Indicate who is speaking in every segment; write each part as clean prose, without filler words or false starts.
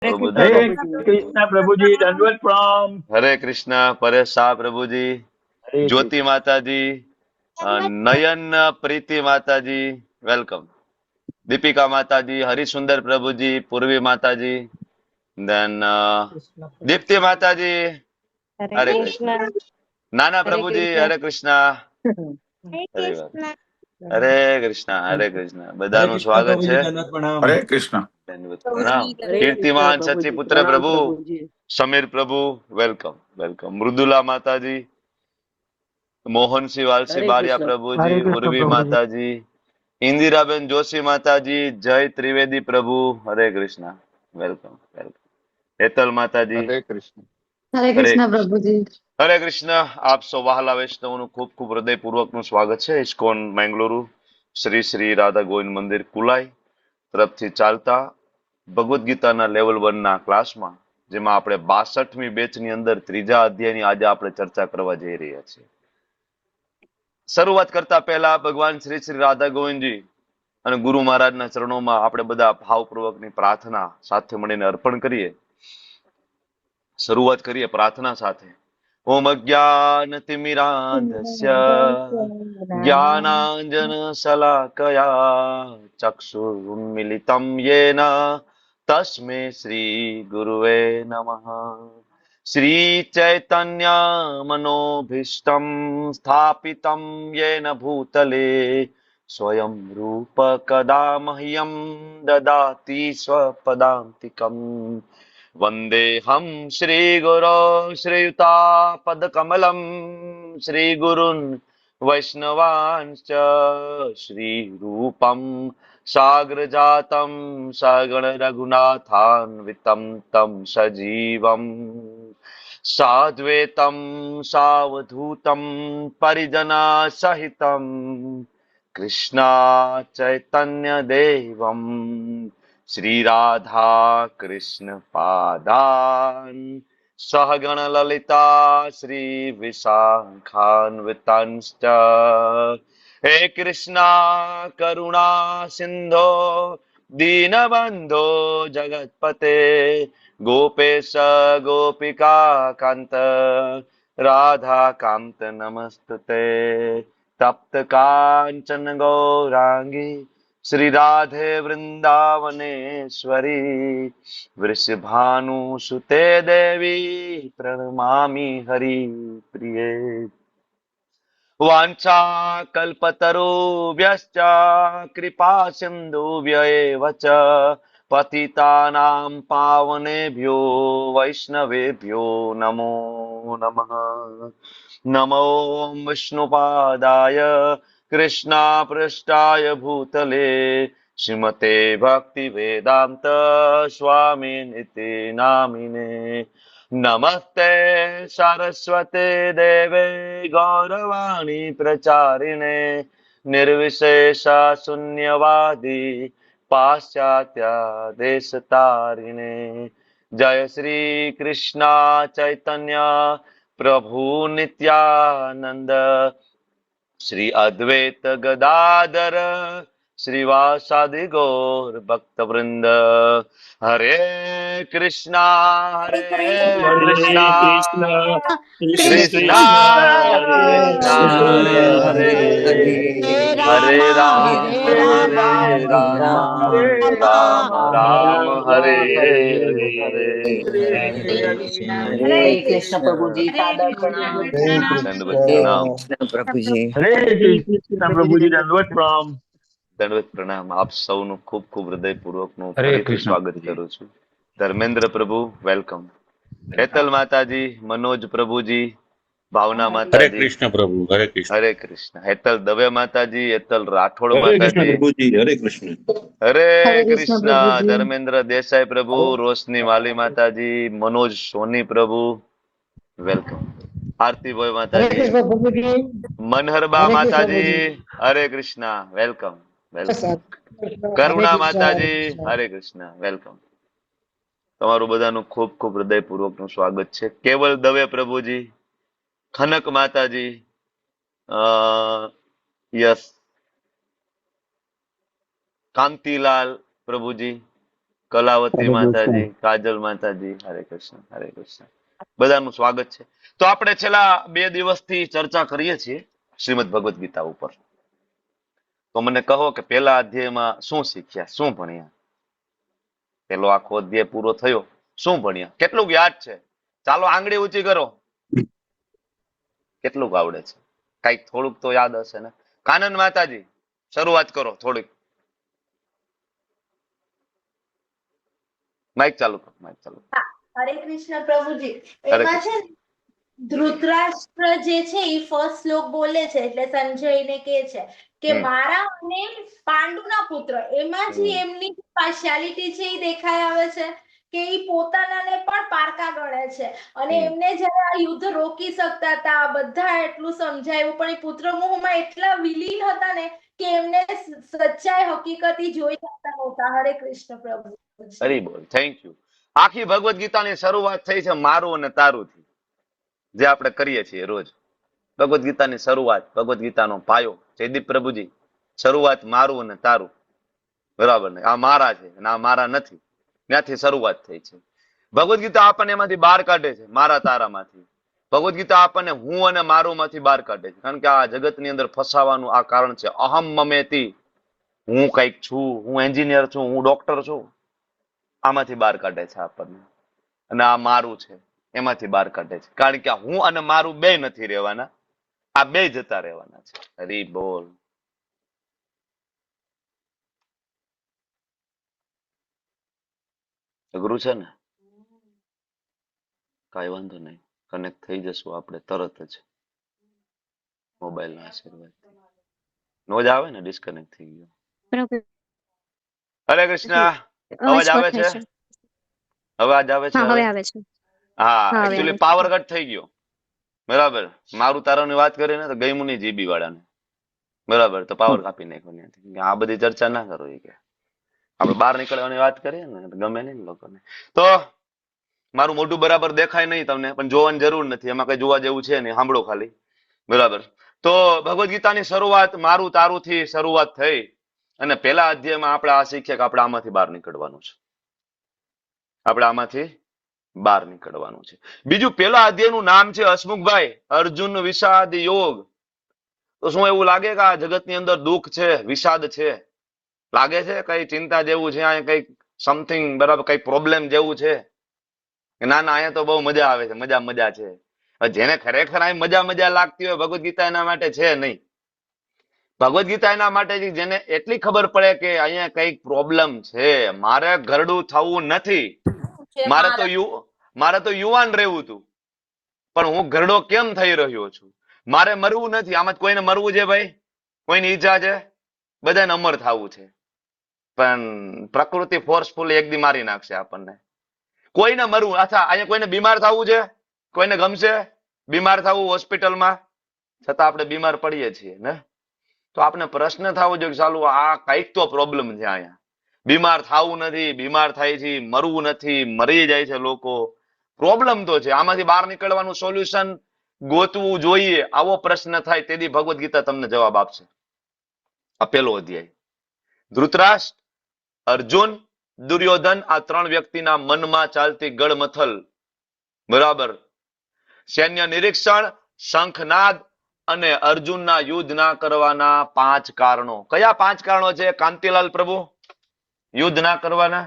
Speaker 1: હરે
Speaker 2: તો
Speaker 1: કૃષ્ણ
Speaker 2: બધાનો
Speaker 1: પ્રભુજી.
Speaker 3: પ્રભુજી દંડવત પ્રણામ.
Speaker 2: હરે કૃષ્ણ. પરેશ શાહ પ્રભુજી,
Speaker 3: હરે
Speaker 2: જ્યોતિ માતાજી, નયન પ્રીતિ માતાજી, વેલકમ. દીપિકા માતાજી, હરિસુંદર પ્રભુજી, પૂર્વી માતાજી, દેન દીપ્તિ માતાજી, હરે કૃષ્ણ. નાના પ્રભુજી, હરે કૃષ્ણ. હરે વાર. હરે કૃષ્ણ, હરે કૃષ્ણ.
Speaker 4: હરે
Speaker 2: બધાનું
Speaker 4: કૃષ્ણ
Speaker 2: સ્વાગત
Speaker 4: પ્રભુજી,
Speaker 2: છે.
Speaker 4: દંડવત પ્રણામ.
Speaker 5: હરે કૃષ્ણ.
Speaker 2: દંડવત પ્રણામ.
Speaker 1: હરે કૃષ્ણ
Speaker 2: કીર્તિમાન સચી
Speaker 1: પ્રભુજી.
Speaker 2: પુત્ર
Speaker 1: પ્રણામ
Speaker 2: પ્રભુ,
Speaker 1: પ્રભુજી.
Speaker 2: સમીર પ્રભુ, વેલકમ વેલકમ. મૃદુલા માતાજી, મોહનસિંહ વાલસી
Speaker 1: હરે
Speaker 2: બારિયા
Speaker 1: કૃષ્ણ.
Speaker 3: હરે
Speaker 2: પ્રભુજી,
Speaker 3: કૃષ્ણ
Speaker 2: ઉર્વી
Speaker 3: પ્રભુજી.
Speaker 2: માતાજી, ઇન્દિરાબેન જોશી માતાજી, જય ત્રિવેદી પ્રભુ, હરે કૃષ્ણ, વેલકમ વેલકમ. હેતલ માતાજી,
Speaker 5: હરે કૃષ્ણ.
Speaker 6: હરે
Speaker 2: હરે
Speaker 6: કૃષ્ણ
Speaker 2: કૃષ્ણ.
Speaker 6: પ્રભુજી.
Speaker 2: હરે કૃષ્ણ. આપ સૌ વહાલા વૈષ્ણવનું ખૂબ ખૂબ હૃદયપૂર્વકનું સ્વાગત છે. ઇસ્કોન મેંગલુરુ શ્રી શ્રી રાધા ગોવિંદ મંદિર કુલાઈ તરફથી ચાલતા ભગવદ્ ગીતાના લેવલ 1 ના ક્લાસમાં, જેમાં આપણે 62મી બેચની અંદર ત્રીજા અધ્યાયની આજે આપણે ચર્ચા કરવા જઈ રહ્યા છીએ. શરૂઆત કરતા પહેલા ભગવાન શ્રી શ્રી રાધા ગોવિંદજી અને ગુરુ મહારાજના ચરણોમાં આપણે બધા ભાવપૂર્વકની પ્રાર્થના સાથે મળીને અર્પણ કરીએ. શરૂઆત કરીએ પ્રાર્થના સાથે. ઓમ અજ્ઞાનતિમિરાંધસ્ય જ્ઞાનાંજન શલાકયા ચક્ષુરુન્મિલિતમ યેન તસ્મે શ્રી ગુરુવે નમઃ. શ્રી ચૈતન્ય મનોભીષ્ટમ સ્થાપિતમ યેન ભૂતલે સ્વયં રૂપ કદા મહ્યમ દદાતિ સ્વપદાંતિકમ. વંદેહમ શ્રી ગુરો શ્રીયુતાપદકમલમ શ્રી ગુરુન વૈષ્ણવાંશ્ચ શ્રી રૂપમ સાગ્રજાતમ સગણ રઘુનાથાન્વિતમ તમ સજીવમ સાદ્વૈતમ સાવધૂતમ પરિજના સહિતમ કૃષ્ણા ચૈતન્ય દેવમ શ્રી રાધા કૃષ્ણ પાદાન સહગણ લલિતા શ્રી વિશાખાન્વિતાંશ્ચ હે કૃષ્ણા કરુણા સિંધો દીનબંધો જગતપતે ગોપેશ ગોપિકા કાંત રાધા કાંત નમસ્તુતે. તપ્ત કાંચન ગૌરાંગી શ્રી રાધે વૃંદાવનેશ્વરી વૃષભાનુસુતે દેવી પ્રણમામિ હરિપ્રિયે. વાંછા કલ્પતરુભ્યશ્ચ કૃપા સિંધુભ્ય એવ ચ પતિતાનાં પાવનેભ્યો વૈષ્ણવેભ્યો નમો નમઃ. નમો વિષ્ણુપાદાય કૃષ્ણા પૃષ્ઠાય ભૂતલે શ્રીમતે ભક્તિ વેદાંત સ્વામી નિતિ નામિને. નમસ્તે સરસ્વતે દેવે ગૌરવાણી પ્રચારિણે નિર્વિશેષ શૂન્યવાદી પાશ્ચાત્ય દેશ તારિણે. જય શ્રી કૃષ્ણ ચૈતન્ય પ્રભુ નિત્યાનંદ શ્રી અદ્વૈત ગદાધર શ્રીવાસાદિ ગૌર ભક્તવૃંદ. હરે કૃષ્ણા હરે કૃષ્ણા કૃષ્ણા કૃષ્ણા હરે હરે રામ હરે રામ રામ રામ હરે હરે.
Speaker 1: હરે કૃષ્ણ પ્રભુજી. સાદર પ્રણામ.
Speaker 3: હરે
Speaker 2: દંડવત પ્રણામ.
Speaker 1: કૃષ્ણ પ્રભુજી.
Speaker 3: હરે કૃષ્ણ પ્રભુજી દંડવત પ્રણામ.
Speaker 2: દંડવત પ્રણામ. આપ સૌનું ખૂબ ખૂબ હૃદયપૂર્વકનું
Speaker 5: હરે
Speaker 2: ફરીથી
Speaker 5: કૃષ્ણ
Speaker 2: સ્વાગત કરું છું. ધર્મેન્દ્ર પ્રભુ, વેલકમ. હેતલ માતાજી, મનોજ પ્રભુજી, ભાવના
Speaker 7: હરે
Speaker 2: માતાજી,
Speaker 7: કૃષ્ણ પ્રભુ, હરે કૃષ્ણ.
Speaker 2: હરે કૃષ્ણ. હેતલ દવે માતાજી, હેતલ રાઠોડ
Speaker 8: હરે કૃષ્ણ
Speaker 2: માતાજી,
Speaker 8: પ્રભુજી, હરે કૃષ્ણ.
Speaker 2: હરે
Speaker 6: હરે કૃષ્ણ
Speaker 2: કૃષ્ણ.
Speaker 6: પ્રભુજી.
Speaker 2: ધર્મેન્દ્ર દેસાઈ પ્રભુ, રોશની વાલી માતાજી, મનોજ સોની પ્રભુ, વેલકમ. આરતીભાઈ
Speaker 6: હરે
Speaker 2: માતાજી,
Speaker 6: કૃષ્ણ પ્રભુજી.
Speaker 2: મનહરબા
Speaker 6: હરે કૃષ્ણ
Speaker 2: માતાજી,
Speaker 6: પ્રભુજી.
Speaker 2: હરે કૃષ્ણ, વેલકમ
Speaker 6: બસ
Speaker 2: વેલકમ.
Speaker 6: આ કૃષ્ણ. હરે
Speaker 2: કરુણા
Speaker 6: કૃષ્ણ. હરે
Speaker 2: માતાજી,
Speaker 6: કૃષ્ણ.
Speaker 2: હરે કૃષ્ણ, વેલકમ. તમારું બધાનું ખૂબ ખૂબ હૃદયપૂર્વકનું સ્વાગત છે. કેવલ દવે પ્રભુજી, ખનક માતાજી, યસ, કાંતિલાલ પ્રભુજી, કલાવતી
Speaker 4: હરે
Speaker 2: માતાજી,
Speaker 4: કૃષ્ણ.
Speaker 2: કાજલ માતાજી, હરે કૃષ્ણ, હરે કૃષ્ણ. બધાનું સ્વાગત છે. તો આપણે છેલ્લા 2 દિવસથી ચર્ચા કરીએ છીએ શ્રીમદ ભગવદ ગીતા ઉપર. તો મને કહો કે પહેલા અધ્યાયમાં શું શીખ્યા, શું ભણ્યા? પેલો આખો અધ્યાય પૂરો થયો, શું ભણ્યા? કેટલું યાદ છે? ચાલો આંગળી ઊંચી કરો. કેટલું આવડે છે? કઈક થોડુંક તો યાદ હશે ને. કાનન માતાજી, શરૂઆત કરો થોડીક. માઇક ચાલુ કરો, માઇક ચાલુ કરો.
Speaker 5: હરે કૃષ્ણ પ્રભુજી.
Speaker 2: હરે
Speaker 5: એમાં છે
Speaker 2: કૃષ્ણ.
Speaker 5: ને ધૃતરાષ્ટ્ર જે છે એ ફર્સ્ટ શ્લોક બોલે છે એટલે સંજયને કે છે કે
Speaker 2: હમ.
Speaker 5: મારા અને પાંડુના પુત્ર એમાં જે
Speaker 2: હમ.
Speaker 5: એમની પાર્શિયાલિટી છે એ દેખાઈ આવે છે કે એ પોતાનાને પણ પારકા ગણે છે અને
Speaker 2: હમ.
Speaker 5: એમને જયારે આ યુદ્ધ રોકી શકતા હતા બધા એટલું સમજાયું પણ એ પુત્ર મોહમાં એટલા વિલીન હતા ને કે એમને સચ્ચાઈ હકીકતી જોઈ શકતા નહોતા. હરે કૃષ્ણ પ્રભુ.
Speaker 2: હરી બોલ, થેન્ક યુ. આખી ભગવદ ગીતાની શરૂઆત થઈ છે મારું અને તારું થી, જે આપણે કરીએ છીએ રોજ. ભગવદ ગીતાની શરૂઆત, ભગવદ ગીતાનો પાયો, જયદીપ પ્રભુજી, શરૂઆત મારું અને તારું. બરાબર ને? આ મારા છે અને આ મારા નથી. ત્યાંથી શરૂઆત થઈ છે. ભગવદ ગીતા આપણને એમાંથી બહાર કાઢે છે, મારા તારામાંથી. ભગવદ ગીતા આપણને હું અને મારું માંથી બહાર કાઢે છે. કારણ કે આ જગતની અંદર ફસાવાનું આ કારણ છે, અહમ મમેતી. હું કઈક છું, હું એન્જિનિયર છું, હું ડોક્ટર છું. આમાંથી બહાર કાઢે છે આપણને. અને આ મારું છે એમાંથી બહાર કાઢે છે. કારણ કે હું અને મારું બે નથી રહેવાના, આ બે જતા રહેવાના છે. હરી બોલ. અઘરું છે ને? કઈ વાંધો નહીં, કનેક્ટ થઈ જશું આપણે તરત જ મોબાઈલ ના આશીર્વાદ. નો જ આવે ને, ડિસ્કનેક્ટ થઈ ગયો.
Speaker 6: બરાબર.
Speaker 2: હરે કૃષ્ણ.
Speaker 6: અવાજ
Speaker 2: અવાજ આવે
Speaker 6: કટ
Speaker 2: છે?
Speaker 6: થાય છે.
Speaker 2: અવાજ આવે છે
Speaker 6: હા,
Speaker 2: હવે?
Speaker 6: હવે આવે છે.
Speaker 2: હા,
Speaker 6: હા, હવે
Speaker 2: એકચ્યુઅલી
Speaker 6: આવે છે.
Speaker 2: પાવર કટ થઈ ગયો. બરાબર. મારું તારાની વાત કરીને તો ગઈ મુની જીબી વાળાને. બરાબર, તો પાવર કાપી નાખ્યો ત્યાંથી. કે આ બધી ચર્ચા ના કરો એ કે. આપણે બહાર નીકળવાની વાત કરીએ ને તો ગમે નહીં લોકોને. તો મારું મોઢું બરાબર દેખાય નહીં તમને, પણ જોવાની જરૂર નથી, એમાં કઈ જોવા જેવું છે નહીં, સાંભળો ખાલી. બરાબર. તો ભગવદ ગીતાની શરૂઆત મારું તારું થી શરૂઆત થઈ અને પહેલા અધ્યાયમાં આપણે આ શીખ્યા કે આપણે આમાંથી બહાર નીકળવાનું છે. આપણે આમાંથી બહાર નીકળવાનું છે. બીજું, પહેલા અધ્યાયનું નામ છે હસમુખભાઈ, અર્જુન વિષાદ યોગ. તો શું એવું લાગે કે આ જગતની અંદર દુઃખ છે, વિષાદ છે? લાગે છે કઈ ચિંતા જેવું છે, અહીંયા કઈ સમથિંગ, બરાબર, કઈ પ્રોબ્લેમ જેવું છે? ના ના, અહીંયા તો બહુ મજા આવે છે, મજા મજા છે. જેને ખરેખર અહીં મજા મજા લાગતી હોય ભગવદ ગીતા એના માટે છે નહીં. ભગવદ ગીતા એના માટે જેને એટલી ખબર પડે કે અહીંયા કઈક પ્રોબ્લેમ છે, મારે ઘરડું થવું નથી, મારે તો યુવાન રહેવું હતું, પણ હું ઘરડો કેમ થઈ રહ્યો છું? મારે મરવું નથી. આમાં કોઈને મરવું છે ભાઈ? કોઈની ઈચ્છા છે? બધાને અમર થવું છે, પણ પ્રકૃતિ ફોર્સફુલ એક દી મારી નાખશે આપણને. કોઈને મરવું, અચ્છા અહીંયા કોઈને બીમાર થવું છે? કોઈને ગમશે બીમાર થવું હોસ્પિટલમાં? છતાં આપણે બીમાર પડીએ છીએ ને. તો આપણે પ્રશ્ન થવો જોઈએ કે ચાલુ આ કઈક તો પ્રોબ્લેમ છે અહીંયા. બીમાર થવું નથી, બીમાર થાય છે, મરવું નથી, મરી જાય છે લોકો. પ્રોબ્લેમ તો છે, આમાંથી બહાર નીકળવાનું સોલ્યુશન ગોતવું જોઈએ. આવો પ્રશ્ન થાય તેથી ભગવદ ગીતા તમને જવાબ આપશે. આ પહેલો અધ્યાય. ધૃતરાષ્ટ્ર, અર્જુન, દુર્યોધન, આ ત્રણ વ્યક્તિના મનમાં ચાલતી ગળમથલ. બરાબર. સૈન્ય નિરીક્ષણ, શંખનાદ અને અર્જુનના યુદ્ધ ના કરવાના 5 કારણો. કયા 5 કારણો છે કાંતિલાલ પ્રભુ યુદ્ધ ના કરવાના?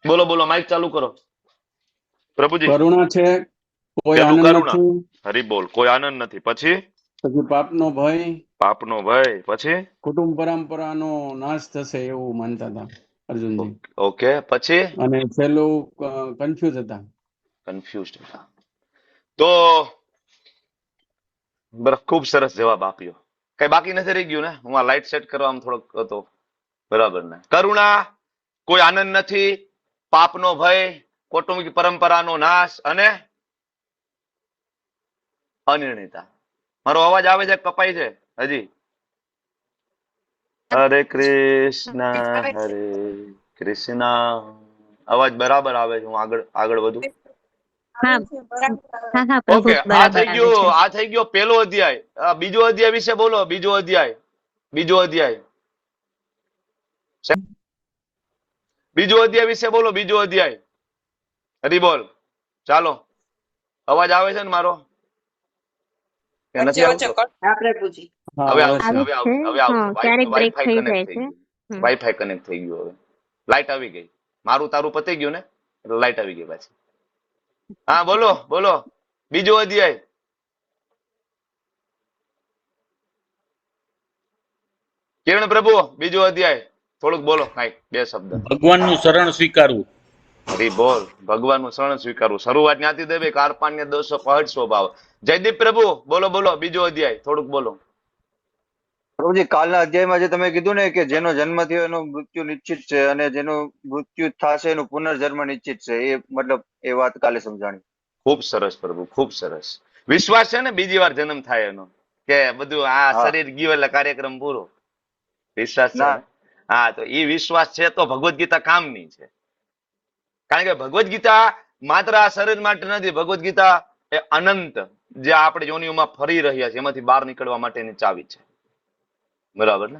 Speaker 2: બોલો બોલો, માઇક ચાલુ કરો પ્રભુજી.
Speaker 4: કરુણા છે, કોઈ
Speaker 2: પેલું
Speaker 4: આનંદ
Speaker 2: કરુણા.
Speaker 4: નથી,
Speaker 2: હરી બોલ. કોઈ આનંદ નથી. પછી
Speaker 4: પછી પાપનો ભય,
Speaker 2: પાપનો ભય. પછી
Speaker 4: કુટુંબ પરંપરાનો નાશ થશે એવું માનતા હતા અર્જુનજી.
Speaker 2: ઓકે. પછી
Speaker 4: અને છેલ્લું કન્ફ્યુઝ હતા.
Speaker 2: કન્ફ્યુઝડ હતા. તો ખૂબ સરસ જવાબ આપ્યો. કઈ બાકી નથી રહી ગયું ને? હું આ લાઈટ સેટ કરવામાં થોડોક હતો. બરાબર ને? કરુણા, કોઈ આનંદ નથી, પાપનો ભય, કૌટુંબિક પરંપરાનો નાશ અને અનિર્ણિતા. મારો અવાજ આવે છે? કપાય છે હજી? હરે કૃષ્ણ, હરે કૃષ્ણ. અવાજ બરાબર આવે છે? હું આગળ વધુ?
Speaker 6: હા, હા, હા, પ્રભુ
Speaker 2: ઓકે. આ
Speaker 6: બરાબર
Speaker 2: થઈ
Speaker 6: આવે
Speaker 2: ગયો,
Speaker 6: છે.
Speaker 2: આ થઈ ગયો પહેલો અધ્યાય. બીજો અધ્યાય વિશે બોલો. બીજો અધ્યાય. બીજો અધ્યાય વિશે બોલો, બીજો અધ્યાય. હરી બોલ. ચાલો, અવાજ આવે છે ને મારો કે નથી આવતો?
Speaker 4: હા
Speaker 2: હવે
Speaker 4: આવે
Speaker 2: આવશે,
Speaker 4: છે.
Speaker 6: આવે
Speaker 2: હવે
Speaker 6: છે.
Speaker 2: આવશે, હવે
Speaker 6: હા,
Speaker 2: આવશે.
Speaker 6: ક્યારેક બ્રેક
Speaker 2: વાઈફાઈ
Speaker 6: થઈ જાય
Speaker 2: કનેક્ટ થઈ
Speaker 6: છે.
Speaker 2: ગયું, વાઈફાઈ કનેક્ટ થઈ ગયું. હવે લાઈટ આવી ગઈ. મારું તારું પતી ગયું ને, એટલે લાઈટ આવી ગઈ પાછી. હા બોલો બોલો, બીજો અધ્યાય. કિરણ પ્રભુ, બીજો અધ્યાય થોડુંક બોલો, કાંઈ 2 શબ્દ.
Speaker 3: ભગવાનનું શરણ સ્વીકારવું.
Speaker 2: હરી બોલ. ભગવાનનું શરણ સ્વીકારવું. શરૂઆત ત્યાંથી દેવે કાર્પાન્ય દોષો પહટ સ્વભાવ. જયદીપ પ્રભુ, બોલો બોલો, બીજો અધ્યાય થોડુંક બોલો.
Speaker 1: પ્રભુજી, કાલના અધ્યાયમાં જે તમે કીધું ને કે જેનો જન્મ થયો એનું મૃત્યુ નિશ્ચિત છે અને જેનું મૃત્યુ થશે એનું પુનર્જન્મ નિશ્ચિત છે, એ મતલબ એ વાત કાલે સમજાણી.
Speaker 2: ખૂબ સરસ પ્રભુ, ખૂબ સરસ. વિશ્વાસ છે ને બીજી વાર જન્મ થાય એનો, કે બધું આ
Speaker 1: હા.
Speaker 2: શરીર ગયું એટલે કાર્યક્રમ પૂરો. વિશ્વાસ છે
Speaker 1: ના.
Speaker 2: ને? હા, તો એ વિશ્વાસ છે તો ભગવદ્ ગીતા કામની છે. કારણ કે ભગવદ્ ગીતા માત્ર આ શરીર માટે નથી. ભગવદ્ ગીતા એ અનંત જે આપણે યોનિઓમાં ફરી રહ્યા છે એમાંથી બહાર નીકળવા માટેની ચાવી છે. બરાબર ને?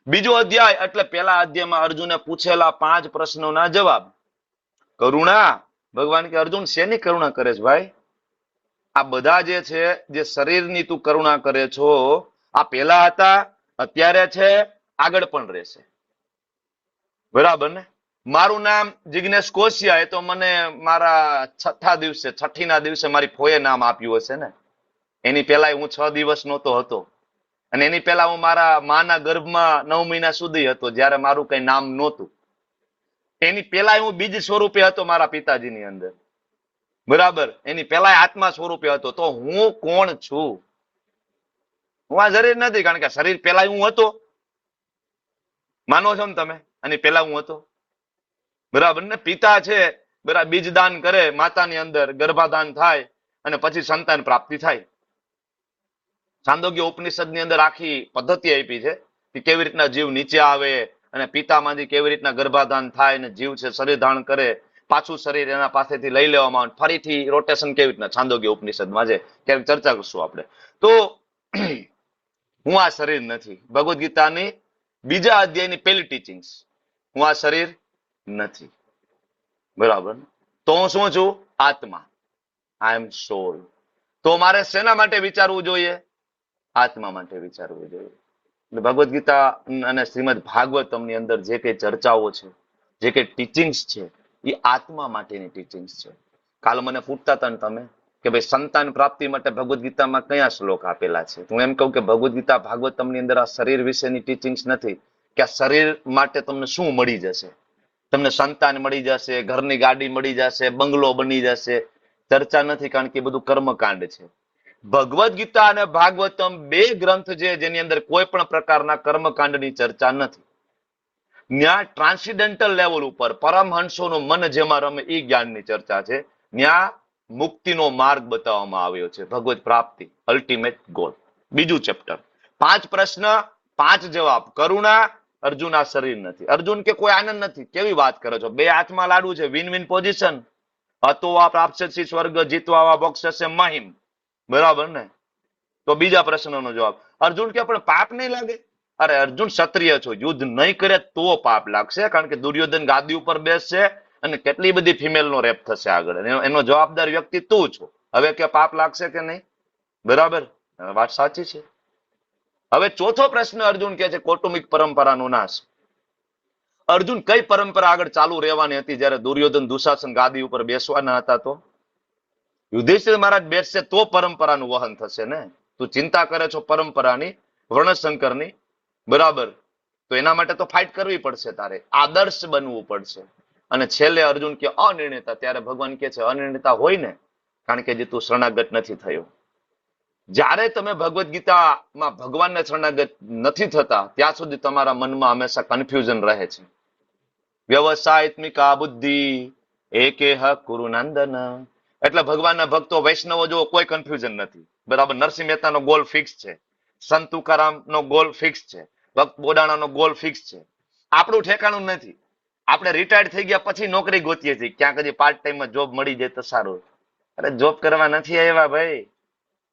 Speaker 2: બીજો અધ્યાય એટલે પેલા અધ્યાયમાં અર્જુને પૂછેલા 5 પ્રશ્નોના જવાબ. કરુણા. ભગવાન કે અર્જુન શેની કરુણા કરે છે ભાઈ? આ બધા જે છે, જે શરીરની તું કરુણા કરે છો, આ પેલા હતા, અત્યારે છે, આગળ પણ રહેશે. બરાબર ને? મારું નામ જિગ્નેશ કોશિયા, એ તો મને મારા 6થા દિવસે, 6ઠીના દિવસે મારી ફોઈએ નામ આપ્યું હશે ને. એની પહેલા હું 6 દિવસ નહોતો હતો, અને એની પહેલા હું મારા માના ગર્ભમાં 9 મહિના સુધી હતો, જ્યારે મારું કઈ નામ નહોતું. એની પહેલા હું બીજ સ્વરૂપે હતો મારા પિતાજીની અંદર. બરાબર? એની પહેલા આત્મા સ્વરૂપે હતો. તો હું કોણ છું? હું આ શરીર નથી, કારણ કે શરીર પહેલા હું હતો. માનો છો ને તમે? અને પહેલા હું હતો. બરાબર ને? પિતા છે, બરાબર, બીજદાન કરે માતાની અંદર, ગર્ભાધાન થાય અને પછી સંતાન પ્રાપ્તિ થાય. છાંદોગ્ય ઉપનિષદની અંદર આખી પદ્ધતિ આપી છે કે કેવી રીતના જીવ નીચે આવે અને પિતામાંથી કેવી રીતના ગર્ભાધાન થાય અને જીવ છે શરીર ધારણ કરે, પાછું શરીર એના પાસેથી લઈ લેવામાં આવે, ફરીથી રોટેશન કેવી રીતના, છાંદોગ્ય ઉપનિષદમાં છે, ક્યારેક ચર્ચા કરશું આપણે. તો હું આ શરીર નથી. ભગવદ્ ગીતાની બીજા અધ્યાયની પહેલી ટીચિંગ્સ, હું આ શરીર નથી. બરાબર? તો હું શું છું? આત્મા. આઈ એમ સોલ. તો મારે શેના માટે વિચારવું જોઈએ? આત્મા માટે વિચારવું જોઈએ. ભગવદ્ ગીતા અને શ્રીમદ ભાગવતમની અંદર જે કઈ ચર્ચાઓ છે, જે કઈ ટીચિંગ્સ છે, એ આત્મા માટેની ટીચિંગ્સ છે. કાલ મને પૂછતા હતા ને તમે કે ભાઈ સંતાન પ્રાપ્તિ માટે ભગવદ્ ગીતામાં કયા શ્લોક આપેલા છે? હું એમ કહું કે ભગવદ્ ગીતા ભાગવતમની અંદર આ શરીર વિશેની ટીચિંગ્સ નથી કે આ શરીર માટે તમને શું મળી જશે. તમને સંતાન મળી જશે, ઘરની ગાડી મળી જશે, બંગલો બની જશે. ચર્ચા નથી, કારણ કે એ બધું કર્મકાંડ છે. ભગવદ્ ગીતા અને ભાગવતમ 2 ગ્રંથ છે જેની અંદર કોઈ પણ પ્રકારના કર્મકાંડની ચર્ચા નથી. ત્યાં ટ્રાન્સેન્ડેન્ટલ લેવલ ઉપર પરમહંસોનું મન જેમાં રમે એ જ્ઞાનની ચર્ચા છે. ત્યાં મુક્તિનો માર્ગ બતાવવામાં આવ્યો છે, ભગવત પ્રાપ્તિ, અલ્ટિમેટ ગોલ. બીજું ચેપ્ટર, 5 પ્રશ્ન 5 જવાબ. કરુણા. અર્જુન આ શરીર નથી. અર્જુન કે કોઈ આનંદ નથી. કેવી વાત કરો છો? 2 હાથમાં લાડુ છે, વિન વિન પોઝિશન. હતો આ પ્રાપ્ત સ્વર્ગ, જીતવા બોક્ષસે મહિમ. બરાબર ને? તો બીજા પ્રશ્નનો જવાબ. અર્જુન કે પણ પાપ નહીં લાગે? અરે અર્જુન, ક્ષત્રિય છો, યુદ્ધ નહીં કરે તો પાપ લાગશે, કારણ કે દુર્યોધન ગાદી ઉપર બેસશે અને કેટલી બધી ફિમેલ નો રેપ થશે આગળ. એનો જવાબદાર વ્યક્તિ તું છો. હવે કે પાપ લાગશે કે નહીં? બરાબર? વાત સાચી છે. હવે ચોથો પ્રશ્ન અર્જુન કે છે કૌટુંબિક પરંપરાનો નાશ. અર્જુન, કઈ પરંપરા આગળ ચાલુ રહેવાની હતી જ્યારે દુર્યોધન દુશાસન ગાદી ઉપર બેસવાના હતા? તો યુધિષ્ઠિર મહારાજ બેસશે તો પરંપરાનું વહન થશે ને. તું ચિંતા કરે છો પરંપરાની, વર્ણશંકરની. બરાબર? તો એના માટે તો ફાઇટ કરવી પડશે, તારે આદર્શ બનવું પડશે. અને છેલ્લે અર્જુન કે અનિર્ણિતા. ત્યારે ભગવાન કે છે અનિર્ણિતા હોય ને, કારણ કે જે તું શરણાગત નથી થયો. જ્યારે તમે ભગવદ્ ગીતામાં ભગવાનને શરણાગત નથી થતા ત્યાં સુધી તમારા મનમાં હંમેશા કન્ફ્યુઝન રહે છે. વ્યવસાયત્મિકા બુદ્ધિ એકેહ કુરુનંદન. એટલે ભગવાનના ભક્તો વૈષ્ણવો જો કોઈ કન્ફ્યુઝન નથી. બરાબર? નરસિંહ મહેતાનો ગોલ ફિક્સ છે, સંત તુકારામનો ગોલ ફિક્સ છે, ભક્ત બોડાણાનો ગોલ ફિક્સ છે. આપણું ઠેકાણું નથી. આપણે રિટાયર્ડ થઈ ગયા પછી નોકરી ગોતીએ છીએ, ક્યાંક હજી પાર્ટ ટાઈમમાં જોબ મળી જાય તો સારું. અરે જોબ કરવા નથી આવ્યા ભાઈ,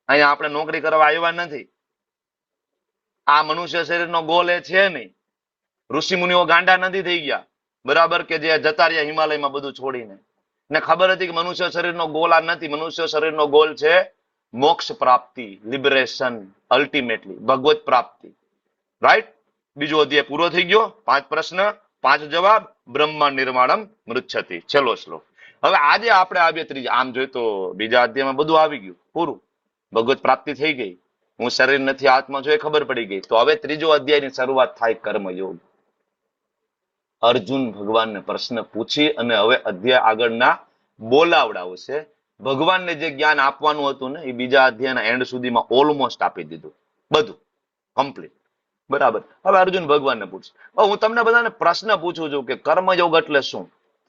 Speaker 2: અહીંયા આપણે નોકરી કરવા આવ્યા નથી. આ મનુષ્ય શરીરનો ગોલ એ છે નહીં. ઋષિ મુનિઓ ગાંડા નથી થઈ ગયા. બરાબર, કે જે જતા રહ્યા હિમાલયમાં બધું છોડીને, ને ખબર હતી કે મનુષ્ય શરીરનો ગોલ આ નથી. મનુષ્ય શરીરનો ગોલ છે મોક્ષ પ્રાપ્તિ, લિબરેશન, અલ્ટિમેટલી ભગવત પ્રાપ્તિ. રાઈટ? બીજો અધ્યાય પૂરો થઈ ગયો. 5 પ્રશ્ન 5 જવાબ. બ્રહ્મા નિર્માણમ મૃચ્છતિ. છેલ્લો શ્લોક. હવે આજે આપણે આવીએ ત્રીજા. આમ જોઈએ તો બીજા અધ્યાયમાં બધું આવી ગયું, પૂરું. ભગવત પ્રાપ્તિ થઈ ગઈ. હું શરીર નથી, આત્મા છું એ ખબર પડી ગઈ. તો હવે ત્રીજો અધ્યાયની શરૂઆત થાય કર્મયોગ. અર્જુન ભગવાનને પ્રશ્ન પૂછી અને હવે અધ્યાય આગળના બોલાવડાવશે. ભગવાનને જે જ્ઞાન આપવાનું હતું ને એ બીજા અધ્યાયના એન્ડ સુધીમાં ઓલમોસ્ટ આપી દીધું, બધું કમ્પ્લીટ. બરાબર. હવે અર્જુન ભગવાનને પૂછે. હવે હું તમને બધાને પ્રશ્ન પૂછું છું કે કર્મયોગ એટલે શું?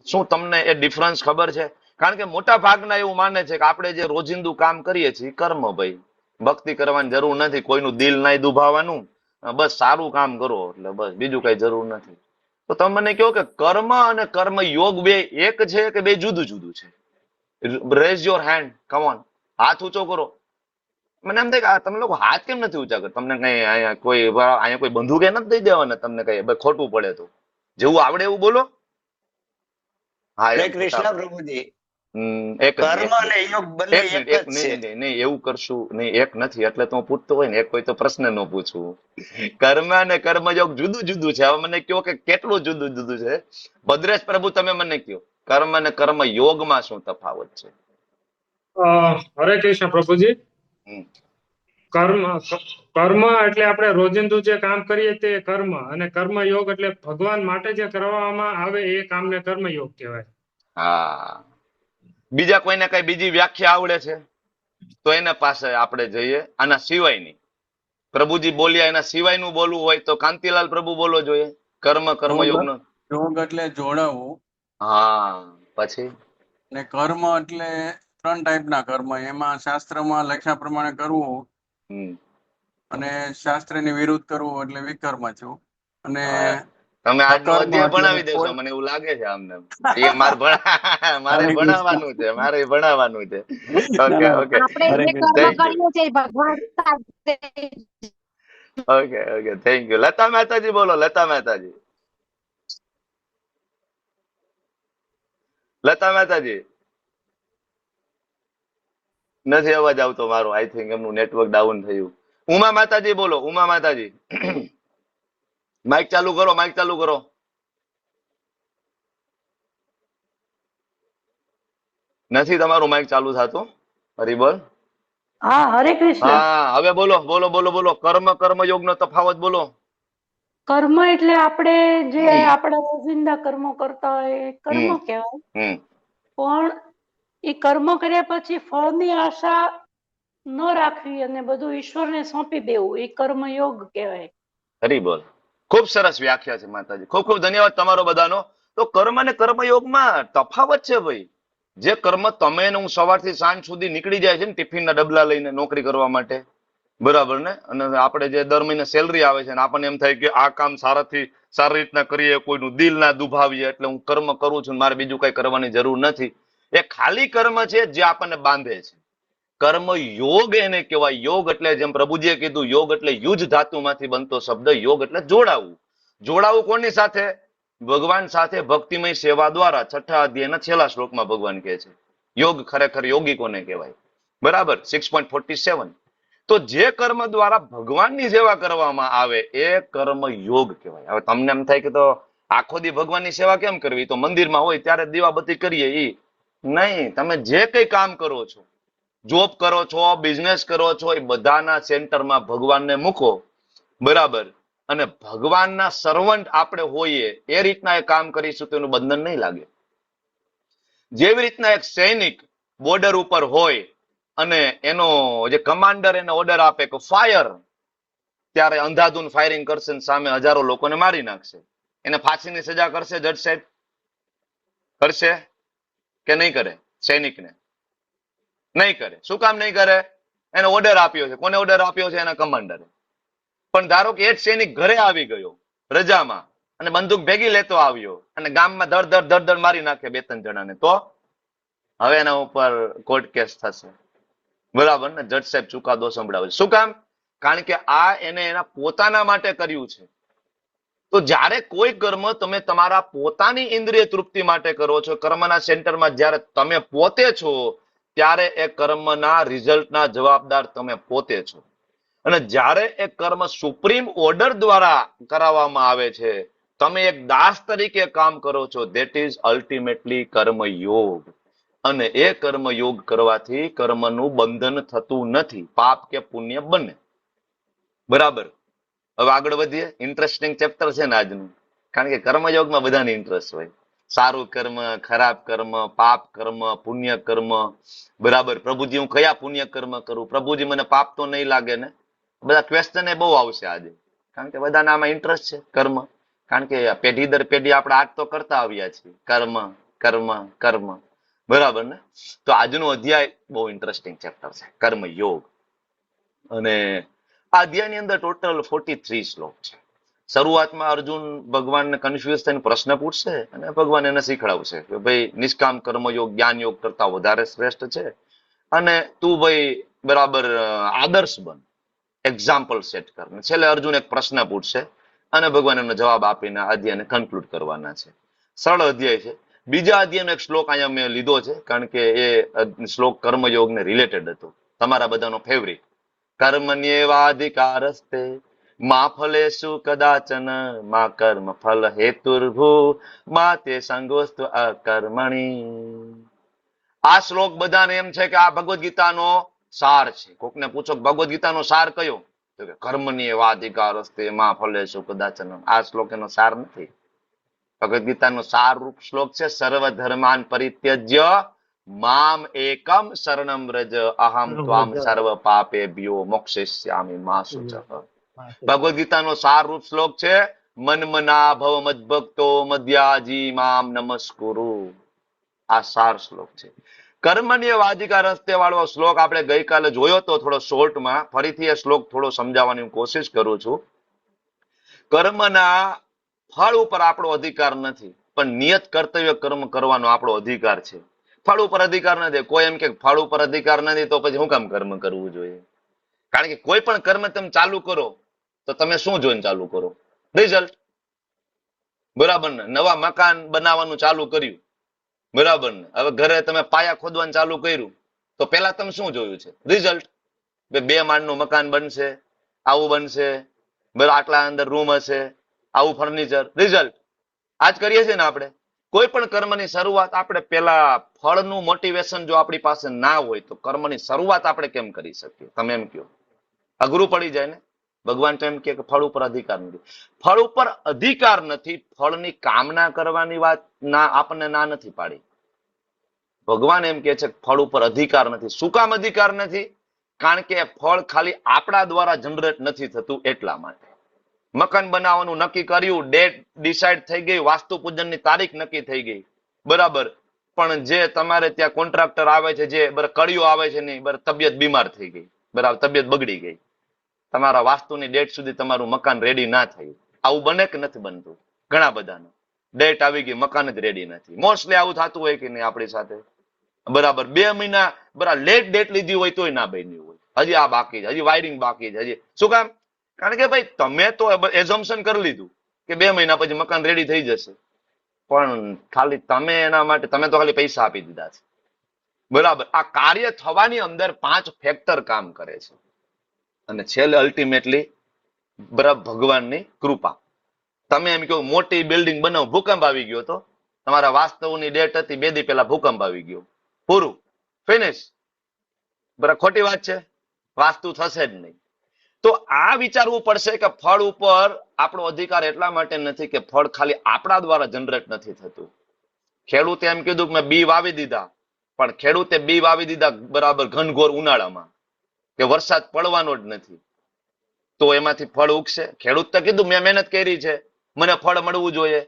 Speaker 2: શું તમને એ ડિફરન્સ ખબર છે? કારણ કે મોટા ભાગના એવું માને છે કે આપણે જે રોજિંદુ કામ કરીએ છીએ કર્મ, ભાઈ ભક્તિ કરવાની જરૂર નથી, કોઈનું દિલ નહીં દુભાવવાનું, બસ સારું કામ કરો એટલે બસ, બીજું કઈ જરૂર નથી. તો તમે મને કહો કે કર્મ અને કર્મ યોગ બે એક છે કે બે જુદું જુદું છે? Raise your hand, come on, હાથ ઊંચો કરો. મને એમ થાય કે આ તમે લોકો હાથ કેમ નથી ઊંચા કરતા? તમને કઈ અહીંયા કોઈ બંદૂકે નથી દઈ દેવાના તમને કઈ ખોટું પડે તો? જેવું આવડે એવું બોલો. હા,
Speaker 7: હરે કૃષ્ણ પ્રભુજી.
Speaker 2: એક
Speaker 7: કર્મ અને યોગ બંને એક જ છે.
Speaker 2: નહીં એવું કરશું નહીં, એક નથી એટલે તો હું પૂછતો હોય ને, એક કોઈ તો પ્રશ્ન ન પૂછવું. કર્મ અને કર્મયોગ જુદું જુદું છે. હવે મને કહો કે કેટલું જુદું જુદું છે? ભદ્રેશ પ્રભુ તમે મને કહો, કર્મ અને કર્મ યોગમાં શું તફાવત છે?
Speaker 8: હરે કૃષ્ણ પ્રભુજી.
Speaker 2: હમ.
Speaker 8: કર્મ કર્મ એટલે આપણે રોજિંદુ જે કામ કરીએ તે કર્મ, અને કર્મયોગ એટલે ભગવાન માટે જે કરવામાં આવે એ કામને કર્મયોગ કહેવાય.
Speaker 2: હા, બીજા કોઈને કઈ બીજી વ્યાખ્યા આવડે છે તો એના પાસે આપણે જઈએ. આના સિવાયની પ્રભુજી બોલ્યા એના સિવાયનું બોલવું હોય તો કાંતિલાલ પ્રભુ બોલો જોઈએ. કર્મ કર્મયોગ નો.
Speaker 4: યોગ એટલે જોડાવું,
Speaker 2: હા, પછી
Speaker 4: ને કર્મ એટલે 3 ટાઈપના કર્મ. એમાં શાસ્ત્રમાં લખ્યા પ્રમાણે કરવું
Speaker 2: હમ.
Speaker 4: અને શાસ્ત્રની વિરુદ્ધ કરવું એટલે વિકર્મ છું. અને
Speaker 2: તમે આજનો
Speaker 4: અકર્મ
Speaker 2: અધ્યાય
Speaker 4: એટલે
Speaker 2: ભણાવી દેશો
Speaker 4: કોઈ-
Speaker 2: મને એવું લાગે છે આમને. એ મારે ભણાવવાનું છે, મારે ભણાવવાનું છે. ઓકે ઓકે
Speaker 6: આપણે
Speaker 4: હરે
Speaker 6: જે
Speaker 4: કૃષ્ણ.
Speaker 6: કર્મ
Speaker 2: થેન્ક યુ.
Speaker 6: કરીએ છીએ ભગવાન સાથે
Speaker 2: okay okay thank you. Lata Mehtaji બોલો. લતા મહેતાજી, લતા મહેતાજી નથી અવાજ આવતો મારો. આઈ થિંક એમનું નેટવર્ક ડાઉન થયું. ઉમા માતાજી બોલો. ઉમા માતાજી માઇક ચાલુ કરો, માઇક ચાલુ કરો. નથી તમારું માઇક ચાલુ થતું. હરિબોલ.
Speaker 9: હા, હરે કૃષ્ણ.
Speaker 2: હા, હવે બોલો બોલો બોલો બોલો. કર્મ કર્મયોગ નો તફાવત બોલો.
Speaker 9: કર્મ એટલે આપણે જે આપણા રોજિંદા કર્મો કરતા હોય એ કર્મ
Speaker 2: હમ.
Speaker 9: કહેવાય.
Speaker 2: હમ.
Speaker 9: પણ એ કર્મ કર્યા પછી ફળની આશા ન રાખવી અને બધું ઈશ્વરને સોંપી દેવું એ કર્મયોગ કહેવાય.
Speaker 2: હરિબોલ. ખૂબ સરસ વ્યાખ્યા છે માતાજી. ખૂબ ખૂબ ધન્યવાદ તમારો બધાનો. તો કર્મ અને કર્મયોગમાં તફાવત છે ભાઈ. જે કર્મ તમે ને હું સવારથી સાંજ સુધી નીકળી જાય છે ને ટિફિનના ડબલા લઈને નોકરી કરવા માટે, બરાબર ને, અને આપણે જે દર મહિને સેલરી આવે છે ને આપણને એમ થાય કે આ કામ સારી રીતના કરીએ, કોઈનું દિલ ના દુભાવીએ, એટલે હું કર્મ કરું છું, મારે બીજું કઈ કરવાની જરૂર નથી. એ ખાલી કર્મ છે જે આપણને બાંધે છે. કર્મ યોગ એને કહેવાય. યોગ એટલે જેમ પ્રભુજીએ કીધું, યોગ એટલે યુજ ધાતુમાંથી બનતો શબ્દ. યોગ એટલે જોડાવું. જોડાવું કોની સાથે? ભગવાન સાથે ભક્તિમય સેવા દ્વારા. 6થા અધ્યાયના છેલ્લા શ્લોકમાં ભગવાન કહે છે યોગ ખરેખર યોગી કોને કહેવાય. બરાબર, 6.47. તો જે કર્મ દ્વારા ભગવાનની સેવા કરવામાં આવે એ કર્મ યોગ કહેવાય. હવે તમને એમ થાય કે તો આખો દી ભગવાનની સેવા કેમ કરવી? તો મંદિરમાં હોય ત્યારે દીવાબત્તી કરીએ એ નહીં. તમે જે કઈ કામ કરો છો, જોબ કરો છો, બિઝનેસ કરો છો, એ બધાના સેન્ટરમાં ભગવાનને મૂકો. બરાબર, અને ભગવાનના સર્વન્ટ આપણે હોઈએ એ રીતના એ કામ કરીશું તો એનું બંધન નહીં લાગે. જેવી રીતના એક સૈનિક બોર્ડર ઉપર હોય અને એનો જે કમાન્ડર એને ઓર્ડર આપે કે ફાયર, ત્યારે અંધાધૂન ફાયરિંગ કરશે ને સામે હજારો લોકોને મારી નાખશે. એને ફાંસીની સજા કરશે જજ સાહેબ? કરશે કે નહીં કરે? સૈનિકને નહીં કરે. શું કામ નહીં કરે? એને ઓર્ડર આપ્યો છે. કોને ઓર્ડર આપ્યો છે? એના કમાન્ડરે. પણ ધારો કે એ જ સૈનિક ઘરે આવી ગયો રજામાં અને બંદૂક ભેગી લેતો આવ્યો અને ગામમાં ધડ મારી નાખે 2-3 જણાને, તો હવે એના ઉપર કોર્ટ કેસ થશે. બરાબર ને? જજ સાહેબ ચુકાદો સંભળાવે. શું કામ? કારણ કે આ એને એના પોતાના માટે કર્યું છે. તો જ્યારે કોઈ કર્મ તમે તમારા પોતાની ઇન્દ્રિય તૃપ્તિ માટે કરો છો, કર્મના સેન્ટરમાં જ્યારે તમે પોતે છો, ત્યારે એ કર્મના રિઝલ્ટના જવાબદાર તમે પોતે છો. અને જ્યારે એ કર્મ સુપ્રીમ ઓર્ડર દ્વારા કરાવવામાં આવે છે, તમે એક દાસ તરીકે કામ કરો છો, ધેટ ઇઝ અલ્ટિમેટલી કર્મયોગ. અને એ કર્મયોગ કરવાથી કર્મનું બંધન થતું નથી, પાપ કે પુણ્ય બને. બરાબર. હવે આગળ વધીએ. ઇન્ટરેસ્ટિંગ ચેપ્ટર છે ને આજનું, કારણ કે કર્મયોગમાં બધાને ઇન્ટરેસ્ટ હોય. સારું કર્મ, ખરાબ કર્મ, પાપ કર્મ, પુણ્ય કર્મ. બરાબર. પ્રભુજી હું કયા પુણ્ય કર્મ કરું? પ્રભુજી મને પાપ તો નહીં લાગે ને? બધા ક્વેશ્ચન એ બહુ આવશે આજે, કારણ કે બધાને આમાં ઇન્ટરેસ્ટ છે કર્મ. કારણ કે પેઢી દર પેઢી આપણે આજ તો કરતા આવ્યા છીએ, કર્મ કર્મ કર્મ. બરાબર ને? તો આજનો અધ્યાય બહુ ઇન્ટરેસ્ટિંગ ચેપ્ટર છે, કર્મયોગ. અને આ અધ્યાયની અંદર ટોટલ 43 શ્લોક છે. શરૂઆતમાં અર્જુન ભગવાનને કન્ફ્યુઝ થઈને પ્રશ્ન પૂછશે અને ભગવાન એને શીખડાવશે કે ભાઈ નિષ્કામ કર્મયોગ જ્ઞાન યોગ કરતા વધારે શ્રેષ્ઠ છે, અને તું ભાઈ બરાબર આદર્શ બન, એક્ઝામ્પલ સેટ કર. છેલ્લે અર્જુન એક પ્રશ્ન પૂછશે અને ભગવાન એનો જવાબ આપીને અધ્યાયને કન્ક્લુડ કરવાના છે. સરળ અધ્યાય છે. બીજા અધ્યાયનો એક શ્લોક અહીંયા મેં લીધો છે, કારણ કે એ શ્લોક કર્મયોગને રિલેટેડ હતો, તમારા બધાનો ફેવરિટ. કર્મણ્યેવાધિકારસ્તે મા ફલેષુ કદાચન મા કર્મ ફલ હેતુર્ભૂ મા તે સંગોસ્તુ અકર્મણી. આ શ્લોક બધાને એમ છે કે આ ભગવદ ગીતાનો સાર છે. કોકને પૂછો ભગવદ ગીતાનો સાર કયો, તો કે કર્મણ્યેવાધિકારસ્તે મા ફલેષુ કદાચન. આ શ્લોક એનો સાર નથી. ભગવદ ગીતાનો સાર રૂપ શ્લોક છે સર્વ ધર્માન પરિત્યજ્ય મામ એકમ શરણમ વ્રજ અહમ ત્વામ સર્વ પાપેભ્યો મોક્ષયિષ્યામિ મા શુચઃ. ભગવદ ગીતાનો સાર રૂપ શ્લોક છે મન્મના ભવ મદ્ભક્તો મધ્યાજી મામ નમસ્કુરુ. આ સાર શ્લોક છે. કર્મણ્યેવાધિકારસ્તે વાળો શ્લોક આપણે ગઈકાલે જોયો તો થોડો શોર્ટમાં. ફરીથી એ શ્લોક થોડો સમજાવવાની હું કોશિશ કરું છું. કર્મના ફળ ઉપર આપણો અધિકાર નથી, પણ નિયત કર્તવ્ય કર્મ કરવાનો આપણો અધિકાર છે. ફળ ઉપર અધિકાર નથી. કોઈ એમ કે ફળ ઉપર અધિકાર નથી તો પછી શું કામ કર્મ કરવું જોઈએ? કારણ કે કોઈ પણ કર્મ તમે ચાલુ કરો તો તમે શું જોઈને ચાલુ કરો? રિઝલ્ટ. બરાબર ને? નવા મકાન બનાવવાનું ચાલુ કર્યું, બરાબર ને? હવે ઘરે તમે પાયા ખોદવાનું ચાલુ કર્યું તો પેલા તમે શું જોયું છે? રિઝલ્ટ. 2 માળનું મકાન બનશે, આવું બનશે, બરાબર, આટલા અંદર રૂમ હશે, આવું ફર્નિચર. રિઝલ્ટ. આજ કરીએ છીએ ને આપણે. કોઈ પણ કર્મની શરૂઆત આપણે પેલા ફળનું મોટિવેશન જો આપણી પાસે ના હોય તો કર્મની શરૂઆત આપણે કેમ કરી શકીએ? તમે એમ કહો. અઘરું પડી જાય ને. ભગવાન તો એમ કે ફળ ઉપર અધિકાર નથી. ફળ ઉપર અધિકાર નથી, ફળની કામના કરવાની વાત ના આપણને ના નથી પાડી. ભગવાન એમ કે છે ફળ ઉપર અધિકાર નથી. શું કામ અધિકાર નથી? કારણ કે ફળ ખાલી આપણા દ્વારા જનરેટ નથી થતું એટલા માટે. મકાન બનાવવાનું નક્કી કર્યું, ડેટ ડિસાઇડ થઈ ગઈ, વાસ્તુ પૂજનની તારીખ નક્કી થઈ ગઈ, બરાબર. પણ જે તમારે ત્યાં કોન્ટ્રાક્ટર આવે છે, જે કડિયો આવે છે નહીં, બરાબર, તબિયત બીમાર થઈ ગઈ, બરાબર, તબિયત બગડી ગઈ, તમારા વાસ્તુની ડેટ સુધી તમારું મકાન રેડી ના થયું. આવું બને કે નથી બનતું? ઘણા બધાને ડેટ આવી ગઈ, મકાન જ રેડી નથી. મોસ્ટલી આવું થતું હોય કે નહીં આપણી સાથે? બરાબર. 2 મહિના બરાબર લેટ ડેટ લીધી હોય તોય ના બન્યું હોય. હજી આ બાકી છે, હજી વાયરિંગ બાકી છે, હજી. શું કામ? કારણ કે ભાઈ તમે તો એઝમ્પશન કરી લીધું કે 2 મહિના પછી મકાન રેડી થઈ જશે, પણ ખાલી તમે એના માટે તમે તો ખાલી પૈસા આપી દીધા છે, બરાબર. આ કાર્ય થવાની અંદર 5 ફેક્ટર કામ કરે છે, અને છેલ્લે અલ્ટિમેટલી બરાબર ભગવાનની કૃપા. તમે એમ કહો મોટી બિલ્ડિંગ બનાવો, ભૂકંપ આવી ગયો તો તમારા વાસ્તવની ડેટ હતી 2 દી પહેલા ભૂકંપ આવી ગયો, પૂરું, ફિનિશ. બરાબર. ખોટી વાત છે? વાસ્તુ થશે જ નહીં. તો આ વિચારવું પડશે કે ફળ ઉપર આપણો અધિકાર એટલા માટે નથી કે ફળ ખાલી આપણા દ્વારા જનરેટ નથી થતું. ખેડૂતે એમ કીધું કે મેં બી વાવી દીધા, પણ ખેડૂતે બી વાવી દીધા બરાબર ઘનઘોર ઉનાળામાં, કે વરસાદ પડવાનો જ નથી, તો એમાંથી ફળ ઉગશે? ખેડૂત તો કીધું મેં મહેનત કરી છે, મને ફળ મળવું જોઈએ,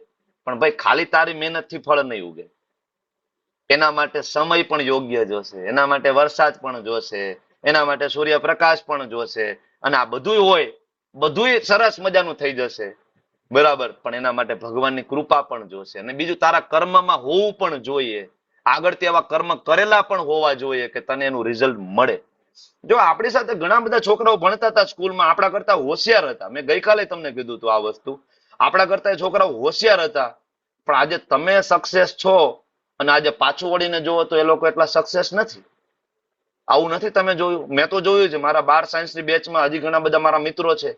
Speaker 2: પણ ભાઈ ખાલી તારી મહેનતથી ફળ નહીં ઉગે. એના માટે સમય પણ યોગ્ય જોશે, એના માટે વરસાદ પણ જોશે, એના માટે સૂર્યપ્રકાશ પણ જોશે, અને આ બધું હોય, બધું સરસ મજાનું થઈ જશે, બરાબર. પણ એના માટે ભગવાનની કૃપા પણ જોશે, અને બીજું તારા કર્મમાં હોવું પણ જોઈએ, આગળથી એવા કર્મ કરેલા પણ હોવા જોઈએ કે તને એનું રિઝલ્ટ મળે. જો આપણી સાથે ઘણા બધા છોકરાઓ ભણતા હતા સ્કૂલમાં, આપણા કરતા હોશિયાર હતા. મેં ગઈકાલે તમને કીધું હતું આ વસ્તુ. આપણા કરતા એ છોકરાઓ હોશિયાર હતા, પણ આજે તમે સક્સેસ છો અને આજે પાછું વળીને જુઓ તો એ લોકો એટલા સક્સેસ નથી. આવું નથી તમે જોયું? મેં તો જોયું છે. મારા 12 સાયન્સની બેચમાં હજી ઘણા બધા મારા મિત્રો છે.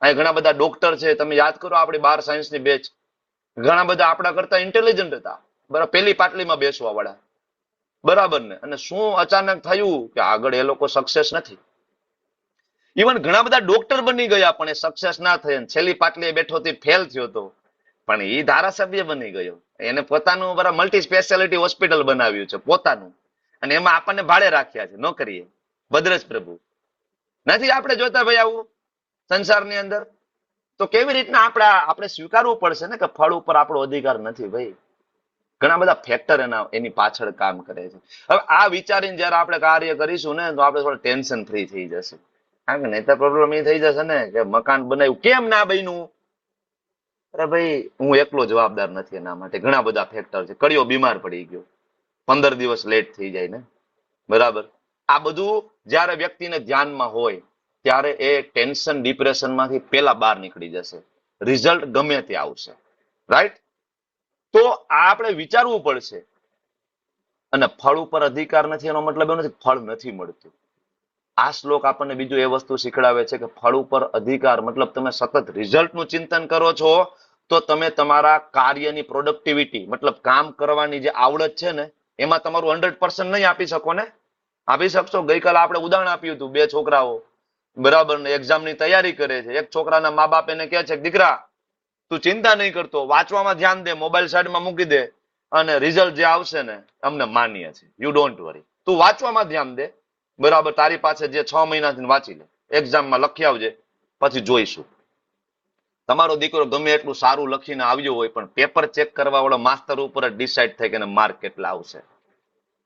Speaker 2: અહીં ઘણા બધા ડોક્ટર છે. તમે યાદ કરો આપણી 12 સાયન્સની બેચ, ઘણા બધા આપણા કરતા ઇન્ટેલિજન્ટ હતા, બરાબર, પેલી પાટલીમાં બેસવા વાળા, બરાબર ને. અને શું અચાનક થયું કે આગળ એ લોકો સક્સેસ નથી. ઇવન ઘણા બધા ડોક્ટર બની ગયા પણ એ સક્સેસ ના થયા. છેલ્લી પાટલીએ બેઠો તે ફેલ થયો હતો, પણ એ ધારાસભ્ય બની ગયો. એને પોતાનું બરાબર મલ્ટી સ્પેશિયાલિટી હોસ્પિટલ બનાવ્યું છે પોતાનું, અને એમાં આપણને ભાડે રાખ્યા છે નોકરીએ. ભદ્રજ પ્રભુ નથી આપણે જોતા ભાઈ આવું સંસારની અંદર? તો કેવી રીતના આપણે સ્વીકારવું પડશે ને કે ફળ ઉપર આપણો અધિકાર નથી ભાઈ. ઘણા બધા ફેક્ટર એની પાછળ કામ કરે છે. હવે આ વિચારીને જયારે આપણે કાર્ય કરીશું ને તો આપણે થોડા ટેન્શન ફ્રી થઈ જશે. કારણ કે નહીં તો પ્રોબ્લેમ એ થઈ જશે ને કે મકાન બનાવ્યું કેમ ના બન્યું? અરે ભાઈ હું એકલો જવાબદાર નથી એના માટે, ઘણા બધા ફેક્ટર છે. કડિયો બીમાર પડી ગયો, 15 દિવસ લેટ થઈ જાય ને, બરાબર. આ બધું જયારે વ્યક્તિને ધ્યાનમાં હોય ત્યારે એ ટેન્શન ડિપ્રેશનમાંથી પેલા બહાર નીકળી જશે. રિઝલ્ટ ગમે તે આવશે, રાઈટ? તો આ આપણે વિચારવું પડશે. અને ફળ ઉપર અધિકાર નથી એનો મતલબ એવો નથી ફળ નથી મળતું. આ શ્લોક આપણને બીજું એ વસ્તુ શીખડાવે છે કે ફળ ઉપર અધિકાર મતલબ તમે સતત રિઝલ્ટનું ચિંતન કરો છો તો તમે તમારા કાર્યની પ્રોડક્ટિવિટી મતલબ કામ કરવાની જે આવડત છે ને એમાં તમારું 100% નહીં આપી શકો ને? આપી શકશો? ગઈકાલે આપણે ઉદાહરણ આપ્યું હતું, 2 છોકરાઓ બરાબર ને એક્ઝામની તૈયારી કરે છે. એક છોકરાના મા બાપ એને કહે છે દીકરા તું ચિંતા નહીં કરતો, વાંચવામાં ધ્યાન દે, મોબાઈલ સાઈડમાં મૂકી દે, અને રિઝલ્ટ જે આવશે ને અમને માન્ય છે, યુ ડોન્ટ વરી, તું વાંચવામાં ધ્યાન દે, બરાબર. તારી પાસે જે 6 મહિનાથી વાંચી લે, એક્ઝામમાં લખી આવજે, પછી જોઈશું. તમારો દીકરો ગમે એટલું સારું લખીને આવ્યો હોય પણ પેપર ચેક કરવા વાળો માસ્તર ઉપર જ ડિસાઈડ થાય કે એને માર્ક કેટલા આવશે,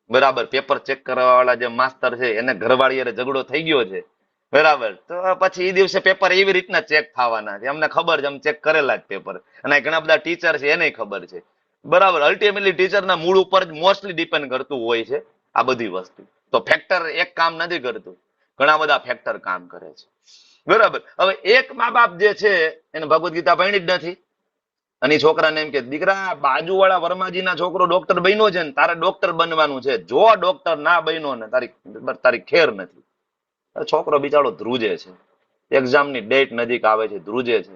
Speaker 2: બરાબર. પેપર ચેક કરવા વાળા જે માસ્તર છે એને ઘરવાળી ઝઘડો થઈ ગયો છે, બરાબર, તો પછી એ દિવસે પેપર એવી રીતના ચેક થવાના છે. અમને ખબર છે, અમે ચેક કરેલા જ પેપર, અને ઘણા બધા ટીચર છે એને ખબર છે, બરાબર. અલ્ટિમેટલી ટીચરના મૂડ ઉપર જ મોસ્ટલી ડિપેન્ડ કરતું હોય છે આ બધી વસ્તુ. તો ફેક્ટર એક કામ નથી કરતું, ઘણા બધા ફેક્ટર કામ કરે છે, બરાબર. હવે એક મા બાપ જે છે એને ભગવદ્ ગીતા ભણી જ નથી, અને છોકરાને એમ કે દીકરા બાજુવાળા વર્માજીના છોકરો ડોક્ટર બન્યો છે ને તારે ડોક્ટર બનવાનું છે, જો ડોક્ટર ના બન્યો ને તારી ખેર નથી. છોકરો બિચારો ધ્રુજે છે, એક્ઝામની ડેટ નજીક આવે છે, ધ્રુજે છે.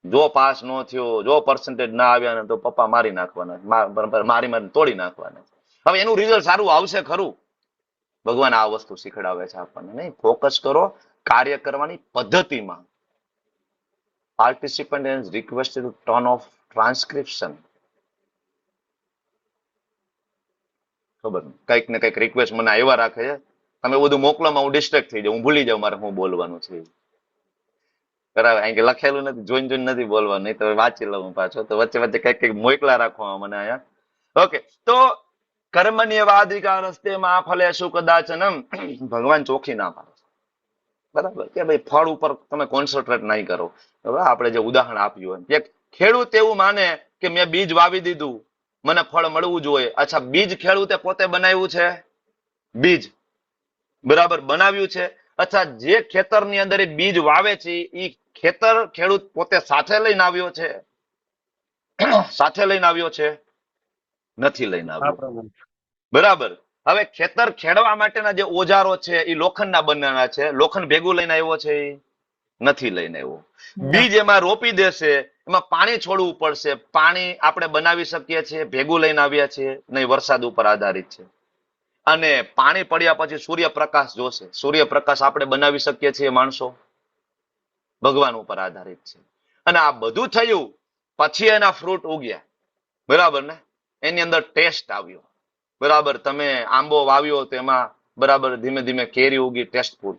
Speaker 2: જો પાસ ન થયો, જો પર્સન્ટેજ ના આવ્યા ને તો પપ્પા મારી નાખવાના, મારી તોડી નાખવાના. હવે એનું રિઝલ્ટ સારું આવશે ખરું? ભગવાન આ વસ્તુ શીખડાવે છે આપણને. નહીં, ફોકસ કરો કાર્ય કરવાની પદ્ધતિમાં. Participant is requested to turn off transcription. ખબર નહીં, કંઈક ને કંઈક રિક્વેસ્ટ મને આવ્યા રાખે છે. તમે બધું મોકલોમાં હું ડિસ્ટ્રેક્ટ થઈ જાઉં, હું ભૂલી જાઉં મારે શું બોલવાનું છે, બરાબર. અહીં કે લખેલું નથી, જોઈને નથી બોલવાનું, નહીં તો વાંચી લઉં પાછો. તો વચ્ચે વચ્ચે કંઈક મોકલા રાખવા મને અહીંયા. ઓકે, તો કર્મની વાધિકાર હસ્તે માં ફલેશુ કદાચનમ, ભગવાન ચોખ્ખી ના પાડે, બરાબર, કે ભાઈ ફળ ઉપર તમે કોન્સન્ટ્રેટ નહીં કરો. હવે આપણે જે ઉદાહરણ આપ્યું એમ, એક ખેડૂત એવું માને કે મેં બીજ વાવી દીધું, મને ફળ મળવું જોઈએ. અચ્છા, બીજ ખેડૂતે પોતે બનાવ્યું છે? બીજ બરાબર બનાવ્યું છે. અચ્છા, જે ખેતરની અંદર એ બીજ વાવે છે એ ખેતર ખેડૂત પોતે સાથે લઈને આવ્યો છે? સાથે લઈને આવ્યો છે? નથી લઈને આવ્યો, બરાબર. હવે ખેતર ખેડવા માટેના જે ઓજારો છે એ લોખંડના બનેલા છે, લોખંડ ભેગું લઈને આવ્યો છે? નથી લઈને આવ્યો. બીજ એમાં રોપી દેશે, એમાં પાણી છોડવું પડશે. પાણી આપણે બનાવી શકીએ છીએ, ભેગું લઈને આવ્યા છીએ? નહીં, વરસાદ ઉપર આધારિત છે. અને પાણી પડ્યા પછી સૂર્યપ્રકાશ જોશે. સૂર્યપ્રકાશ આપણે બનાવી શકીએ છીએ માણસો? ભગવાન ઉપર આધારિત છે. અને આ બધું થયું પછી એના ફ્રૂટ ઉગ્યા, બરાબર ને? એની અંદર ટેસ્ટ આવ્યો, બરાબર. તમે આંબો વાવ્યો તો એમાં બરાબર ધીમે ધીમે કેરી ઉગી, ટેસ્ટફુલ.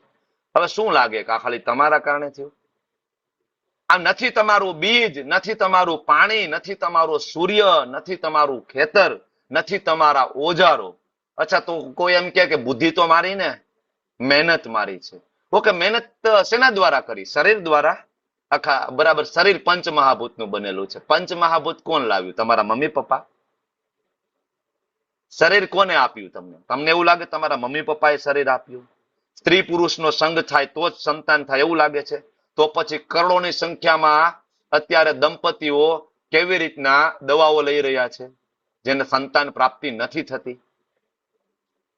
Speaker 2: હવે શું લાગે કે આ ખાલી તમારા કારણે થયું? આ નથી તમારું બીજ, નથી તમારું પાણી, નથી તમારું સૂર્ય, નથી તમારું ખેતર, નથી તમારા ઓજારો. અચ્છા, તો કોઈ એમ કે બુદ્ધિ તો મારી ને, મહેનત મારી છે. ઓકે, મહેનત શેના દ્વારા કરી? શરીર દ્વારા. આખા બરાબર, શરીર પંચમહાભૂતનું બનેલું છે. પંચમહાભૂત કોણ લાવ્યું? તમારા મમ્મી પપ્પા. શરીર કોને આપ્યું તમને? તમને એવું લાગે તમારા મમ્મી પપ્પાએ શરીર આપ્યું? સ્ત્રી પુરુષનો સંગ થાય તો જ સંતાન થાય એવું લાગે છે? તો પછી કરોડોની સંખ્યામાં અત્યારે દંપતીઓ કેવી રીતના દવાઓ લઈ રહ્યા છે જેને સંતાન પ્રાપ્તિ નથી થતી?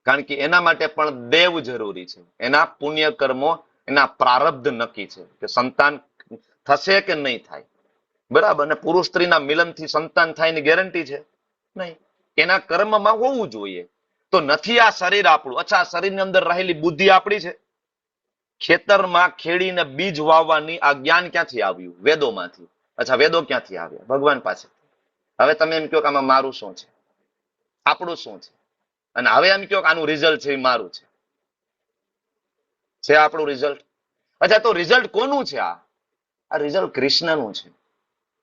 Speaker 2: કારણ કે એના માટે પણ દેવ જરૂરી છે. એના પુણ્ય કર્મો, એના પ્રારબ્ધ નક્કી છે કે સંતાન થશે કે નહીં થાય. બરાબર. અને પુરુષ સ્ત્રીના મિલનથી સંતાન થાય ની ગેરંટી છે નહીં. એના કર્મમાં હોવું જોઈએ. તો નથી આ શરીર આપણું. અચ્છા, શરીરની અંદર રહેલી બુદ્ધિ આપણી છે. ખેતરમાં ખેડીને બીજ વાવવાની આ જ્ઞાન ક્યાંથી આવ્યું? વેદોમાંથી. અચ્છા, વેદો ક્યાંથી આવ્યા? ભગવાન પાસે. હવે તમે એમ કહો કે આમાં મારું શું છે, આપણું શું છે? અને હવે એમ કહો કે આનું રિઝલ્ટ છે એ મારું છે આપણું રિઝલ્ટ? અચ્છા, તો રિઝલ્ટ કોનું છે? આ રિઝલ્ટ કૃષ્ણનું છે.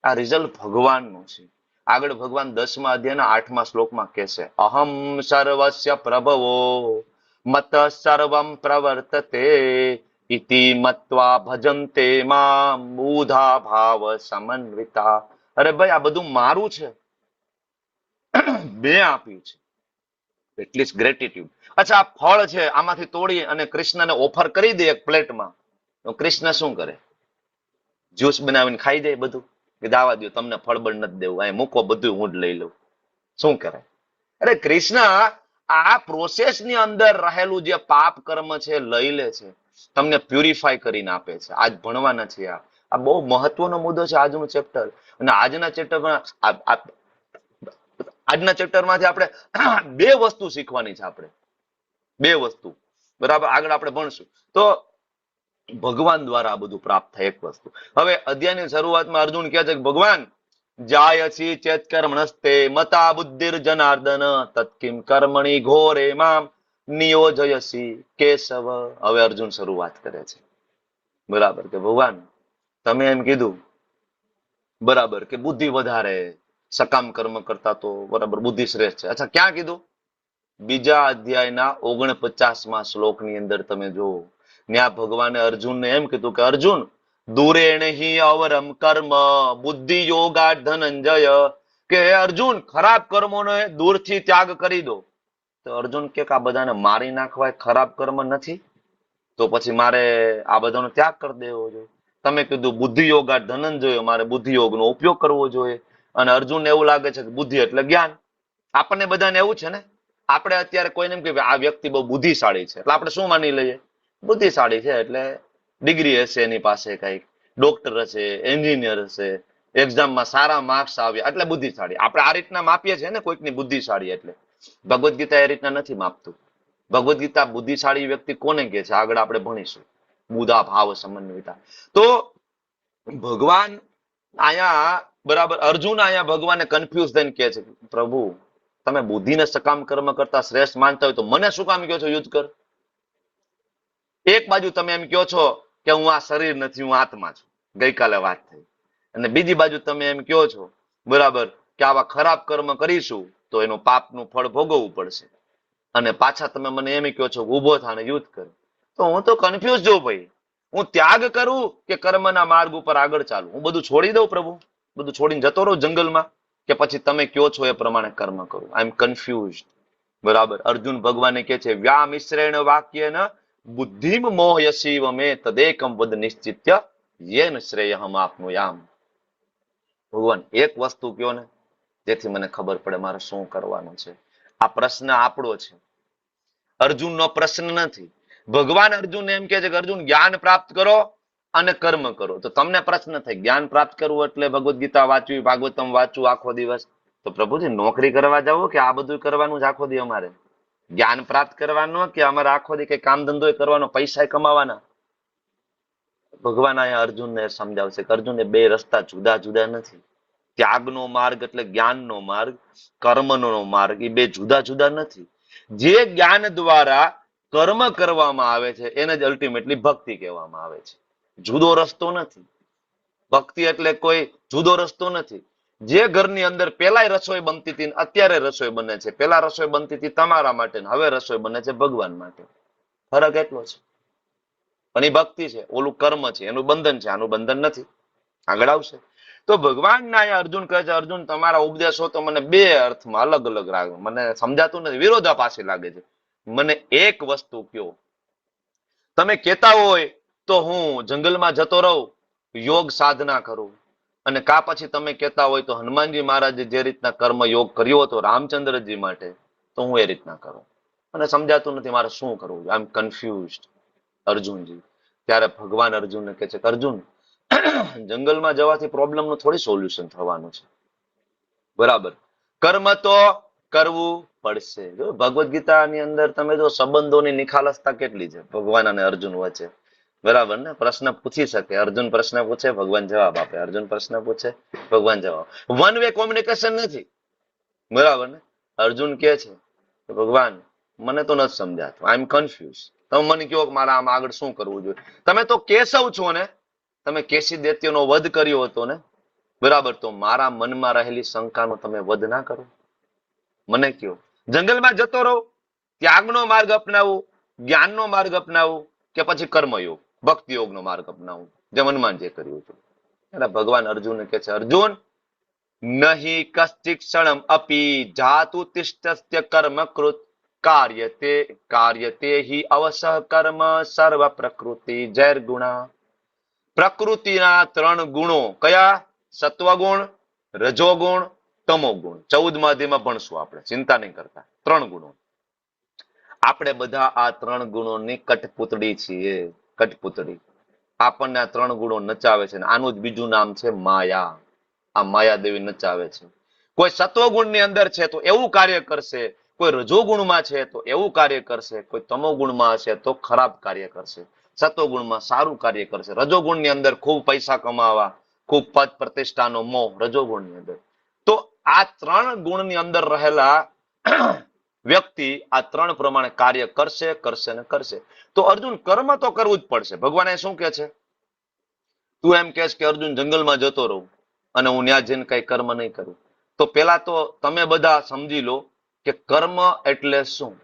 Speaker 2: આ રિઝલ્ટ ભગવાનનું છે. આગળ ભગવાન 10મા અધ્યાયના 8મા શ્લોકમાં કહેશે, અહમ સર્વસ્ય પ્રભવો મત સર્વમ પ્રવર્તતે ઇતિ મત્વા ભજન્તે મામ બુધા ભાવ સમન્વિતા. અરે ભાઈ, આ બધું મારું છે, મેં આપ્યું છે. At least gratitude. અચ્છા, આ ફળ છે, આમાંથી તોડી અને કૃષ્ણને ઓફર કરી દે એક પ્લેટમાં, તો કૃષ્ણ શું કરે? જ્યુસ બનાવીને ખાઈ જાય બધું? કે દાવા દો, તમને ફળ બળ નથી દેવું, અહીં મૂકો, બધું હું જ લઈ લઉં. શું કરે? અરે કૃષ્ણ આ પ્રોસેસની અંદર રહેલું જે પાપ કર્મ છે લઈ લે છે, તમને પ્યુરિફાય કરીને આપે છે. આજ ભણવાના છે. આ બહુ મહત્વનો મુદ્દો છે આજનું ચેપ્ટર. અને આજના ચેપ્ટરમાંથી આપણે બે વસ્તુ શીખવાની છે. આપણે બે વસ્તુ, બરાબર, આગળ આપણે ભણશું. તો ભગવાન દ્વારા આ બધું પ્રાપ્ત થાય એક વસ્તુ. હવે અધ્યાયની શરૂઆતમાં અર્જુન કહે છે કે ભગવાન, જાયસી ચેત કર્મણસ્તે મતા બુદ્ધિર જનાર્દન તત્કિમ કર્મણી ઘોરે મામ નિયોજયસી કેશવ. હવે અર્જુન શરૂઆત કરે છે. બરાબર, કે ભગવાન તમે એમ કીધું, બરાબર, કે બુદ્ધિ વધારે, સકામ કર્મ કરતા તો બરાબર બુદ્ધિ શ્રેષ્ઠ છે. અચ્છા, ક્યાં કીધું? બીજા અધ્યાયના 49મા શ્લોકની અંદર તમે જુઓ, ત્યાં ભગવાને અર્જુનને એમ કીધું કે અર્જુન, દૂરેણ હિ અવરમ કર્મ બુદ્ધિ યોગા ધનંજય. કે અર્જુન, ખરાબ કર્મોને દૂરથી ત્યાગ કરી દો. તો અર્જુન કે આ બધાને મારી નાખવા ખરાબ કર્મ નથી, તો પછી મારે આ બધાનો ત્યાગ કરી દેવો જોઈએ. તમે કીધું બુદ્ધિ યોગા ધનંજય, મારે બુદ્ધિ યોગનો ઉપયોગ કરવો જોઈએ. અને અર્જુનને એવું લાગે છે કે બુદ્ધિ એટલે જ્ઞાન. આપણને બધાને એવું છે ને, આપણે અત્યારે કોઈને એમ કે આ વ્યક્તિ બહુ બુદ્ધિશાળી છે, એટલે આપણે શું માની લઈએ? બુદ્ધિશાળી છે એટલે ડિગ્રી હશે એની પાસે, કઈક ડોક્ટર હશે, એન્જિનિયર હશે, એક્ઝામમાં સારા માર્ક્સ આવ્યા એટલે બુદ્ધિશાળી. આપણે આ રીતના માપીએ છીએ ને કોઈકની બુદ્ધિશાળી એટલે. ભગવદ્ ગીતા એ રીતના નથી માપતું. ભગવદ્ ગીતા બુદ્ધિશાળી વ્યક્તિ કોને કહે છે આગળ આપણે ભણીશું. બુધા ભાવ સમન્વિતા. તો ભગવાન અહીંયા, બરાબર, અર્જુન અહીંયા ભગવાનને કન્ફ્યુઝ થઈને કહે છે, પ્રભુ તમે બુદ્ધિને સકામ કર્મ કરતા શ્રેષ્ઠ માનતા હોય તો મને શું કામ કહો છો યુદ્ધ કર? એક બાજુ તમે એમ કહો છો કે હું આ શરીર નથી, હું આત્મા છું, ગઈકાલે વાત થઈ. અને બીજી બાજુ તમે એમ કહો છો, બરાબર, કે આવા ખરાબ કર્મ કરીશું તો એનું પાપનું ફળ ભોગવવું પડશે. અને પાછા તમે મને એમ કહો છો ઉભો થાને યુદ્ધ કર. તો હું તો કન્ફ્યુઝ જોઉં ભાઈ, હું ત્યાગ કરું કે કર્મના માર્ગ ઉપર આગળ ચાલું? હું બધું છોડી દઉં પ્રભુ, બધું છોડીને જતો રહું જંગલમાં, કે પછી તમે કહો છો એ પ્રમાણે કર્મ કરું? આઈ એમ કન્ફ્યુઝ. બરાબર. અર્જુન ભગવાને કહે છે વ્યામિશ્રેણ વાક્યેન બુદ્ધિમ મોહયસીવ મે તદેકમ વદ નિશ્ચિત્ય યેન શ્રેયહમ આપનુયામ. ભગવાન એક વસ્તુ કયો ને જેથી મને ખબર પડે મારે શું કરવાનું છે. આ પ્રશ્ન આપણો છે, અર્જુનનો પ્રશ્ન નથી. ભગવાન અર્જુન એમ કહે છે કે અર્જુન જ્ઞાન પ્રાપ્ત કરો અને કર્મ કરો. તો તમને પ્રશ્ન થાય જ્ઞાન પ્રાપ્ત કરવું એટલે ભગવદ્ ગીતા વાંચવી, ભાગવતમ વાંચવું આખો દિવસ? તો પ્રભુજી નોકરી કરવા જાવ કે આ બધું કરવાનું જ આખો દી? અમારે જ્ઞાન પ્રાપ્ત કરવાનું કે અમારે આખો દી કઈ કામ ધંધો કરવાનો, પૈસા કમાવાના? ભગવાન અહીંયા અર્જુનને સમજાવશે કે અર્જુન, બે રસ્તા જુદા જુદા નથી. ત્યાગનો માર્ગ એટલે જ્ઞાનનો માર્ગ, કર્મનો માર્ગ એ બે જુદા જુદા નથી. જે જ્ઞાન દ્વારા કર્મ કરવામાં આવે છે એને જ અલ્ટિમેટલી ભક્તિ કહેવામાં આવે છે. જુદો રસ્તો નથી. ભક્તિ એટલે કોઈ જુદો રસ્તો નથી. જે ઘરની અંદર પેલાય રસોઈ બનતી હતી અત્યારે રસોઈ બને છે, પેલા રસોઈ બનતી હતી તમારા માટે, હવે રસોઈ બને છે ભગવાન માટે. ફરક એટલો છે. પણ એ ભક્તિ છે, ઓલું કર્મ છે, એનું બંધન છે, આનું બંધન નથી. આગળ આવશે. તો ભગવાનના અહીંયા અર્જુન કહે છે, અર્જુન તમારા ઉપદેશો તો મને બે અર્થમાં અલગ અલગ લાગે, મને સમજાતું નથી, વિરોધાભાસી લાગે છે. મને એક વસ્તુ કયો. તમે કહેતા હોય તો હું જંગલમાં જતો રહું, યોગ સાધના કરું, અને કા પછી તમે કહેતા હોય તો હનુમાનજી મહારાજે જે રીતના કર્મ યોગ કર્યો હતો રામચંદ્રજી માટે, તો હું એ રીતના કરું. મને સમજાતું નથી મારે શું કરવું, આઈ એમ કન્ફ્યુઝડ. અર્જુનજી ત્યારે ભગવાન અર્જુનને કહે છે કે અર્જુન, જંગલમાં જવાથી પ્રોબ્લેમનું થોડી સોલ્યુશન થવાનું છે, બરાબર? કર્મ તો કરવું પડશે. જો ભગવદ્ ગીતાની અંદર તમે જો સંબંધોની નિખાલસતા કેટલી છે ભગવાન અને અર્જુન વચ્ચે, બરાબર ને? પ્રશ્ન પૂછી શકે, અર્જુન પ્રશ્ન પૂછે, ભગવાન જવાબ આપે, અર્જુન પ્રશ્ન પૂછે, ભગવાન જવાબ. વન વે કોમ્યુનિકેશન નથી, બરાબર ને? અર્જુન કે છે કે ભગવાન મને તો નથી સમજાતું, આઈ એમ કન્ફ્યુઝ, તમે મને કહો કે મારે આમ આગળ શું કરવું જોઈએ. તમે તો કેશવ છો ને, તમે કેસી દૈત્યનો વધ કર્યો હતો ને, બરાબર? તો મારા મનમાં રહેલી શંકાનો તમે વધ ના કરો, મને કયો. જંગલમાં જતો રહો, ત્યાગનો માર્ગ અપનાવું, જ્ઞાનનો માર્ગ અપનાવું, કે પછી કર્મયોગ ભક્તિ યોગનો માર્ગ અપનાવું, જેમ હનુમાનજીએ કર્યું હતું. એટલે ભગવાન અર્જુનને કહે છે, અર્જુન નહીં કશ્ચિત ક્ષણમ અપી જાતુ તિષ્ઠસ્ય કર્મ કૃત કાર્યતે હિ અવસઃ કર્મ સર્વ પ્રકૃતિ જૈર ગુણા. પ્રકૃતિના 3 ગુણો કયા? સત્વગુણ, રજોગુણ, તમોગુણ. 14મા અધ્યાયમાં ભણશું આપણે, ચિંતા નહીં કરતા. 3 ગુણો. આપણે બધા આ 3 ગુણોની કઠપૂતળી છીએ, કઠપૂતળી. આપણને આ 3 ગુણો નચાવે છે, આનું જ બીજું નામ છે માયા. આ માયાદેવી નચાવે છે. કોઈ સત્વગુણની અંદર છે તો એવું કાર્ય કરશે, કોઈ રજોગુણમાં છે તો એવું કાર્ય કરશે, કોઈ તમોગુણમાં હશે તો ખરાબ કાર્ય કરશે, સત્વગુણમાં સારું કાર્ય કરશે. રજોગુણની અંદર ખૂબ પૈસા કમાવા, ખૂબ પદ પ્રતિષ્ઠાનો મોહ રજોગુણની અંદર. તો આ 3 ગુણની અંદર રહેલા વ્યક્તિ આ 3 પ્રમાણે કાર્ય કરશે, કરશે ને કરશે. તો અર્જુન કર્મ તો કરવું જ પડશે. ભગવાન શું કે છે? તું એમ કહેશ કે અર્જુન જંગલમાં જતો રહું અને હું ત્યાં જઈને કઈ કર્મ નહીં કરું. તો પેલા તો તમે બધા સમજી લો કે કર્મ એટલે શું.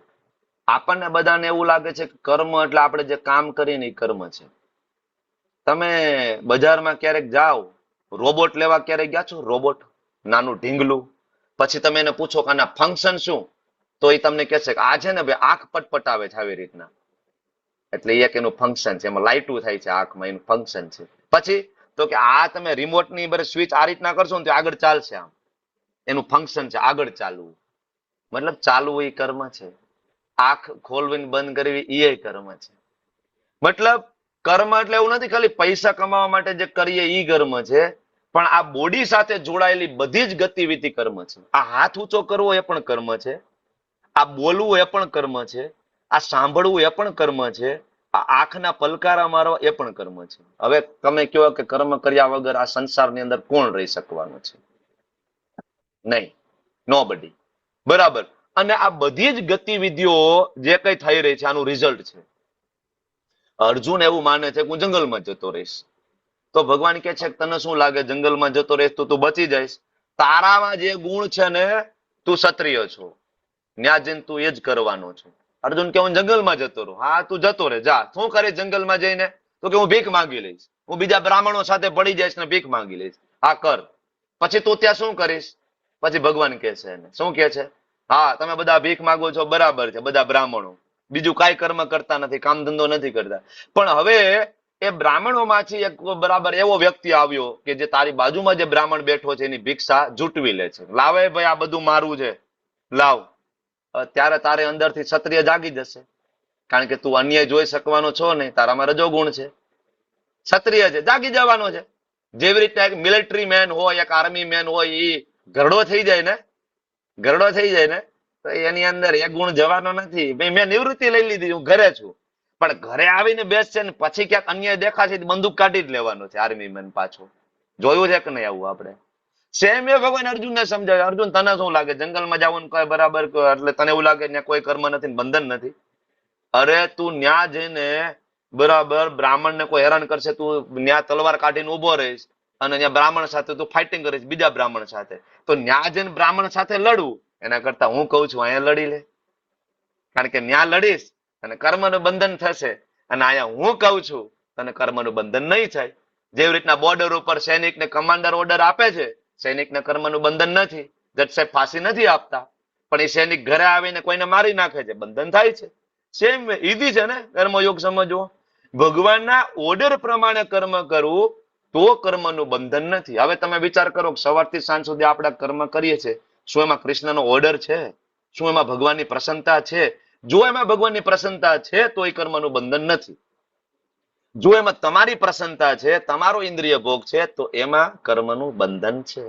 Speaker 2: આપણને બધાને એવું લાગે છે કે કર્મ એટલે આપણે જે કામ કરીએ ને એ કર્મ છે. તમે બજારમાં ક્યારેક જાઓ, રોબોટ લેવા ક્યારેક ગયા છો? રોબોટ, નાનું ઢીંગલું. પછી તમે એને પૂછો કે આના ફંક્શન શું, તો એ તમને કહેશે કે આ છે ને ભાઈ આંખ પટપટાવે છે આવી રીતના, એટલે એક એનું ફંક્શન છે, એમાં લાઇટું થાય છે આંખમાં, એનું ફંક્શન છે. પછી તો કે આ તમે રિમોટની બરે સ્વિચ આ રીતના કરશો ને તો આગળ ચાલશે, આમ એનું ફંક્શન છે આગળ ચાલવું. મતલબ ચાલવું એ કર્મ છે, આંખ ખોલવીને બંધ કરવી એ કર્મ છે. મતલબ કર્મ એટલે એવું નથી ખાલી પૈસા કમાવા માટે જે કરીએ એ કર્મ છે, પણ આ બોડી સાથે જોડાયેલી બધી જ ગતિવિધિ કર્મ છે. આ હાથ ઊંચો કરવો એ પણ કર્મ છે, આ બોલવું એ પણ કર્મ છે, આ સાંભળવું એ પણ કર્મ છે, આ આંખના પલકારા મારવા એ પણ કર્મ છે. હવે તમે કહો કે કર્મ કર્યા વગર આ સંસારની અંદર કોણ રહી શકવાનું છે? નહીં, નોબડી. બરાબર. અને આ બધી જ ગતિવિધિઓ જે કઈ થઈ રહી છે આનું રિઝલ્ટ છે. અર્જુન એવું માને છે કે હું જંગલમાં જતો રહીશ, તો ભગવાન કહે છે કે તને શું લાગે જંગલમાં જતો રહીશ તો તું બચી જઈશ? તારામાં જે ગુણ છે ને, તું ક્ષત્રિય છો, ન્યા જઈને તું એ જ કરવાનો છો. અર્જુન કે હું જંગલમાં જતો રહું. હા, તું જતો રહે, જા. શું કરે જંગલમાં જઈને? તો કે હું ભીખ માંગી લઈશ, હું બીજા બ્રાહ્મણો સાથે પડી જઈશ ને ભીખ માંગી લઈશ. હા, કર. પછી તું ત્યાં શું કરીશ? પછી ભગવાન કહે છે એને, શું કહે છે? હા, તમે બધા ભીખ માંગો છો, બરાબર છે, બધા બ્રાહ્મણો, બીજું કાંઈ કર્મ કરતા નથી, કામ ધંધો નથી કરતા. પણ હવે એ બ્રાહ્મણોમાંથી એક બરાબર એવો વ્યક્તિ આવ્યો કે જે તારી બાજુમાં જે બ્રાહ્મણ બેઠો છે એની ભિક્ષા જૂટવી લે છે. લાવે ભાઈ, આ બધું મારું છે, લાવ. ત્યારે તારે અંદરથી ક્ષત્રિય જાગી જશે, કારણ કે તું અન્યાય જોઈ શકવાનો છો નહીં, તારામાં રજોગુણ છે. ક્ષત્રિય છે, જાગી જવાનો છે. જેવી રીતે એક મિલિટરી મેન હોય, એક આર્મી મેન હોય, એ ઘરડો થઈ જાય ને, ઘરડો થઈ જાય ને, તો એની અંદર એક ગુણ જવાનો નથી. ભાઈ મેં નિવૃત્તિ લઈ લીધી, હું ઘરે છું. પણ ઘરે આવીને બેસશે ને પછી ક્યાંક અન્યાય દેખાશે બંદૂક કાઢી જ લેવાનો છે આર્મી મેન પાછો. જોયું છે કે નહીં આવું આપણે? સેમ એ ભગવાન અર્જુનને સમજાવે. અર્જુન તને શું લાગે જંગલમાં જવાનું કઈ બરાબર, એટલે તને એવું લાગે ત્યાં કોઈ કર્મ નથી, બંધન નથી? અરે તું ન્યા જઈને બરાબર બ્રાહ્મણને કોઈ હેરાન કરશે, તું ન્યા તલવાર કાઢીને ઉભો રહીશ અને ત્યાં બ્રાહ્મણ સાથે તું ફાઇટિંગ કરીશ બીજા બ્રાહ્મણ સાથે, તો ન્યા જઈને બ્રાહ્મણ સાથે લડવું એના કરતા હું કઉ છું અહીંયા લડી લે. કારણ કે ન્યા લડીશ અને કર્મનું બંધન થશે, અને અહીંયા હું કઉ છું તને કર્મનું બંધન નહીં થાય. જેવી રીતના બોર્ડર ઉપર સૈનિકને કમાન્ડર ઓર્ડર આપે છે, સૈનિકને કર્મનું બંધન નથી, જજ સાહેબ ફાંસી નથી આપતા, પણ એ સૈનિક ઘરે આવીને કોઈને મારી નાખે છે, બંધન થાય છે. સેમ ઈઝી છે ને કર્મયોગ સમજવો. ભગવાનના ઓર્ડર પ્રમાણે કર્મ કરવું તો કર્મનું બંધન નથી. હવે તમે વિચાર કરો કે સવારથી સાંજ સુધી આપણે કર્મ કરીએ છીએ, શું એમાં કૃષ્ણનો ઓર્ડર છે? શું એમાં ભગવાનની પ્રસન્નતા છે? જો એમાં ભગવાનની પ્રસન્નતા છે તો એ કર્મનું બંધન નથી. જો એમાં તમારી પ્રસન્નતા છે, તમારો ઇન્દ્રિય ભોગ છે, તો એમાં કર્મનું બંધન છે.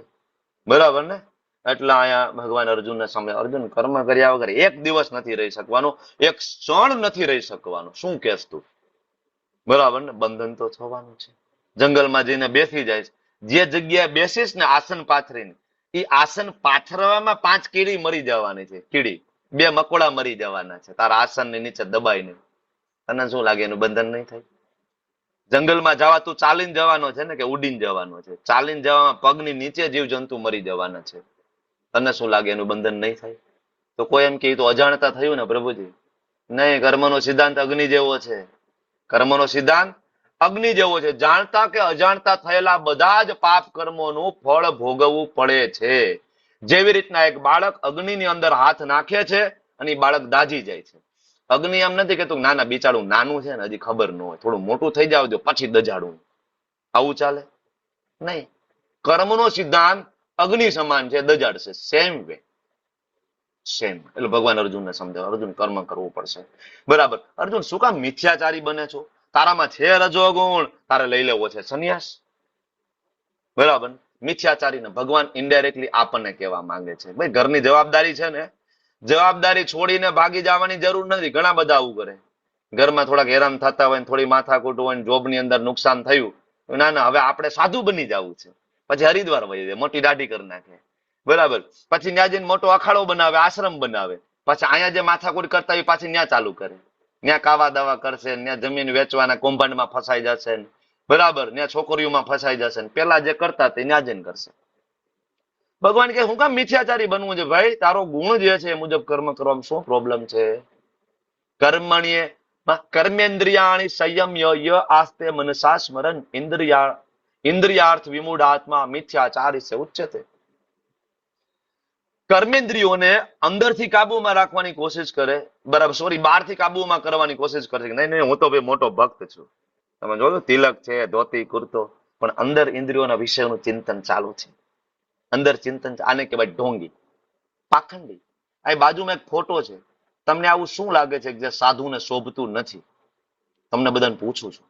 Speaker 2: બરાબર ને? એટલે અહીંયા ભગવાન અર્જુનને સામે, અર્જુન કર્મ કર્યા વગર એક દિવસ નથી રહી શકવાનું, એક ક્ષણ નથી રહી શકવાનું. શું કહેશ તું? બરાબર ને? બંધન તો થવાનું છે. જંગલમાં જઈને બેસી જાય, જે જગ્યાએ બેસીશ ને આસન પાથરીને, એ આસન પાથરવામાં 5 કીડી મરી જવાની છે. કીડી, 2 મકોડા મરી જવાના છે તારા આસનની નીચે દબાઈને. તને શું લાગે એનું બંધન નહીં થાય? જંગલમાં જવા તું ચાલીને જવાનો છે ને કે ઉડીને જવાનો છે? ચાલીને જવામાં પગની નીચે જીવ જંતુ મરી જવાના છે. તને શું લાગે એનું બંધન નહીં થાય? તો કોઈ એમ કે તો અજાણતા થયું ને પ્રભુજી. નહીં, કર્મનો સિદ્ધાંત અગ્નિ જેવો છે. કર્મનો સિદ્ધાંત અગ્નિ જેવો છે. જાણતા કે અજાણતા થયેલા બધા જ પાપ કર્મોનું ફળ ભોગવવું પડે છે. જેવી રીતના એક બાળક અગ્નિની અંદર હાથ નાખે છે અને એ બાળક દાઝી જાય છે. અગ્નિ એમ નથી કેતું ના ના બિચારું નાનું છે ને હજી ખબર ન હોય, થોડું મોટું થઈ જાવ દો પછી દજાડું. આવું ચાલે નહીં. કર્મનો સિદ્ધાંત અગ્નિ સમાન છે, દજાડશે. Same way, same. એટલે ભગવાન અર્જુનને સમજાવે, અર્જુન કર્મ કરવું પડશે. બરાબર. અર્જુન શું કામ મિથ્યાચારી બને છો? તારામાં છે રજોગુણ, તારે લઈ લેવો છે સંન્યાસ. બરાબર. મિથ્યાચારીને ભગવાન ઇનડાયરેક્ટલી આપણને કહેવા માંગે છે, ભાઈ ઘરની જવાબદારી છે ને, જવાબદારી છોડીને ભાગી જવાની જરૂર નથી. ઘણા બધા આવું કરે, ઘરમાં થોડાક હેરાન થતા હોય, થોડી માથાકૂટ હોય, જોબની અંદર નુકસાન થયું, ના ના હવે આપણે સાધુ બની જવું છે, પછી હરિદ્વાર વહી જાય, મોટી દાઢી કરી નાખે. બરાબર. પછી ત્યાં જઈને મોટો અખાડો બનાવે, આશ્રમ બનાવે. પછી અહીંયા જે માથાકૂટ કરતા હોય પાછી ત્યાં ચાલુ કરે, ત્યાં કાવા દાવા કરશે, ત્યાં જમીન વેચવાના કૌભાંડમાં ફસાઈ જશે. બરાબર. ત્યાં છોકરીઓમાં ફસાઈ જશે. પેલા જે કરતા તે ત્યાં જઈને કરશે. ભગવાન કે હું કામ મિથ્યાચારી બનવું છે? ભાઈ તારો ગુણ જે છે એ મુજબ કર્મ કરવામાં શું પ્રોબ્લેમ છે? કર્મણીય કર્મેન્દ્રિયાણી સંયમ્ય ય આસ્તે મનસા સ્મરન ઇન્દ્રિયાર્થ વિમૂઢાત્મા મિથ્યાચારી સે ઉચ્યતે. કર્મેન્દ્રિયોને અંદરથી કાબુમાં રાખવાની કોશિશ કરે, બરાબર, સોરી બહારથી કાબુમાં કરવાની કોશિશ કરે. નહીં નહીં, હું તો ભાઈ મોટો ભક્ત છું. તમે જોયું તિલક છે, ધોતી કુર્તો, પણ અંદર ઇન્દ્રિયોના વિષયનું ચિંતન ચાલુ છે. અંદર ચિંતન, આને કહેવાય ઢોંગી, પાખંડી. આ બાજુમાં એક ફોટો છે. તમને આવું શું લાગે છે જે સાધુને શોભતું નથી? તમને બધાને પૂછું છું,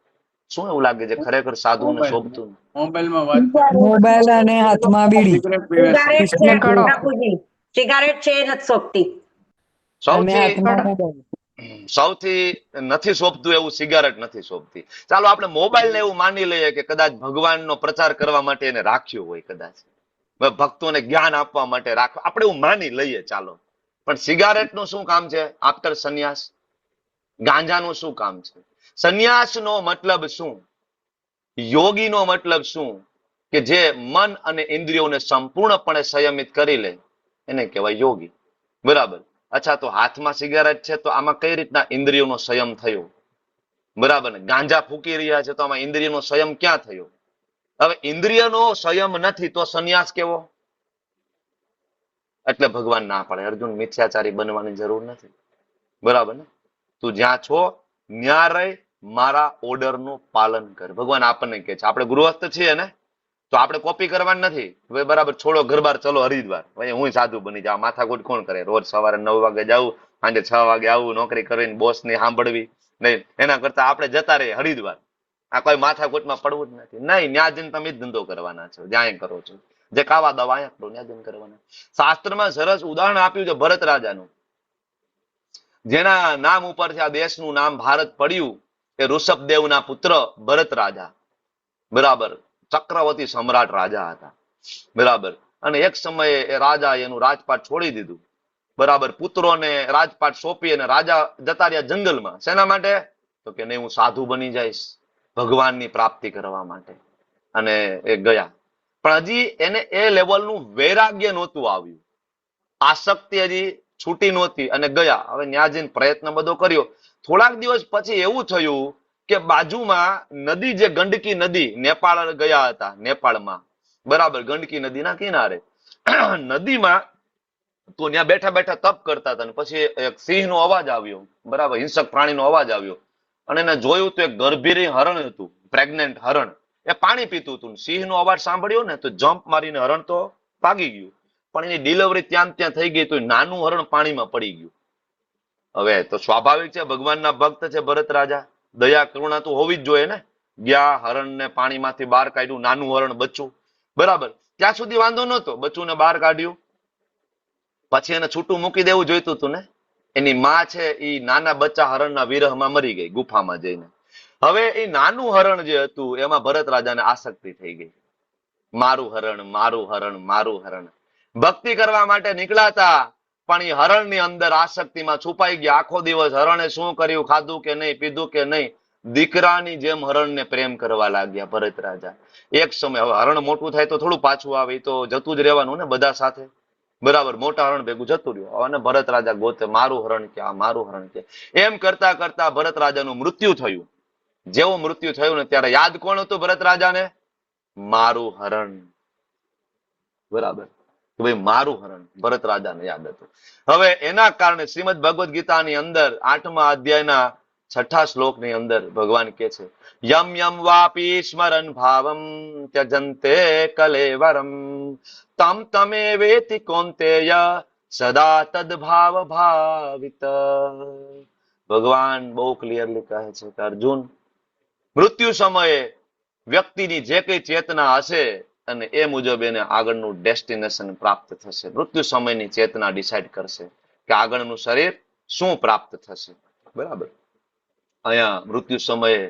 Speaker 2: શું એવું લાગે છે ખરેખર સાધુને શોભતું નથી?
Speaker 4: મોબાઈલમાં વાત કરે.
Speaker 10: મોબાઈલ અને હાથમાં બીડી.
Speaker 4: સિગરેટ પીવે છે.
Speaker 6: સિગારેટ છે બાપુજી, સિગારેટ છે એ નથી શોભતી.
Speaker 10: અને
Speaker 2: સૌથી
Speaker 10: હાથમાં મોબાઈલ.
Speaker 2: સૌથી નથી શોભતું એવું સિગારેટ નથી શોભતી. ચાલો આપણે મોબાઈલ ને એવું માની લઈએ કે કદાચ ભગવાનનો પ્રચાર કરવા માટે એને રાખ્યું હોય, કદાચ ભક્તોને જ્ઞાન આપવા માટે રાખ્યું, આપણે એવું માની લઈએ, ચાલો. પણ સિગારેટનું શું કામ છે આફ્ટર સંન્યાસ? ગાંજાનું શું કામ છે? સંન્યાસનો મતલબ શું? યોગીનો મતલબ શું? કે જે મન અને ઇન્દ્રિયોને સંપૂર્ણપણે સંયમિત કરી લે એને કહેવાય યોગી. બરાબર. અચ્છા, તો હાથમાં સિગારેટ છે તો આમાં કઈ રીતના ઇન્દ્રિયોનો સંયમ થયો? બરાબર ને? ગાંજા ફૂકી રહ્યા છે તો આમાં ઇન્દ્રિયનો સંયમ ક્યાં થયો? હવે ઇન્દ્રિયનો સંયમ નથી તો સંન્યાસ કેવો? એટલે ભગવાન ના પાડે, અર્જુન મિથ્યાચારી બનવાની જરૂર નથી. બરાબર ને? તું જ્યાં છો ત્યાં રહી મારા ઓર્ડરનું પાલન કર. ભગવાન આપણને કહે છે, આપણે ગૃહસ્થ છીએ ને તો આપણે કોપી કરવાની નથી. હવે બરાબર, છોડો ઘર બાર, ચલો હરિદ્વાર. હું સાધુ બની જાઉં. માથાકૂટ કોણ કરે? રોજ સવારે 9 વાગે જવું, સાંજે 6 વાગે આવું, નોકરી કરીને બોસની સાંભળવી નહીં. એના કરતા આપણે જતા રહીએ હરિદ્વાર. આ કોઈ માથાકૂટમાં પડવું જ નથી. નહીં, ત્યાં જઈને તમે જ ધંધો કરવાના છો, જ્યાં કરો છો. જે કાવા દવા અહીંયા કરો, ત્યાં જઈને કરવાના. શાસ્ત્રમાં સરસ ઉદાહરણ આપ્યું છે ભરત રાજાનું, જેના નામ ઉપરથી આ દેશનું નામ ભારત પડ્યું. એ ઋષભદેવના પુત્ર ભરત રાજા, બરાબર, ચક્રવર્તી સમ્રાટ રાજા હતા. બરાબર. અને એક સમયે એ રાજા એનું રાજપાટ છોડી દીધું. બરાબર. પુત્રોને રાજપાટ સોંપી અને રાજા જતા રહ્યા જંગલમાં. શેના માટે? તો કે નહીં, હું સાધુ બની જઈશ ભગવાનની પ્રાપ્તિ કરવા માટે. અને એ ગયા. પણ હજી એને એ લેવલનું વૈરાગ્ય નહોતું આવ્યું, આસક્તિ હજી છૂટી નહોતી, અને ગયા. હવે ત્યાં જઈને પ્રયત્ન બધો કર્યો. થોડાક દિવસ પછી એવું થયું કે બાજુમાં નદી, જે ગંડકી નદી, નેપાળ ગયા હતા, નેપાળમાં, બરાબર, ગંડકી નદીના કિનારે નદીમાં, તો ત્યાં બેઠા બેઠા તપ કરતા હતા. પછી એક સિંહનો અવાજ આવ્યો, બરાબર, હિંસક પ્રાણીનો અવાજ આવ્યો. અને એને જોયું તો એક ગર્ભીરી હરણ હતું, પ્રેગ્નેન્ટ હરણ. એ પાણી પીતું હતું. સિંહનો અવાજ સાંભળ્યો ને તો જમ્પ મારીને હરણ તો ભાગી ગયું, પણ એની ડિલિવરી ત્યાં ને ત્યાં થઈ ગઈ તો નાનું હરણ પાણીમાં પડી ગયું. હવે તો સ્વાભાવિક છે, ભગવાનના ભક્ત છે ભરત રાજા, દયા કરુણા તો હોવી જ જોઈએ ને. ગયા, હરણને પાણીમાંથી બહાર કાઢ્યું, નાનું હરણ બચ્ચું, બરાબર. ત્યાં સુધી વાંધો નહોતો, બચ્ચુને બહાર કાઢ્યું, પછી એને છૂટું મૂકી દેવું જોઈતું હતું ને. એની માં છે એ નાના બચ્ચા હરણના વિરહમાં મરી ગઈ ગુફામાં જઈને. હવે એ નાનું હરણ જે હતું એમાં ભરત રાજાને આસક્તિ થઈ ગઈ. મારું હરણ, મારું હરણ, મારું હરણ. ભક્તિ કરવા માટે નીકળ્યા, પણ એ હરણની અંદર આસક્તિમાં છુપાઈ ગયા. આખો દિવસ હરણે શું કર્યું, ખાધું કે નહીં, પીધું કે નહીં, દીકરાની જેમ હરણને પ્રેમ કરવા લાગ્યા ભરત રાજા. એક સમય, હવે હરણ મોટું થાય તો થોડું પાછું આવે, એ તો જતું જ રહેવાનું ને બધા સાથે, બરાબર. મોટા હરણ ભેગું જતું રહ્યું અને ભરત રાજા ગોતે, મારું હરણ ક્યાં, મારું હરણ ક્યાં. એમ કરતા કરતા ભરત રાજાનું મૃત્યુ થયું. જેવું મૃત્યુ થયું ને ત્યારે યાદ કોણ હતું ભરત રાજાને? મારું હરણ, બરાબર. ભાઈ મારું હરણ ભરત રાજાને યાદ હતું. હવે એના કારણે શ્રીમદ ભગવદ્ ગીતાની અંદર 8મા અધ્યાયના 6ઠા શ્લોકની અંદર ભગવાન કે છે, યમ યમ વાપી સ્મરન ભાવમ ત્યજંતે કલેવરમ તમ તમે વેતિ કોંતેય સદા તદભાવ ભાવિત. ભગવાન બહુ ક્લિયરલી કહે છે કે અર્જુન, મૃત્યુ સમયે વ્યક્તિની જે કઈ ચેતના હશે અને એ મુજબ એને આગળનું ડેસ્ટિનેશન પ્રાપ્ત થશે. મૃત્યુ સમયની ચેતના ડિસાઈડ કરશે કે આગળનું શરીર શું પ્રાપ્ત થશે, બરાબર. અહીંયા મૃત્યુ સમયે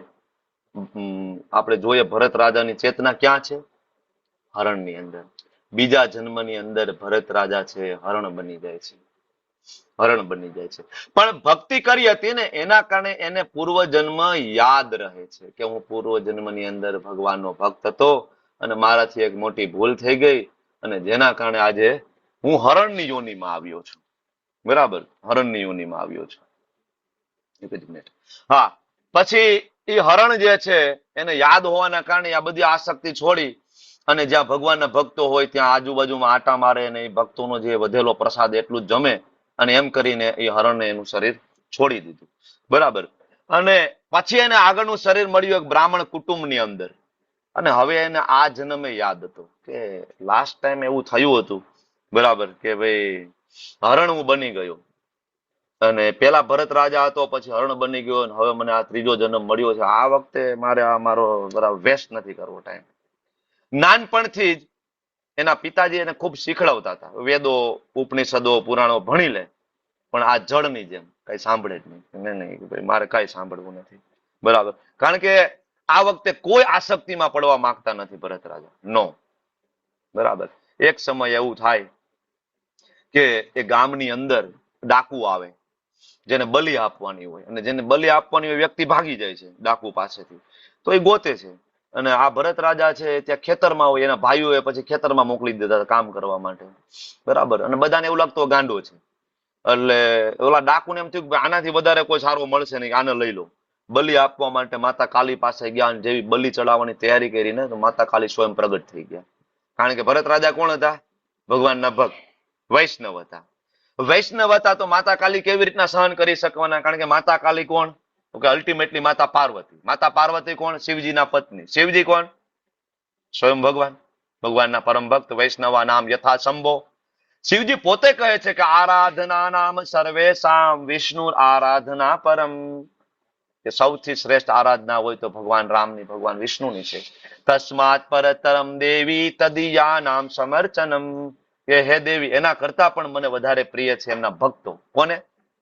Speaker 2: આપણે જોઈએ ભરત રાજાની ચેતના ક્યાં છે? હરણની અંદર. બીજા જન્મની અંદર ભરત રાજા છે હરણ બની જાય છે, હરણ બની જાય છે. પણ ભક્તિ કરી હતી ને એના કારણે એને પૂર્વજન્મ યાદ રહે છે કે હું પૂર્વજન્મની અંદર ભગવાનનો ભક્ત હતો અને મારાથી એક મોટી ભૂલ થઈ ગઈ અને જેના કારણે આજે હું હરણની યોનિમાં આવ્યો છું, બરાબર. હરણની યોનિમાં આવ્યો છું. એક જ મિનિટ. હા, પછી એ હરણ જે છે એને યાદ હોવાના કારણે આ બધી આસક્તિ છોડી અને જ્યાં ભગવાનના ભક્તો હોય ત્યાં આજુબાજુમાં આટા મારે અને એ ભક્તોનો જે વધેલો પ્રસાદ એટલું જ જમે અને એમ કરીને એ હરણને એનું શરીર છોડી દીધું, બરાબર. અને પછી એને આગળનું શરીર મળ્યું એક બ્રાહ્મણ કુટુંબની અંદર. અને હવે એને આ જન્મે યાદ હતું કે લાસ્ટ ટાઈમ એવું થયું હતું, બરાબર, કે ભાઈ હરણ હું બની ગયો અને પેલા ભરત રાજા હતો, પછી હરણ બની ગયો અને હવે મને આ ત્રીજો જન્મ મળ્યો છે. આ વખતે મારે આ મારો બરાબર વેસ્ટ નથી કરવો ટાઈમ. નાનપણથી જ એના પિતાજી એને ખૂબ શીખડાવતા હતા, વેદો, ઉપનિષદો, પુરાણો ભણી લે, પણ આ જળની જેમ કઈ સાંભળે જ નહીં. નહીં ભાઈ મારે કઈ સાંભળવું નથી, બરાબર. કારણ કે આ વખતે કોઈ આસક્તિમાં પડવા માંગતા નથી ભરત રાજા, નો, બરાબર. એક સમય એવું થાય કે એ ગામની અંદર ડાકુ આવે જેને બલિ આપવાની હોય અને જેને બલિ આપવાની હોય વ્યક્તિ ભાગી જાય છે ડાકુ પાસેથી, તો એ ગોતે છે. અને આ ભરત રાજા છે ત્યાં ખેતરમાં હોય, એના ભાઈઓએ પછી ખેતરમાં મોકલી દીધા કામ કરવા માટે, બરાબર. અને બધાને એવું લાગતું ગાંડો છે, એટલે ઓલા ડાકુને એમ થયું કે આનાથી વધારે કોઈ સારો મળશે નહીં, આને લઈ લો. બલિ આપવા માટે માતા કાલી પાસે ગયા અને જેવી બલિ ચડાવવાની તૈયારી કરીને તો માતા કાલી સ્વયં પ્રગટ થઈ ગયા. કારણ કે ભરત રાજા કોણ હતા? ભગવાનના ભક્ત, વૈષ્ણવ હતા. વૈષ્ણવ હતા તો માતા કાલી કેવી રીતના સહન કરી શકવાના? કારણ કે માતા કાલી કોણ? કે અલ્ટિમેટલી માતા પાર્વતી. માતા પાર્વતી કોણ? શિવજીના પત્ની. શિવજી કોણ? સ્વયં ભગવાન, ભગવાનના પરમ ભક્ત. વૈષ્ણવા નામ યથા શંભો. શિવજી પોતે કહે છે કે આરાધના નામ સર્વેશામ વિષ્ણુ આરાધના પરમ, કે સૌથી શ્રેષ્ઠ આરાધના હોય તો ભગવાન રામની, ભગવાન વિષ્ણુની છે. તસ્માત પરતરમ દેવી તદિયા નામ સમર્ચનમ, કે હે દેવી એના કરતા પણ મને વધારે પ્રિય છે એમના ભક્તો. કોને?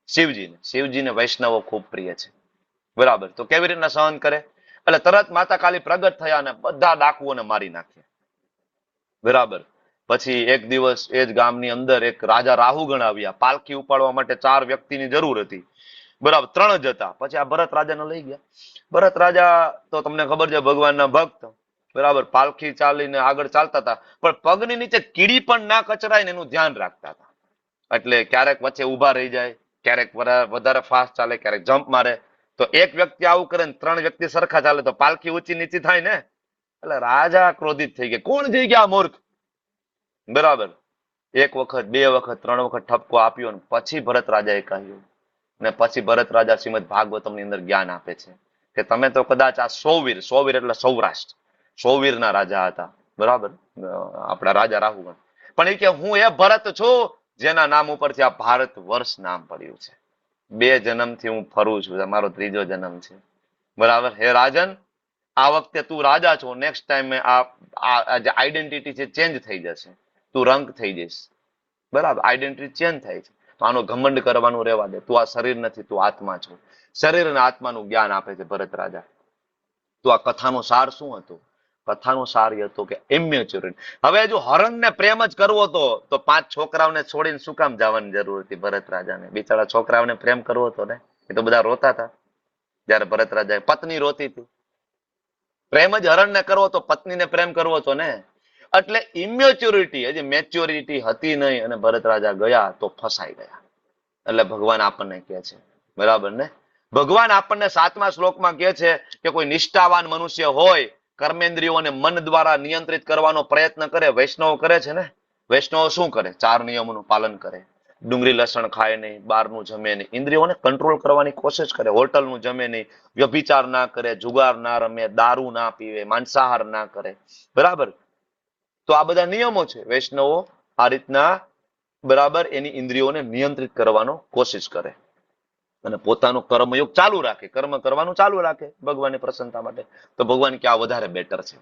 Speaker 2: શિવજીને. શિવજીને વૈષ્ણવો ખૂબ પ્રિય છે, બરાબર. તો કેવી રીતના સહન કરે? એટલે તરત માતા કાલી પ્રગટ થયા અને બધા ડાકુઓને મારી નાખ્યા, બરાબર. પછી એક દિવસ એ જ ગામની અંદર એક રાજા રાહુગણ આવ્યા. પાલખી ઉપાડવા માટે 4 વ્યક્તિની જરૂર હતી, બરાબર. 3 જ હતા. પછી આ ભરત રાજાને લઈ ગયા. ભરત રાજા તો તમને ખબર છે ભગવાનના ભક્ત, બરાબર. પાલખી ચાલીને આગળ ચાલતા હતા, પણ પગની નીચે કીડી પણ ના કચરાય ને એનું ધ્યાન રાખતા હતા. એટલે ક્યારેક વચ્ચે ઉભા રહી જાય, ક્યારેક વધારે ફાસ્ટ ચાલે, ક્યારેક જમ્પ મારે. તો એક વ્યક્તિ આવું કરે ને 3 વ્યક્તિ સરખા ચાલે તો પાલખી ઊંચી નીચી થાય ને. એટલે રાજા ક્રોધિત થઈ ગયા, કોણ થઈ ગયા મૂર્ખ, બરાબર. 1 વખત 2 વખત 3 વખત ઠપકો આપ્યો ને પછી ભરત રાજાએ કહ્યું, ને પછી ભરત રાજા શ્રીમદ ભાગવતમની અંદર જ્ઞાન આપે છે કે તમે તો કદાચ આ 100 વીર એટલે સૌરાષ્ટ્ર, સોવીરના રાજા હતા, બરાબર, આપણા રાજા રાહુગણ. પણ એ કે હું એ ભરત છું જેના નામ ઉપરથી આ ભારત વર્ષ નામ પડ્યું છે. 2 જન્મથી હું ફરું છું, મારો 3જો જન્મ છે, બરાબર. હે રાજન, આ વખતે તું રાજા છો, નેક્સ્ટ ટાઈમ આ જે આઈડેન્ટિટી છે ચેન્જ થઈ જશે, તું રંગ થઈ જઈશ, બરાબર. આઈડેન્ટિટી ચેન્જ થાય છે, તો આનો ઘમંડ કરવાનું રહેવા દે. તું આ શરીર નથી, તું આત્મા છો. શરીર અને આત્માનું જ્ઞાન આપે છે ભરત રાજા. તો આ કથાનો સાર શું હતો? કથાનો સાર એ હતો કે ઇમ્મેચ્યોરિટી. હવે જો હરણને પ્રેમ જ કરવો હતો તો 5 છોકરાઓને છોડીને શું કામ જવાની જરૂર હતી ભરત રાજાને? બિચારા છોકરાઓને પ્રેમ કરવો હતો ને, એ તો બધા રોતા હતા જયારે ભરત રાજાએ, પત્ની રોતી હતી. પ્રેમ જ હરણને કરવો તો પત્નીને પ્રેમ કરવો હતો ને. એટલે ઇમ્મેચ્યોરિટી, હજી મેચ્યોરિટી હતી નહીં, અને ભરત રાજા ગયા તો ફસાઈ ગયા. એટલે ભગવાન આપણને કહે છે, બરાબર ને, ભગવાન આપણને 7મા શ્લોકમાં કહે છે કે કોઈ નિષ્ઠાવાન મનુષ્ય હોય, કર્મેન્દ્રિયોને મન દ્વારા નિયંત્રિત કરવાનો પ્રયત્ન કરે. વૈષ્ણવ કરે છે ને, વૈષ્ણવ શું કરે? 4 નિયમોનું પાલન કરે, ડુંગળી લસણ ખાય નહીં, બહારનું જમે નહીં, ઇન્દ્રિયોને કંટ્રોલ કરવાની કોશિશ કરે, હોટલનું જમે નહીં, વ્યભિચાર ના કરે, જુગાર ના રમે, દારૂ ના પીવે, માંસાહાર ના કરે, બરાબર. તો આ બધા નિયમો છે. વૈષ્ણવો આ રીતના, બરાબર, એની ઇન્દ્રિયોને નિયંત્રિત કરવાનો કોશિશ કરે અને પોતાનો કર્મયોગ ચાલુ રાખે, કર્મ કરવાનું ચાલુ રાખે ભગવાનની પ્રસન્નતા માટે. તો ભગવાન કે આ વધારે બેટર છે,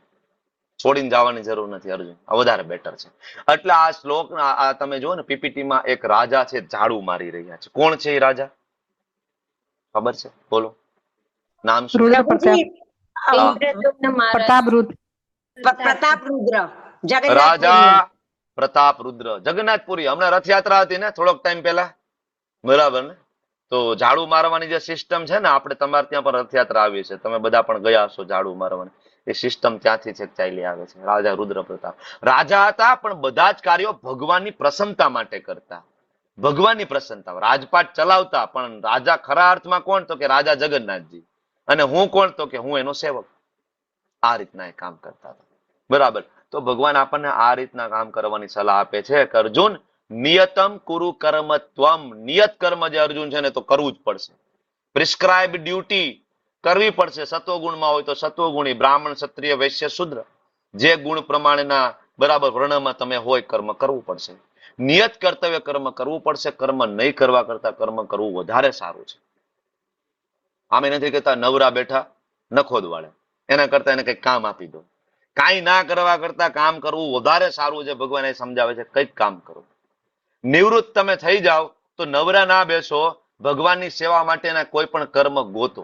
Speaker 2: છોડીને જવાની જરૂર નથી અર્જુન, આ વધારે બેટર છે. એટલે આ શ્લોક આ તમે જુઓ ને, પીપીટીમાં એક રાજા છે, ઝાડુ મારી રહ્યા છે. કોણ છે એ રાજા? ખબર છે? બોલો નામ શું?
Speaker 6: પ્રભુજી,
Speaker 2: હા.
Speaker 6: પ્રતાપરુદ્ર, જગન્નાથપુરી.
Speaker 2: રાજા પ્રતાપરુદ્ર, જગન્નાથપુરી. હમણાં રથયાત્રા હતી ને થોડોક ટાઈમ પહેલા, બરાબર ને? તો ઝાડુ મારવાની જે સિસ્ટમ છે ને, આપણે તમારે ત્યાં પણ રથયાત્રા આવી છે, તમે બધા પણ ગયા હશો ઝાડુ મારવાની. એ સિસ્ટમ ત્યાંથી છે, ચાલી આવે છે. રાજા રુદ્ર પ્રતાપ રાજા હતા, પણ બધા જ કાર્યો ભગવાનની પ્રસન્નતા માટે કરતા, ભગવાનની પ્રસન્નતા. રાજપાટ ચલાવતા, પણ રાજા ખરા અર્થમાં કોણ? તો કે રાજા જગન્નાથજી. અને હું કોણ? તો કે હું એનો સેવક. આ રીતના એ કામ કરતા હતા, બરાબર. તો ભગવાન આપણને આ રીતના કામ કરવાની સલાહ આપે છે કે અર્જુન, નિયતમ કુરુ કર્મ ત્વમ. નિયત કર્મ જે અર્જુન છે ને, તો કરવું જ પડશે. પ્રિસ્ક્રાઇબ ડ્યુટી કરવી પડશે. સત્વગુણમાં હોય તો સત્વગુણી, બ્રાહ્મણ, ક્ષત્રિય, વૈશ્ય, શુદ્ર, જે ગુણ પ્રમાણેના, બરાબર, વર્ણમાં તમે હોય, કર્મ કરવું પડશે. નિયત કર્તવ્ય કર્મ કરવું પડશે. કર્મ નહીં કરવા કરતા કર્મ કરવું વધારે સારું છે. આમે નથી કહેતા નવરા બેઠા નખોદ વાળે, એના કરતા એને કંઈક કામ આપી દો. કાંઈ ના કરવા કરતા કામ કરવું વધારે સારું છે. ભગવાન એ સમજાવે છે, કંઈક કામ કરો. નિવૃત્ત તમે થઈ જાઓ તો નવરા ના બેસો, ભગવાનની સેવા માટેના કોઈ પણ કર્મ ગોતો,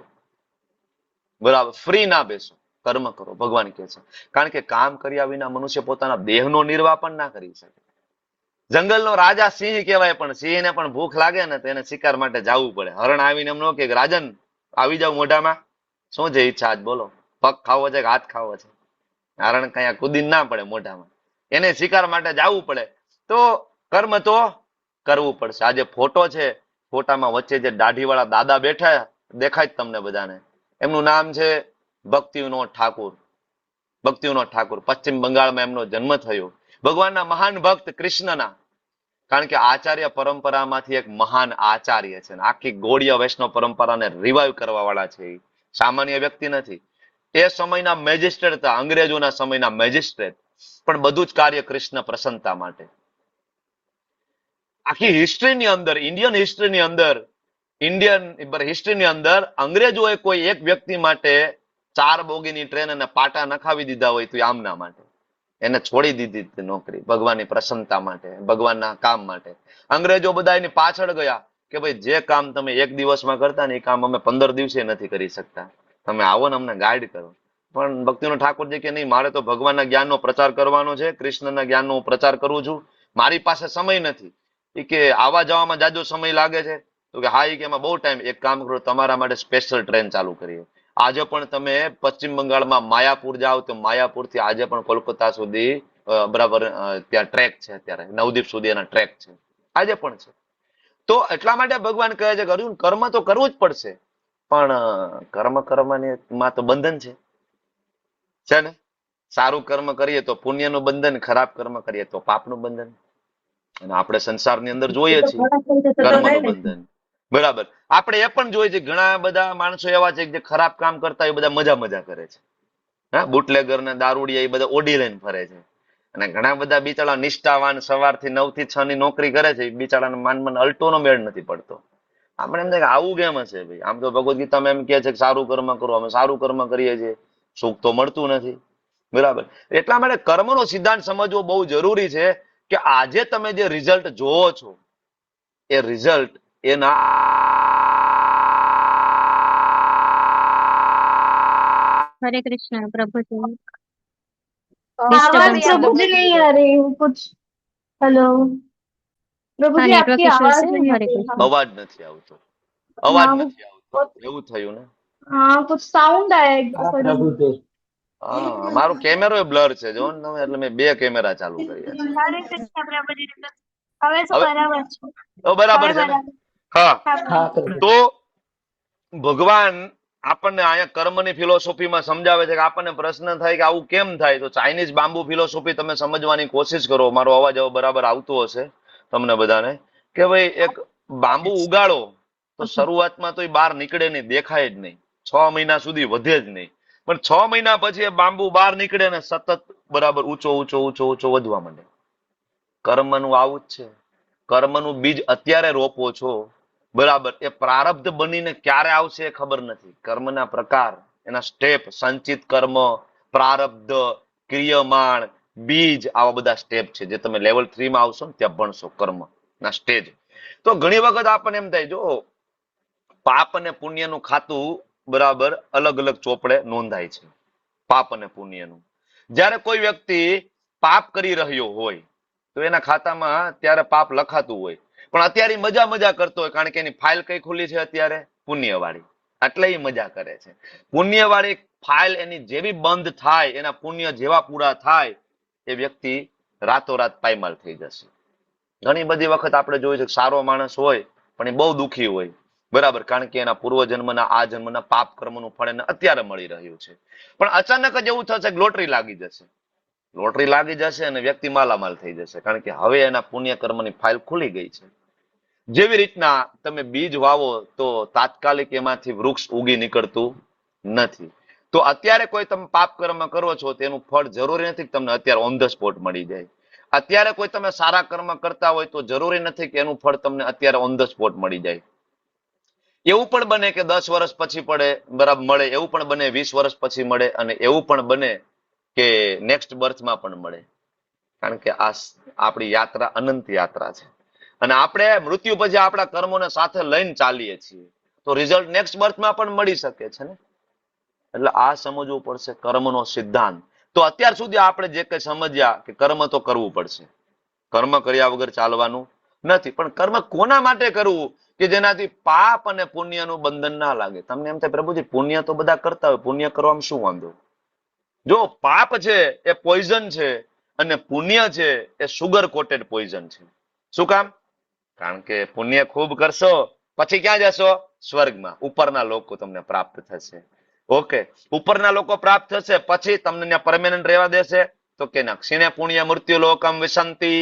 Speaker 2: બરાબર. ફ્રી ના બેસો, કર્મ કરો, ભગવાન કહે છે. કારણ કે કામ કર્યા વિના મનુષ્ય પોતાના દેહનો નિર્વાહ પણ ના કરી શકે. જંગલનો રાજા સિંહ કહેવાય, પણ સિંહને પણ ભૂખ લાગે ને તો એને શિકાર માટે જવું પડે. હરણ આવીને એમ ન કે રાજન આવી જાવ મોઢામાં, શું છે ઈચ્છા આજ બોલો, પગ ખાવો છે કે હાથ ખાવો છે? હરણ કઈ કુદીને ના પડે મોઢામાં, એને શિકાર માટે જવું પડે. તો કર્મ તો કરવું પડશે. આ જે ફોટો છે, ફોટામાં વચ્ચે જે દાઢીવાળા દાદા બેઠા દેખાય તમને બધાને, એમનું નામ છે ભક્તિવિનોદ ઠાકુર. ભક્તિવિનોદ ઠાકુર, પશ્ચિમ બંગાળમાં એમનો જન્મ થયો. ભગવાનના મહાન ભક્ત કૃષ્ણના. કારણ કે આચાર્ય પરંપરામાંથી એક મહાન આચાર્ય છે, આખી ગૌડીય વૈષ્ણવ પરંપરાને રિવાઇવ કરવા વાળા છે. એ સામાન્ય વ્યક્તિ નથી. એ સમયના મેજિસ્ટ્રેટ હતા, અંગ્રેજોના સમયના મેજિસ્ટ્રેટ, પણ બધું જ કાર્ય કૃષ્ણ પ્રસન્નતા માટે. આખી હિસ્ટ્રીની અંદર, ઇન્ડિયન હિસ્ટ્રીની અંદર અંગ્રેજોએ કોઈ એક વ્યક્તિ માટે 4 બોગીની ટ્રેન અને પાટા નખાવી દીધા હોય તો આમના માટે એને છોડી દીધી નોકરી, ભગવાનની પ્રસન્નતા માટે, ભગવાનના કામ માટે. અંગ્રેજો બધા એની પાછળ ગયા કે ભાઈ જે કામ તમે 1 દિવસમાં કરતા ને એ કામ અમે 15 દિવસે નથી કરી શકતા, તમે આવો ને અમને ગાઈડ કરો. પણ ભક્તિવિનોદ ઠાકોરજી કે નહીં, મારે તો ભગવાનના જ્ઞાનનો પ્રચાર કરવાનો છે, કૃષ્ણના જ્ઞાનનો હું પ્રચાર કરું છું, મારી પાસે સમય નથી. એ કે આવા જવામાં જાજો સમય લાગે છે? તો કે હા, એ કે એમાં બહુ ટાઈમ. એક કામ કરો, તમારા માટે સ્પેશિયલ ટ્રેન ચાલુ કરીએ. આજે પણ તમે પશ્ચિમ બંગાળમાં માયાપુર જાઓ તો માયાપુરથી આજે પણ કોલકાતા સુધી, બરાબર, ત્યાં ટ્રેક છે. અત્યારે નવદીપ સુધી એના ટ્રેક છે, આજે પણ છે. તો એટલા માટે ભગવાન કહે છે કે અર્જુન, કર્મ તો કરવું જ પડશે, પણ કર્મમાં તો બંધન છે ને. સારું કર્મ કરીએ તો પુણ્યનું બંધન, ખરાબ કર્મ કરીએ તો પાપનું બંધન. અને આપણે સંસારની અંદર જોઈએ છીએ કર્મનું બંધન, બરાબર. આપણે એ પણ જોઈએ છીએ ઘણા બધા માણસો એવા છે જે ખરાબ કામ કરતા હોય, બધા મજા કરે છે. હા, બુટલેગર ને દારૂડિયા એ બધા ઓડી લઈને ફરે છે. અને ઘણા બધા બિચારા નિષ્ઠાવાન સવારથી 9 થી 6 ની નોકરી કરે છે, બિચારાને માન અલ્ટોનો મેળ નથી પડતો. આપણે એમ થાય કે આવું કેમ હશે ભાઈ? આમ તો ભગવદ ગીતામાં એમ કહે છે કે સારું કર્મ કરો, અમે સારું કર્મ કરીએ છીએ, સુખ તો મળતું નથી. બરાબર. એટલા માટે કર્મનો સિદ્ધાંત સમજવો બહુ જરૂરી છે કે આજે તમે જે રિઝલ્ટ જોવો છો એ રિઝલ્ટ એના
Speaker 11: हरे कृष्ण प्रभुजी
Speaker 5: आवाज
Speaker 11: डिस्टर्बेंस
Speaker 5: प्रभु जी नहीं आ रही हूँ कुछ। हेलो प्रभु
Speaker 11: हाँ
Speaker 5: जी
Speaker 11: नेटवर्क
Speaker 5: आपकी
Speaker 11: इश्यू
Speaker 5: आवाज
Speaker 11: से
Speaker 5: नहीं आ
Speaker 11: हरे
Speaker 5: रही।
Speaker 11: कृष्ण
Speaker 5: हाँ
Speaker 2: અવાજ નથી આવતો, અવાજ
Speaker 5: हाँ
Speaker 2: નથી આવતો, એવું થયું ને?
Speaker 5: हाँ कुछ साउंड आया
Speaker 3: આ
Speaker 5: एकदम।
Speaker 3: પ્રભુ
Speaker 2: હા, મારો કેમેરો બ્લર છે જો ને તમે, એટલે મેં 2 કેમેરા ચાલુ કર્યા છે.
Speaker 5: हरे कृष्ण प्रभु जी। હવે શું
Speaker 2: હવે
Speaker 5: બરાબર છે?
Speaker 2: બરાબર
Speaker 5: હવે
Speaker 2: છે ને?
Speaker 5: બરાબર।
Speaker 2: હા.
Speaker 5: હા
Speaker 3: હા
Speaker 5: પ્રભુ।
Speaker 3: પ્રભુ
Speaker 2: તો ભગવાન આપણને અહીંયા કર્મની ફિલોસોફીમાં સમજાવે છે કે આપણને પ્રશ્ન થાય કે આવું કેમ થાય? તો ચાઇનીઝ બાંબુ ફિલોસોફી તમે સમજવાની કોશિશ કરો. મારો અવાજ હવે બરાબર આવતો હશે તમને બધાને, કે ભાઈ એક બાંબુ ઉગાડો તો શરૂઆતમાં તો એ બહાર નીકળે નહીં, દેખાય જ નહીં, 6 મહિના સુધી વધે જ નહીં. પણ 6 મહિના પછી એ બાંબુ બહાર નીકળે ને સતત બરાબર ઊંચો ઊંચો ઊંચો ઊંચો વધવા માંડે. કર્મનું આવું જ છે. કર્મનું બીજ અત્યારે રોપો છો, બરાબર, એ પ્રારબ્ધ બનીને ક્યારે આવશે એ ખબર નથી. કર્મના પ્રકાર, એના સ્ટેપ, સંચિત કર્મ, પ્રારબ્ધ, ક્રિયમાણ, બીજ, આવા બધા સ્ટેપ છે જે તમે લેવલ 3 માં આવશો ને ત્યાં ભણશો, કર્મ ના સ્ટેજ. તો ઘણી વખત આપણને એમ થાય, જો પાપ અને પુણ્યનું ખાતું બરાબર અલગ અલગ ચોપડે નોંધાય છે, પાપ અને પુણ્યનું. જ્યારે કોઈ વ્યક્તિ પાપ કરી રહ્યો હોય તો એના ખાતામાં ત્યારે પાપ લખાતું હોય, પણ અત્યારે મજા કરતો હોય, કારણ કે એની ફાઇલ કઈ ખુલી છે અત્યારે? પુણ્યવાળી. એટલે એ મજા કરે છે. પુણ્યવાળી ફાઇલ એની જેવી બંધ થાય, એના પુણ્ય જેવા પૂરા થાય, એ વ્યક્તિ રાતોરાત પાયમાલ થઈ જશે. ઘણી બધી વખત આપણે જોયું છે કે સારો માણસ હોય પણ એ બહુ દુઃખી હોય, બરાબર, કારણ કે એના પૂર્વજન્મના આ જન્મના પાપ કર્મનું ફળ એને અત્યારે મળી રહ્યું છે. પણ અચાનક જ એવું થશે કે લોટરી લાગી જશે. લોટરી લાગી જશે અને વ્યક્તિ માલામાલ થઈ જશે, કારણ કે હવે એના પુણ્ય કર્મની ફાઇલ ખુલી ગઈ છે. જેવી રીતના તમે બીજ વાવો તો તાત્કાલિક એમાંથી વૃક્ષ ઉગી નીકળતું નથી. તો અત્યારે કોઈ તમે પાપ કર્મ કરો છો તેનું ફળ જરૂરી નથી કે તમને અત્યારે ઓન ધ સ્પોટ મળી જાય. અત્યારે કોઈ તમે સારા કર્મ કરતા હોય તો જરૂરી નથી કે એનું ફળ તમને અત્યારે ઓન ધ સ્પોટ મળી જાય. એવું પણ બને કે 10 વર્ષ પછી પડે, બરાબર, મળે. એવું પણ બને 20 વર્ષ પછી મળે, અને એવું પણ બને કે નેક્સ્ટ બર્થમાં પણ મળે. કારણ કે આ આપણી યાત્રા અનંત યાત્રા છે, અને આપણે મૃત્યુ પછી આપણા કર્મોને સાથે લઈને ચાલીએ છીએ, તો રિઝલ્ટ નેક્સ્ટ બર્થમાં પણ મળી શકે છે ને. એટલે આ સમજવું પડશે કર્મનો સિદ્ધાંત. તો અત્યાર સુધી આપણે જે કંઈ સમજ્યા કે કર્મ તો કરવું પડશે, કર્મ કર્યા વગર ચાલવાનું નથી. પણ કર્મ કોના માટે કરવું કે જેનાથી પાપ અને પુણ્યનું બંધન ના લાગે? તમને એમ થાય પ્રભુજી પુણ્ય તો બધા કરતા હોય, પુણ્ય કરવામાં શું વાંધો? જો પાપ છે એ પોઈઝન છે અને પુણ્ય છે એ સુગર કોટેડ પોઈઝન છે. શું કામ? કારણ કે પુણ્ય ખૂબ કરશો પછી ક્યાં જશો? સ્વર્ગમાં, ઉપરના લોકો તમને પ્રાપ્ત થશે. ઓકે, ઉપરના લોકો પ્રાપ્ત થશે પછી તમને ત્યાં પરમેનન્ટ રહેવા દેશે? તો કે ના. ક્ષીણે પુણ્ય મૃત્યુ લોકમ વિશંતિ.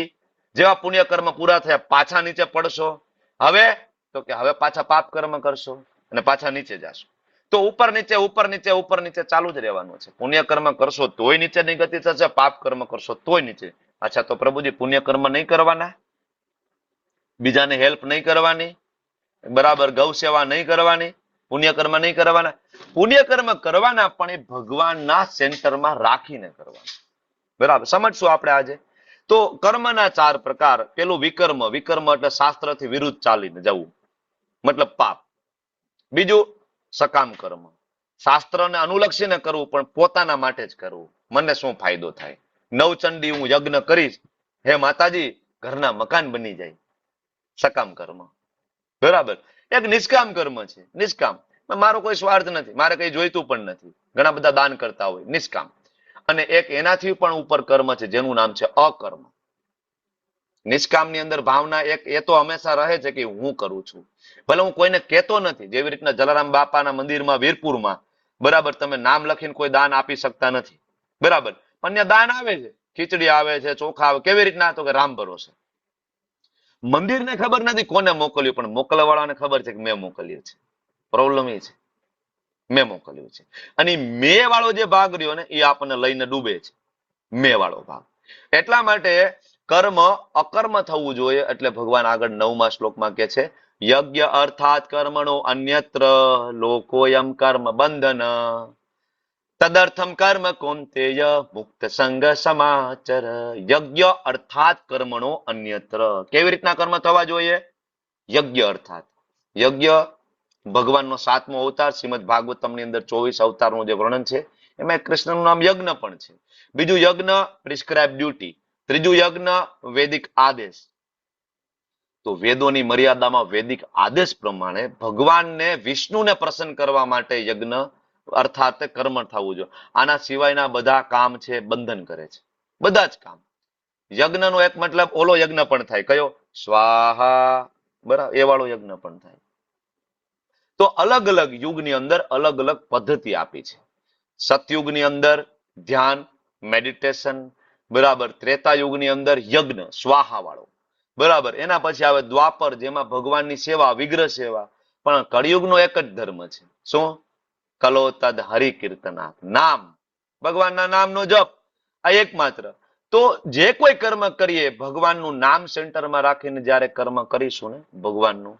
Speaker 2: જેવા પુણ્ય કર્મ પૂરા થયા પાછા નીચે પડશો. હવે તો કે હવે પાછા પાપ કર્મ કરશો અને પાછા નીચે જશો. તો ઉપર નીચે ઉપર નીચે ઉપર નીચે ચાલુ જ રહેવાનું છે. પુણ્ય કર્મ કરશો તોય નીચેની ગતિ થશે, પાપ કર્મ કરશો તોય નીચે. અચ્છા, તો પ્રભુજી પુણ્ય કર્મ નહીં કરવાના, બીજાને હેલ્પ નહીં કરવાની, બરાબર, ગૌ સેવા નહીં કરવાની, પુણ્ય કર્મ નહીં કરવાના? પુણ્ય કર્મ કરવાના, પણ એ ભગવાનના સેન્ટરમાં રાખીને કરવાના. બરાબર, સમજશું આપણે આજે. તો કર્મના 4 પ્રકાર. પેલું વિકર્મ. વિકર્મ એટલે શાસ્ત્રથી વિરુદ્ધ ચાલીને જવું, મતલબ પાપ. બીજું સકામ કર્મ, શાસ્ત્રને અનુલક્ષીને કરવું પણ પોતાના માટે જ કરવું. મને શું ફાયદો થાય? નવચંડી હું યજ્ઞ કરીશ, હે માતાજી ઘરના મકાન બની જાય. સકામ કર્મ. બરાબર. એક નિષ્કામ કર્મ છે. નિષ્કામ, મારો કોઈ સ્વાર્થ નથી, મારે કઈ જોઈતું પણ નથી. ઘણા બધા દાન કરતા હોય, નિષ્કામ. અને એક એનાથી પણ ઉપર કર્મ છે જેનું નામ છે અકર્મ. નિષ્કામની અંદર ભાવના એક એ તો હંમેશા રહે છે કે હું કરું છું, ભલે હું કોઈને કહેતો નથી. જેવી રીતના જલારામ બાપાના મંદિરમાં વીરપુરમાં, બરાબર, તમે નામ લખીને કોઈ દાન આપી શકતા નથી, બરાબર, પણ ત્યાં દાન આવે છે, ખીચડી આવે છે, ચોખા આવે. કેવી રીતના? તો કે રામ ભરોસે. મંદિરને ખબર નથી કોને મોકલ્યું, પણ મોકલવાવાળાને ખબર છે કે મેં મોકલ્યું છે. પ્રોબ્લેમ એ છે. મેં મોકલ્યું છે. અને મેં વાળો જે ભાગ રહ્યો ને એ આપણને લઈને ડૂબે છે, મેં વાળો ભાગ. એટલા માટે કર્મ અકર્મ થવું જોઈએ. એટલે ભગવાન આગળ 9મા શ્લોકમાં કે છે યજ્ઞ અર્થાત કર્મણો અન્યત્ર લોકોયમ કર્મ બંધન તદર્થમ કર્મ કૌંતેય મુક્ત સંગ સમાચર. યજ્ઞ અર્થાત કર્મણો અન્યત્ર. કેવી રીતના કર્મ થવા જોઈએ? યજ્ઞ અર્થાત. યજ્ઞ ભગવાનનો 7મો અવતાર શ્રીમદ ભાગવતમની અંદર 24 અવતારનું જે વર્ણન છે એમાં કૃષ્ણનું નામ યજ્ઞ પણ છે. બીજું યજ્ઞ પ્રિસ્ક્રાઇબ ડ્યુટી. ત્રીજું યજ્ઞ વૈદિક આદેશ. તો વેદોની મર્યાદામાં વૈદિક આદેશ પ્રમાણે ભગવાનને વિષ્ણુને પ્રસન્ન કરવા માટે યજ્ઞ અર્થાત કર્મ થવું જોઈએ. આના સિવાયના બધા કામ છે બંધન કરે છે, બધા જ કામ. યજ્ઞનો એક મતલબ ઓલો યજ્ઞ પણ થાય, કયો? સ્વાહા, બરાબર, એ વાળો યજ્ઞ પણ થાય. તો અલગ અલગ યુગની અંદર અલગ અલગ પદ્ધતિ આપી છે. સતયુગની અંદર ધ્યાન, મેડિટેશન, બરાબર. ત્રેતા યુગની અંદર યજ્ઞ સ્વાહા વાળો, બરાબર. એના પછી આવે દ્વાપર, જેમાં ભગવાનની સેવા, વિગ્રહ સેવા. પણ કળિયુગનો એક જ ધર્મ છે, શું? કલો તદ હરિ કીર્તના, નામ, ભગવાનના નામનો જપ, આ એકમાત્ર. તો જે કોઈ કર્મ કરીએ ભગવાનનું નામ સેન્ટરમાં રાખીને જ્યારે કર્મ કરીશું ને ભગવાનનું,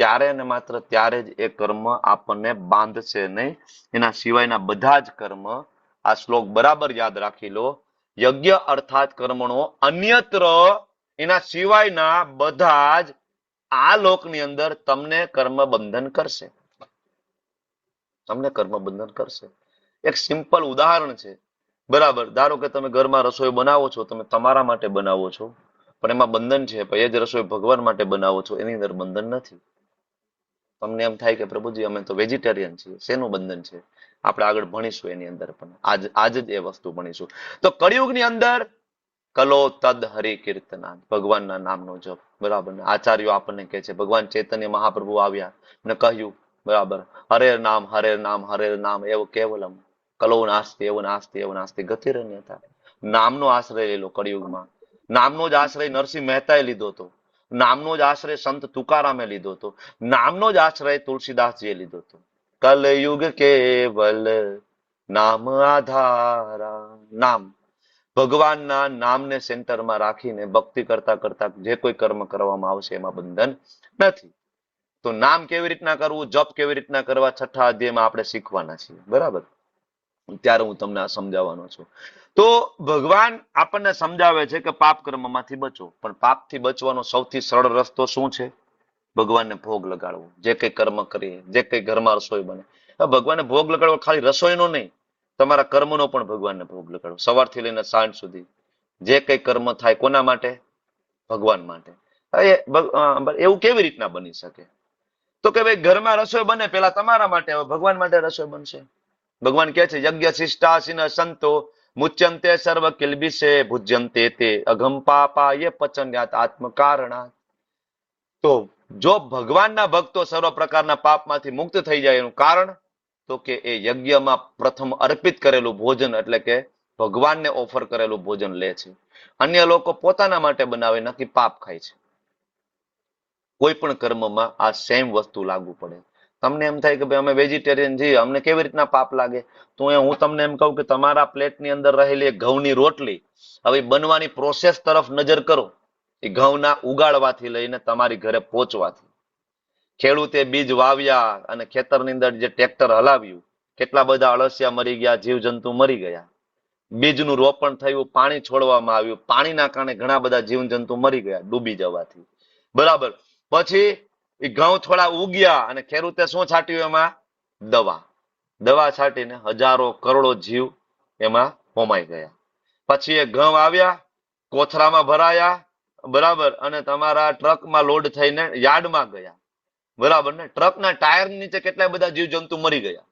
Speaker 2: ત્યારે ને માત્ર ત્યારે જ એ કર્મ આપણને બાંધશે નહીં. એના સિવાયના બધા જ કર્મ, આ શ્લોક બરાબર યાદ રાખી લો, યજ્ઞ અર્થાત કર્મણો અન્યત્ર, એના સિવાયના બધા જ આ લોકની અંદર તમને કર્મ બંધન કરશે, તમને કર્મ બંધન કરશે. એક સિમ્પલ ઉદાહરણ છે, બરાબર. ધારો કે તમે ઘરમાં રસોઈ બનાવો છો, તમે તમારા માટે બનાવો છો, પણ એમાં બંધન છે. પણ એ જ રસોઈ ભગવાન માટે બનાવો છો, એની અંદર બંધન નથી. તમને એમ થાય કે પ્રભુજી અમે તો વેજીટેરિયન છીએ, શેનું બંધન છે? આપણે આગળ ભણીશું એની અંદર, પણ આજ જ એ વસ્તુ ભણીશું. તો કળિયુગની અંદર કલો તદ હરિ કીર્તના, ભગવાનના નામનો જપ, બરાબર. આચાર્યો આપણને કહે છે, ભગવાન ચૈતન્ય મહાપ્રભુ આવ્યા ને કહ્યું, બરાબર, હરે નામ હરે નામ હરે નામ એવું કેવલમ કલો નાસ્તી એવું નાસ્તી એવું નાસ્તી ગતિરન્યતા. નામનો આશ્રય લેલો કળિયુગમાં. નામનો જ આશ્રય નરસિંહ મહેતાએ લીધો હતો. નામનો જ આશ્રય સંત તુકારામે લીધો હતો. નામનો જ આશ્રય તુલસીદાસજીએ લીધો હતો. કલયુગ કેવલ નામ આધારા. નામ, ભગવાનના નામને સેન્ટરમાં રાખીને ભક્તિ કરતા કરતા જે કોઈ કર્મ કરવામાં આવશે એમાં બંધન નથી. તો નામ કેવી રીતના કરવું, જપ કેવી રીતના કરવા, 6થા અધ્યાયમાં આપણે શીખવાના છીએ, બરાબર. ત્યારે હું તમને આ સમજાવવાનો છું. તો ભગવાન આપણને સમજાવે છે કે પાપ કર્મમાંથી બચો, પણ પાપથી બચવાનો સૌથી સરળ રસ્તો શું છે? ભગવાનને ભોગ લગાડવો. જે કઈ કર્મ કરીએ, જે કઈ ઘરમાં રસોઈ બને, ભગવાનને ભોગ લગાડવો. ખાલી રસોઈનો નહીં, તમારા કર્મનો પણ ભગવાનને ભોગ લગાડવો. સવારથી લઈને સાંજ સુધી જે કઈ કર્મ થાય, કોના માટે? ભગવાન માટે. એવું કેવી રીતના બની શકે? તો કે ભાઈ ઘરમાં રસોઈ બને, પેલા તમારા માટે, હવે ભગવાન માટે રસોઈ બનશે. ભગવાન કહે છે યજ્ઞ શિષ્ટાસીન સંતો મુચ્યંતે સર્વ કિલ્બિષે ભુજ્યંતે તે અઘમ પાપા યે પચન્યાત આત્મ કારણા. તો જો ભગવાનના ભક્તો સર્વ પ્રકારના પાપમાંથી મુક્ત થઈ જાય, એનું કારણ તો કે એ યજ્ઞમાં પ્રથમ અર્પિત કરેલું ભોજન, એટલે કે ભગવાનને ઓફર કરેલું ભોજન લે છે. અન્ય લોકો પોતાના માટે બનાવે, નક્કી પાપ ખાય છે. કોઈ પણ કર્મમાં આ સેમ વસ્તુ લાગુ પડે. તમને એમ થાય કે ભાઈ અમે વેજીટેરિયન છીએ, અમને કેવી રીતના પાપ લાગે? તો હું તમને એમ કહું કે તમારા પ્લેટની અંદર રહેલી એક ઘઉંની રોટલી, હવે બનવાની પ્રોસેસ તરફ નજર કરો. એ ઘઉંના ઉગાડવાથી લઈને તમારી ઘરે પહોંચવાથી, ખેડૂતે બીજ વાવ્યા અને ખેતરની અંદર જે ટ્રેક્ટર હલાવ્યું, કેટલા બધા અળસિયા મરી ગયા, જીવજંતુ મરી ગયા. બીજનું રોપણ થયું, પાણી છોડવામાં આવ્યું, પાણીના કારણે ઘણા બધા જીવજંતુ મરી ગયા ડૂબી જવાથી, બરાબર. પછી એ ઘઉં થોડા ઉગ્યા અને ખેડૂતે શું છાટ્યું? એમાં દવા. દવા છાટીને હજારો કરોડો જીવ એમાં હોમાઈ ગયા. પછી એ ઘઉં આવ્યા, કોથળામાં ભરાયા, બરાબર, અને તમારા ટ્રકમાં લોડ થઈને યાર્ડમાં ગયા, બરાબર ને. ટ્રકના ટાયર નીચે કેટલા બધા જીવજંતુ મરી ગયા.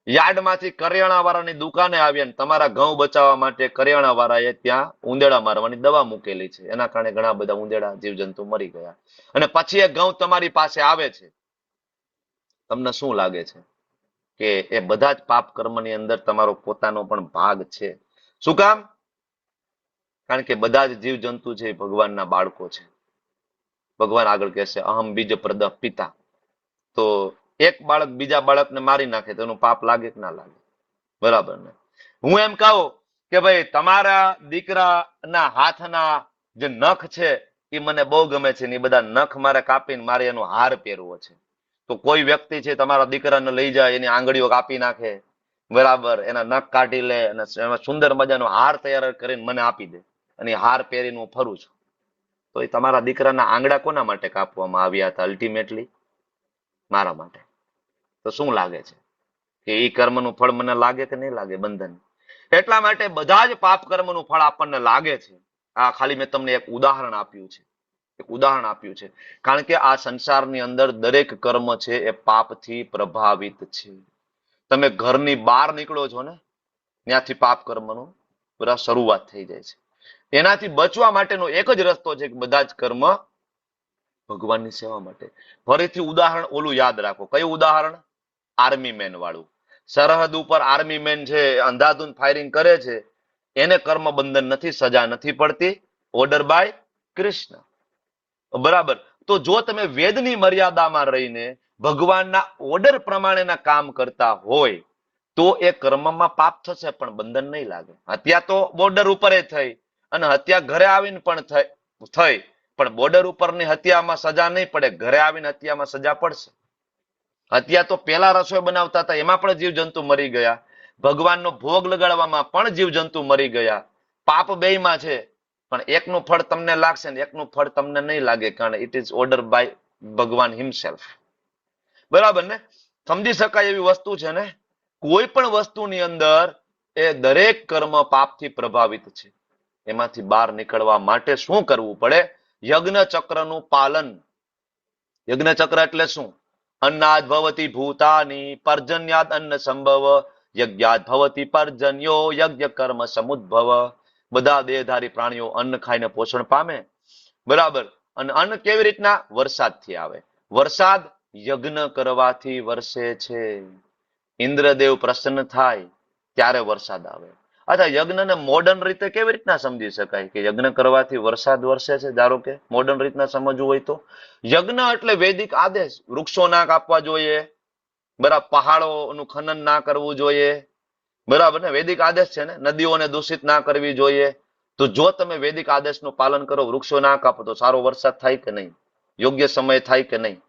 Speaker 2: યાર્ડમાંથી કરિયાણા વાળાની દુકાને આવ્યા ને તમારા ઘઉં બચાવવા માટે કરિયાણા વાળાએ ત્યાં ઉંદેડા મારવાની દવા મૂકેલી છે. એના કારણે ઘણા બધા ઉંદેડા જીવજંતુ મરી ગયા. અને પછી એ ઘઉં તમારી પાસે આવે છે. તમને શું લાગે છે કે એ બધા જ પાપ કર્મની અંદર તમારો પોતાનો પણ ભાગ છે? શું કામ? કારણ કે બધા જ જીવજંતુ છે એ ભગવાનના બાળકો છે. ભગવાન આગળ કહેશે અહમ બીજ પ્રદ પિતા. તો એક બાળક બીજા બાળકને મારી નાખે તો એનું પાપ લાગે કે ના લાગે? બરાબર ને? હું એમ કહું કે ભાઈ તમારા દીકરાના હાથના જે નખ છે એ મને બહુ ગમે છે ને એ બધા નખ મારે કાપીને મારે એનો હાર પહેરવો છે. તો કોઈ વ્યક્તિ છે તમારા દીકરાને લઈ જાય, એની આંગળીઓ કાપી નાખે, બરાબર, એના નખ કાઢી લે અને એમાં સુંદર મજાનો હાર તૈયાર કરીને મને આપી દે અને એ હાર પહેરીને હું ફરું છું, તો એ તમારા દીકરાના આંગળા કોના માટે કાપવામાં આવ્યા હતા? અલ્ટિમેટલી મારા માટે. તો શું લાગે છે કે એ કર્મનું ફળ મને લાગે કે નહીં લાગે? બંધન. એટલા માટે બધા જ પાપ કર્મનું ફળ આપણને લાગે છે. આ ખાલી મેં તમને એક ઉદાહરણ આપ્યું છે, એક ઉદાહરણ આપ્યું છે, કારણ કે આ સંસારની અંદર દરેક કર્મ છે એ પાપથી પ્રભાવિત છે. તમે ઘરની બહાર નીકળો છો ને, ત્યાંથી પાપ કર્મનું પૂરા શરૂઆત થઈ જાય છે. એનાથી બચવા માટેનો એક જ રસ્તો છે કે બધા જ કર્મ ભગવાનની સેવા માટે. ફરીથી ઉદાહરણ ઓલું યાદ રાખો. કયું ઉદાહરણ? આર્મી મેન વાળું. સરહદ ઉપર આર્મી મેન છે, અંધાધૂંધ ફાયરિંગ કરે છે, એને કર્મ બંધન નથી, સજા નથી પડતી, ઓર્ડર બાય કૃષ્ણ. બરાબર. તો જો તમે વેદની મર્યાદામાં રહીને ભગવાનના ઓર્ડર પ્રમાણેના કામ કરતા હોય તો એ કર્મમાં પાપ થશે પણ બંધન નહીં લાગે. હત્યા તો બોર્ડર ઉપર થઈ અને હત્યા ઘરે આવીને પણ થઈ, પણ બોર્ડર ઉપરની હત્યામાં સજા નહીં પડે, ઘરે આવીને હત્યામાં સજા પડશે. હત્યા તો પેલા રસોઈ બનાવતા હતા એમાં પણ જીવજંતુ મરી ગયા, ભગવાનનો ભોગ લગાડવામાં પણ જીવજંતુ મરી ગયા. પાપ બેયમાં છે, પણ એકનું ફળ તમને લાગશે ને એકનું ફળ તમને નહીં લાગે, કારણ ઇટ ઇઝ ઓર્ડર બાય ભગવાન હિમસેલ્ફ. બરાબર ને? સમજી શકાય એવી વસ્તુ છે ને. કોઈ પણ વસ્તુની અંદર એ દરેક કર્મ પાપથી પ્રભાવિત છે. એમાંથી બહાર નીકળવા માટે શું કરવું પડે? યજ્ઞ ચક્રનું પાલન. યજ્ઞ ચક્ર એટલે શું? અન્નાદ ભવતી ભૂતાની પર્જન્યાદ અન્ન સંભવ યજ્ઞાદ ભવતી પર્જન્યો યજ્ઞ કર્મ સમુદ્ભવ. બધા દેહધારી પ્રાણીઓ અન્ન ખાઈને પોષણ પામે, બરાબર. અને અન્ન કેવી રીતના? વરસાદથી આવે. વરસાદ યજ્ઞ કરવાથી વરસે છે. ઇન્દ્રદેવ પ્રસન્ન થાય ત્યારે વરસાદ આવે. અચ્છા, યજ્ઞને મોડર્ન રીતે કેવી રીતના સમજી શકાય કે યજ્ઞ કરવાથી વરસાદ વરસે છે? ધારો કે મોડર્ન રીતના સમજવું હોય તો યજ્ઞ એટલે વૈદિક આદેશ. વૃક્ષો ના કાપવા જોઈએ, બરાબર, પહાડોનું ખનન ના કરવું જોઈએ, બરાબર ને? વૈદિક આદેશ છે ને. નદીઓને દૂષિત ના કરવી જોઈએ. તો જો તમે વૈદિક આદેશનું પાલન કરો, વૃક્ષો ના કાપો, તો સારો વરસાદ થાય કે નહીં? યોગ્ય સમય થાય કે નહીં?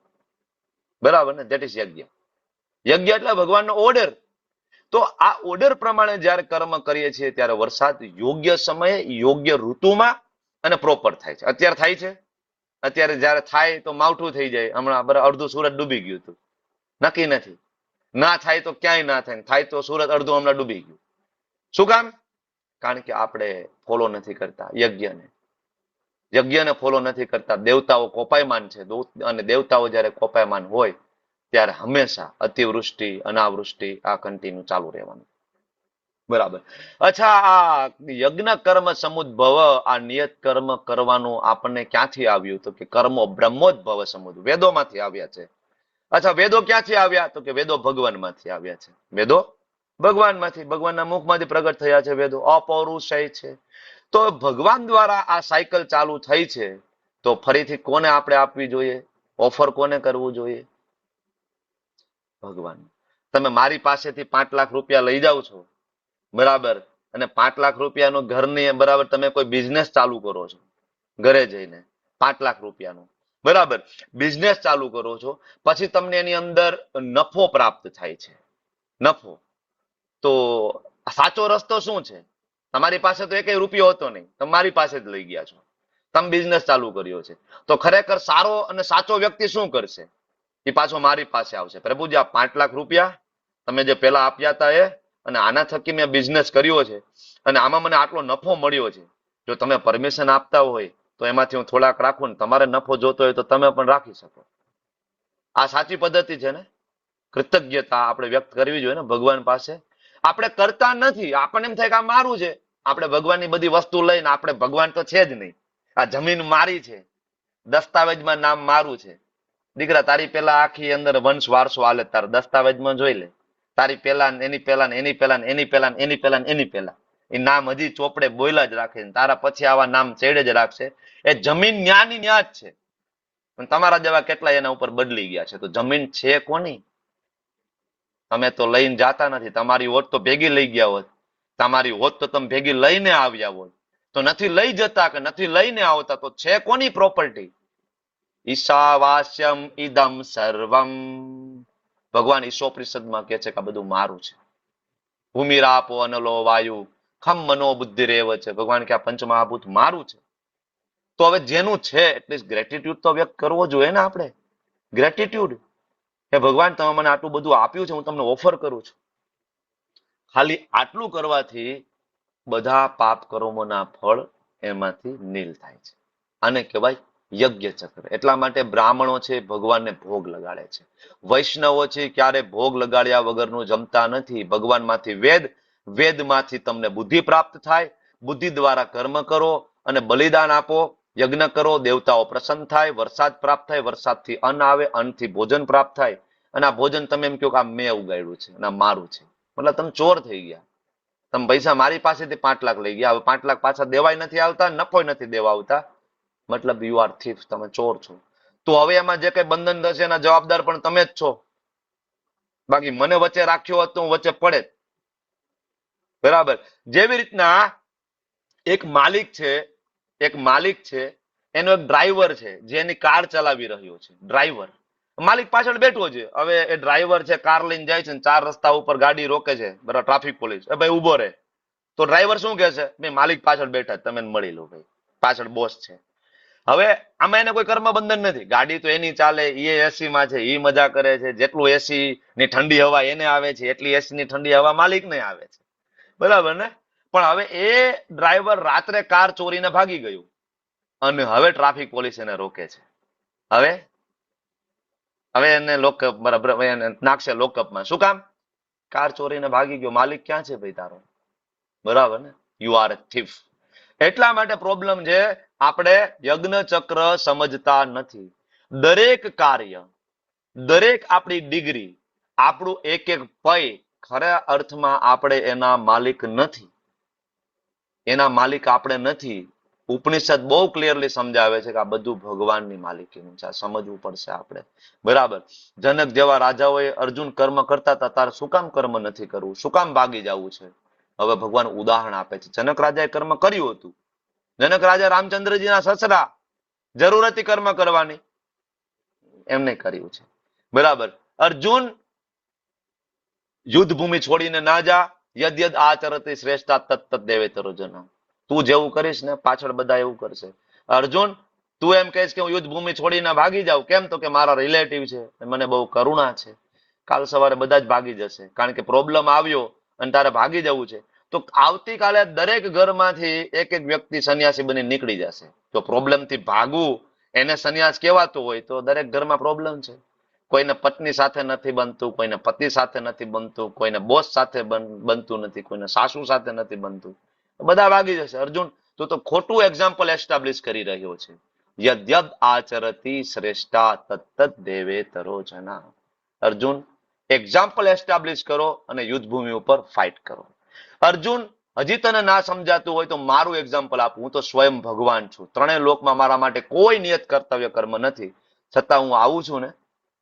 Speaker 2: બરાબર ને? ધેટ ઇઝ યજ્ઞ. યજ્ઞ એટલે ભગવાનનો ઓર્ડર. તો આ ઓર્ડર પ્રમાણે જયારે કર્મ કરીએ છીએ ત્યારે વરસાદ યોગ્ય સમયે, યોગ્ય ઋતુમાં અને પ્રોપર થાય છે. અત્યારે થાય છે. અત્યારે જયારે થાય તો માવઠું થઈ જાય. હમણાં બરાબર અડધું સુરત ડૂબી ગયું હતું, નક્કી નથી. ના થાય તો ક્યાંય ના થાય, થાય તો સુરત અડધું હમણાં ડૂબી ગયું. શું કામ? કારણ કે આપણે ફોલો નથી કરતા યજ્ઞને. યજ્ઞને ફોલો નથી કરતા. દેવતાઓ કોપાયમાન છે, અને દેવતાઓ જયારે કોપાયમાન હોય ત્યારે હંમેશા અતિવૃષ્ટિ, અનાવૃષ્ટિ આ કન્ટિન્યુ ચાલુ રહેવાનું. બરાબર. અચ્છા, આ યજ્ઞ કર્મ સમુદ્ભવ, આ નિયત કર્મ કરવાનું આપણને ક્યાંથી આવ્યું? તો કે કર્મો બ્રહ્મોદ્ભવ સમુદ્ર, વેદોમાંથી આવ્યા છે. અચ્છા, વેદો ક્યાંથી આવ્યા? તો કે વેદો ભગવાનમાંથી આવ્યા છે. વેદો ભગવાનમાંથી, ભગવાનના મુખમાંથી પ્રગટ થયા છે વેદો. અપૌરુષય છે. તો ભગવાન દ્વારા આ સાયકલ ચાલુ થઈ છે. તો ફરીથી કોને આપણે આપવી જોઈએ? ઓફર કોને કરવું જોઈએ? ભગવાન. તમે મારી પાસેથી 5 લાખ રૂપિયા લઈ જાઓ છો, બરાબર, અને 5 લાખ રૂપિયાનું ઘરની, બરાબર, તમે કોઈ બિઝનેસ ચાલુ કરો છો ઘરે જઈને, 5 લાખ રૂપિયાનું, બરાબર, બિઝનેસ ચાલુ કરો છો, પછી તમને એની અંદર નફો પ્રાપ્ત થાય છે. નફો. તો સાચો રસ્તો શું છે? તમારી પાસે તો એકેય રૂપિયો હતો નહીં, તમારી પાસે જ લઈ ગયા છો, તમે બિઝનેસ ચાલુ કર્યો છે. તો ખરેખર સારો અને સાચો વ્યક્તિ શું કરશે? એ પાછો મારી પાસે આવશે. પ્રભુજી, આ 5 લાખ રૂપિયા તમે જે પેલા આપ્યા હતા એ, અને આના થકી મેં બિઝનેસ કર્યો છે, અને આમાં મને આટલો નફો મળ્યો છે. જો તમે પરમિશન આપતા હોય તો એમાંથી હું થોડાક રાખું, ને તમારે નફો જોતો હોય તો તમે પણ રાખી શકો. આ સાચી પદ્ધતિ છે ને. કૃતજ્ઞતા આપણે વ્યક્ત કરવી જોઈએ ને ભગવાન પાસે. આપણે કરતા નથી. આપણને એમ થાય કે આ મારું છે. આપણે ભગવાનની બધી વસ્તુ લઈને, આપણે ભગવાન તો છે જ નહીં. આ જમીન મારી છે, દસ્તાવેજમાં નામ મારું છે. દીકરા, તારી પેલા આખી અંદર વંશ વારસો હાલે, તાર દસ્તાવેજમાં જોઈ લે. તારી પેલા, એની પેલા, એની પેલા, એની પેલા, એની પેલા, એની પેલા, એ નામ હજી ચોપડે બોયલા જ રાખે. તારા પછી આવા નામ ચેડે જ રાખશે. એ જમીન ન્યાની ન્યા જ છે. પણ તમારા જેવા કેટલા એના ઉપર બદલી ગયા છે. તો જમીન છે કોની? તમે તો લઈને જાતા નથી. તમારી હોત તો ભેગી લઈ ગયા હોત. તમારી હોત તો તમે ભેગી લઈને આવ્યા હોત. તો નથી લઈ જતા કે નથી લઈને આવતા તો છે કોની પ્રોપર્ટી? ઈશાવાસ્યમ ઇદમ સર્વમ. ભગવાન ઈશોપનિષદમાં કહે છે કે આ બધું મારું છે. ભૂમિરાપો અનલો વાયુ ખમ મનો બુદ્ધિ રેવ છે. ભગવાન કે આ પંચમહાભૂત મારું છે. તો હવે જેનું છે એટલીસ્ટ ગ્રેટિટ્યુડ તો વ્યક્ત કરવો જોઈએ ને આપણે. ગ્રેટિટ્યુડ કે ભગવાન તમે મને આટલું બધું આપ્યું છે, હું તમને ઓફર કરું છું. ખાલી આટલું કરવાથી બધા પાપ કર્મોના ફળ એમાંથી નીલ થાય છે. આને કહેવાય યજ્ઞ ચક્ર. એટલા માટે બ્રાહ્મણો છે ભગવાનને ભોગ લગાડે છે. વૈષ્ણવો છે ક્યારે ભોગ લગાડ્યા વગરનું જમતા નથી. ભગવાનમાંથી વેદ, વેદમાંથી તમને બુદ્ધિ પ્રાપ્ત થાય. બુદ્ધિ દ્વારા કર્મ કરો અને બલિદાન આપો, યજ્ઞ કરો, દેવતાઓ પ્રસન્ન થાય, વરસાદ પ્રાપ્ત થાય, વરસાદથી અન્ન આવે, અન્નથી ભોજન પ્રાપ્ત થાય. અને આ ભોજન તમે એમ કહો કે આ મેં ઉગાડ્યું છે અને આ મારું છે, મતલબ તમે ચોર થઈ ગયા. તમે પૈસા મારી પાસેથી 5 લાખ લઈ ગયા, હવે 5 લાખ પાછા દેવાય નથી આવતા, નફો નથી દેવા આવતા, મતલબ યુ આર થીફ, તમે ચોર છો. તો હવે એમાં જે કઈ બંધન થશે એના જવાબદાર પણ તમે જ છો. બાકી મને વચ્ચે રાખ્યો હોત તો હું વચ્ચે પડે. બરાબર. જેવી રીતના એક માલિક છે એનો એક ડ્રાઈવર છે જે એની કાર ચલાવી રહ્યો છે. ડ્રાઈવર, માલિક પાછળ બેઠો છે. હવે એ ડ્રાઈવર છે કાર લઈને જાય છે, 4 રસ્તા ઉપર ગાડી રોકે છે, બરાબર, ટ્રાફિક પોલીસ, એ ભાઈ ઉભો રહે. તો ડ્રાઈવર શું કહે છે? ભાઈ માલિક પાછળ બેઠા, તમે મળી લો, ભાઈ પાછળ બોસ છે. હવે આમાં એને કોઈ કર્મ બંધન નથી. ગાડી તો એની ચાલે, એ એસી માં છે, એ મજા કરે છે. જેટલું એસી ની ઠંડી હવા એને આવે છે એટલી એસી ની ઠંડી હવા માલિક ને આવે છે. બરાબર ને? પણ હવે એ ડ્રાઈવર રાત્રે કાર ચોરીને ભાગી ગયું અને હવે ટ્રાફિક પોલીસ એને રોકે છે. હવે એને લોકઅપ, બરાબર, એને નાખશે લોકઅપમાં. શું કામ? કાર ચોરીને ભાગી ગયો. માલિક ક્યાં છે ભાઈ તારો? બરાબર ને? You are A thief. એટલા માટે પ્રોબ્લેમ છે, આપણે યજ્ઞ ચક્ર સમજતા નથી. દરેક કાર્ય, દરેક આપણી ડિગ્રી, આપણું એક એક પય ખરા અર્થમાં આપણે એના માલિક નથી. એના માલિક આપણે નથી. ઉપનિષદ બહુ ક્લિયરલી સમજાવે છે કે આ બધું ભગવાનની માલિકીનું છે. આ સમજવું પડશે આપણે. બરાબર. જનક જેવા રાજાઓએ અર્જુન કર્મ કરતા હતા, તારે શું કામ કર્મ નથી કરવું? શું કામ ભાગી જવું છે? હવે ભગવાન ઉદાહરણ આપે છે. જનક રાજાએ કર્મ કર્યું હતું. જનક રાજા રામચંદ્રજીના સસરા, જરૂર હતી કર્મ કરવાની, એમને કર્યું છે. બરાબર. અર્જુન યુદ્ધ ભૂમિ છોડીને ના જા. યદ યદ આચરતી શ્રેષ્ઠા તત્ તત્ દેવેતરો જન. તું જેવું કરીશ ને પાછળ બધા એવું કરશે. અર્જુન, તું એમ કહીશ કે હું યુદ્ધ ભૂમિ છોડીને ભાગી જાઉં, કેમ? તો કે મારા રિલેટિવ છે, મને બહુ કરુણા છે. કાલ સવારે બધા જ ભાગી જશે, કારણ કે પ્રોબ્લેમ આવ્યો અને તારે ભાગી જવું છે. તો આવતીકાલે દરેક ઘરમાંથી એક એક વ્યક્તિ સંન્યાસી બની નીકળી જશે. તો પ્રોબ્લેમથી ભાગવું એને સંન્યાસ કહેવાતું હોય તો દરેક ઘરમાં પ્રોબ્લેમ છે. કોઈને પત્ની સાથે નથી બનતું, કોઈને પતિ સાથે નથી બનતું, કોઈને બોસ સાથે બનતું નથી, કોઈને સાસુ સાથે નથી બનતું, બધા ભાગી જશે. અર્જુન, તું તો ખોટું એક્ઝામ્પલ એસ્ટાબ્લિશ કરી રહ્યો છે. યદ્યદ આચરતી શ્રેષ્ઠા તત્તદ દેવેતરો જના. અર્જુન, એક્ઝામ્પલ એસ્ટાબ્લિશ કરો અને યુદ્ધ ભૂમિ ઉપર ફાઇટ કરો. અર્જુન, હજી તને ના સમજાતું હોય તો મારું એક્ઝામ્પલ આપું. હું તો સ્વયં ભગવાન છું. ત્રણેય લોકમાં મારા માટે કોઈ નિયત કર્તવ્ય કર્મ નથી, છતાં હું આવું છું ને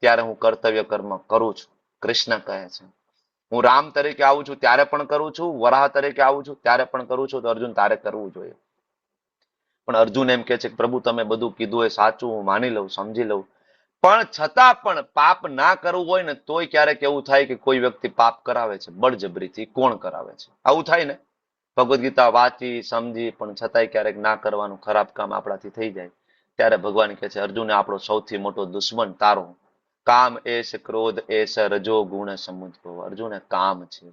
Speaker 2: ત્યારે હું કર્તવ્ય કર્મ કરું છું. કૃષ્ણ કહે છે, હું રામ તરીકે આવું છું ત્યારે પણ કરું છું, વરાહ તરીકે આવું છું ત્યારે પણ કરું છું. તો અર્જુન, તારે કરવું જોઈએ. પણ અર્જુન એમ કે છે કે પ્રભુ તમે બધું કીધું એ સાચું, હું માની લઉં, સમજી લઉં, પણ છતાં પણ પાપ ના કરવું હોય ને તોય ક્યારેક એવું થાય કે કોઈ વ્યક્તિ પાપ કરાવે છે બળજબરીથી. કોણ કરાવે છે? આવું થાય ને. ભગવદ્ ગીતા વાંચી સમજી પણ છતાંય ક્યારેક ના કરવાનું ખરાબ કામ આપણાથી થઈ જાય, ત્યારે ભગવાન કહે છે અર્જુન, આપણો સૌથી મોટો દુશ્મન તારો કામ એશ ક્રોધ એશ રજો ગુણ સમુદ્રો. અર્જુન, કામ છે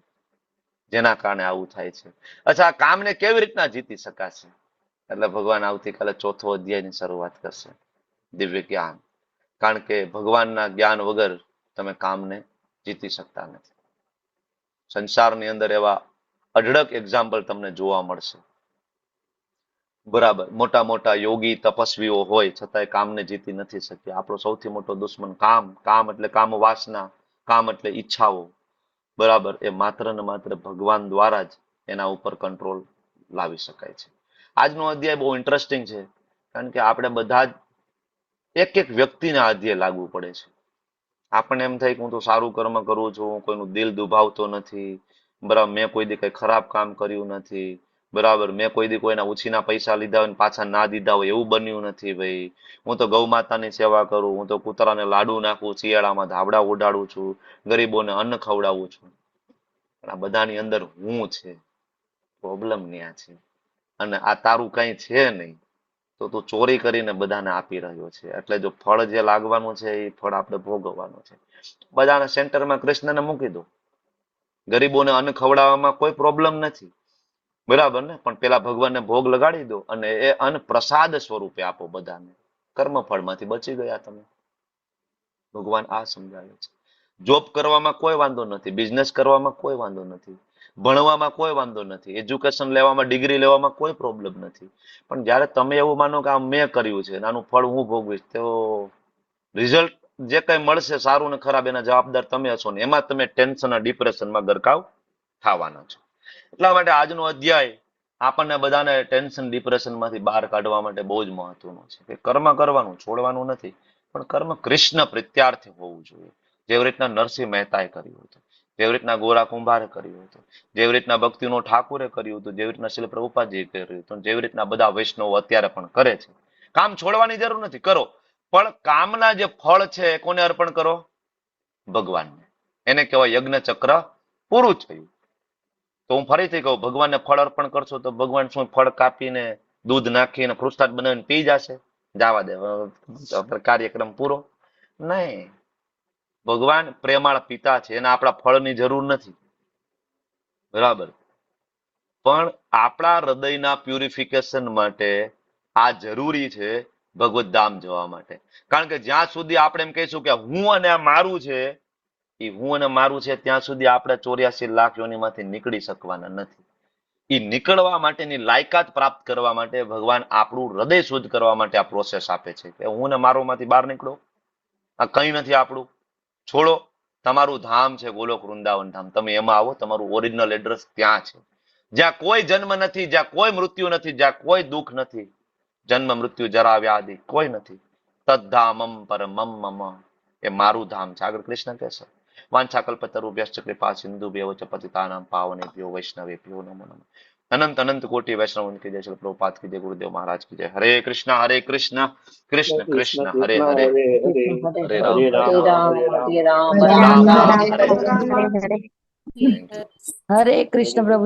Speaker 2: જેના કારણે આવું થાય છે. અચ્છા, આ કામને કેવી રીતના જીતી શકાશે? એટલે ભગવાન આવતીકાલે 4થો અધ્યાયની શરૂઆત કરશે, દિવ્ય જ્ઞાન. કારણ કે ભગવાનના જ્ઞાન વગર તમે કામને જીતી શકતા નથી. સંસારની અંદર એવા અઢળક એક્ઝામ્પલ તમને જોવા મળશે. બરાબર. મોટા મોટા યોગી તપસ્વીઓ હોય છતાંય કામને જીતી નથી શક્યા. આપણો સૌથી મોટો દુશ્મન કામ. કામ એટલે કામ વાસના, કામ એટલે ઈચ્છાઓ. બરાબર. એ માત્ર ને માત્ર ભગવાન દ્વારા જ એના ઉપર કંટ્રોલ લાવી શકાય છે. આજનો અધ્યાય બહુ ઇન્ટરેસ્ટિંગ છે, કારણ કે આપણે બધા જ એક એક વ્યક્તિના અધ્યાય લાગવું પડે છે. આપણને એમ થાય કે હું તો સારું કર્મ કરું છું, કોઈનું દિલ દુભાવતો નથી, બરાબર, મેં કોઈ દી કઈ ખરાબ કામ કર્યું નથી, બરાબર, મેં કોઈ દી કોઈના ઉછીના પૈસા લીધા હોય ને પાછા ના દીધા હોય એવું બન્યું નથી ભાઈ, હું તો ગૌ માતાની સેવા કરું, હું તો કૂતરાને લાડુ નાખું, શિયાળામાં ધાબળા ઉડાડું છું, ગરીબોને અન્ન ખવડાવું છું. આ બધાની અંદર હું છે, પ્રોબ્લેમ ન્યા છે. અને આ તારું કઈ છે નહીં, તો તું ચોરી કરીને બધાને આપી રહ્યો છે. એટલે જો ફળ જે લાગવાનું છે એ ફળ આપણે ભોગવવાનું છે. બધાના સેન્ટરમાં કૃષ્ણને મૂકી દો, ગરીબોને અન્ન ખવડાવવામાં કોઈ પ્રોબ્લેમ નથી, બરાબર ને, પણ પેલા ભગવાનને ભોગ લગાડી દો અને એ અન્ન પ્રસાદ સ્વરૂપે આપો બધાને. કર્મફળમાંથી બચી ગયા તમે. ભગવાન આ સમજાવે છે. જોબ કરવામાં કોઈ વાંધો નથી, બિઝનેસ કરવામાં કોઈ વાંધો નથી, ભણવામાં કોઈ વાંધો નથી, એજ્યુકેશન લેવામાં, ડિગ્રી લેવામાં કોઈ પ્રોબ્લેમ નથી. પણ જ્યારે તમે એવું માનો કે આ મેં કર્યું છે, આનું ફળ હું ભોગવીશ, તો રિઝલ્ટ જે કઈ મળશે સારું ને ખરાબ એના જવાબદાર તમે હશો ને એમાં તમે ટેન્શન અને ડિપ્રેશનમાં ગરકાવ થવાના છો. એટલા માટે આજનો અધ્યાય આપણને બધાને ટેન્શન ડિપ્રેશનમાંથી બહાર કાઢવા માટે બહુ જ મહત્વનો છે કે કર્મ કરવાનું છોડવાનું નથી, પણ કર્મ કૃષ્ણ પ્રિત્યાર્થી હોવું જોઈએ. જેવી રીતના નરસિંહ મહેતાએ કર્યું હતું, જેવી રીતના ગોરા કુંભારે કર્યું હતું, જેવી રીતના ભક્તિનો ઠાકુરે કર્યું હતું, જેવી રીતના શિલ પ્રભુપાદજીએ કર્યું હતું, જેવી રીતના બધા વૈષ્ણવો અત્યારે પણ કરે છે. કામ છોડવાની જરૂર નથી, કરો, પણ કામના જે ફળ છે એ કોને અર્પણ કરો? ભગવાનને. એને કહેવાય યજ્ઞ ચક્ર પૂરું થયું. તો હું ફરીથી કહું, ભગવાનને ફળ અર્પણ કરશો તો ભગવાન શું ફળ કાપીને દૂધ નાખીને ફ્રુસ્ટાટ બનાવીને પી જશે? જવા દે, કાર્યક્રમ પૂરો નહીં. ભગવાન પ્રેમાળ પિતા છે, એને આપણા ફળની જરૂર નથી, બરાબર, પણ આપણા હૃદયના પ્યુરિફિકેશન માટે આ જરૂરી છે ભગવત ધામ જવા માટે. કારણ કે જ્યાં સુધી આપણે એમ કહીશું કે હું અને આ મારું છે, એ હું અને મારું છે ત્યાં સુધી આપણે 84 લાખ યોનિમાંથી નીકળી શકવાના નથી. એ નીકળવા માટેની લાયકાત પ્રાપ્ત કરવા માટે ભગવાન આપણું હૃદય શુદ્ધ કરવા માટે આ પ્રોસેસ આપે છે કે હું ને મારો માંથી બહાર નીકળો, આ કઈ નથી આપણું, છોડો. તમારું ધામ છે ગોલોક વૃંદાવન ધામ, તમે એમાં આવો, તમારું ઓરિજિનલ એડ્રેસ ત્યાં છે, જ્યાં કોઈ જન્મ નથી, જ્યાં કોઈ મૃત્યુ નથી, જ્યાં કોઈ દુઃખ નથી, જન્મ મૃત્યુ જરા વ્યાધિ કોઈ નથી. તદ્ધામમ પરમમ મમ, એ મારું ધામ છે. આગળ કૃષ્ણ કહેશે, વાંછા કલ્પતરુભ્યશ્ચ કૃપા સિંધુભ્યો ચ પતિતાનાં પાવનેભ્યો વૈષ્ણવેભ્યો નમો નમઃ. અનંત અનંત કોટી વૈષ્ણવ કી જય, શ્રી પ્રભુપાદ કી જય, ગુરુદેવ મહારાજ કી જય. હરે કૃષ્ણ કૃષ્ણ કૃષ્ણ હરે હરે, હરે રામ
Speaker 6: હરે રામ હરે રામ
Speaker 2: રામ
Speaker 6: રામ
Speaker 2: રામ
Speaker 6: રામ
Speaker 2: હરે
Speaker 6: હરે
Speaker 2: હરે.
Speaker 6: હરે.
Speaker 2: Thank you.
Speaker 10: હરે કૃષ્ણ પ્રભુ.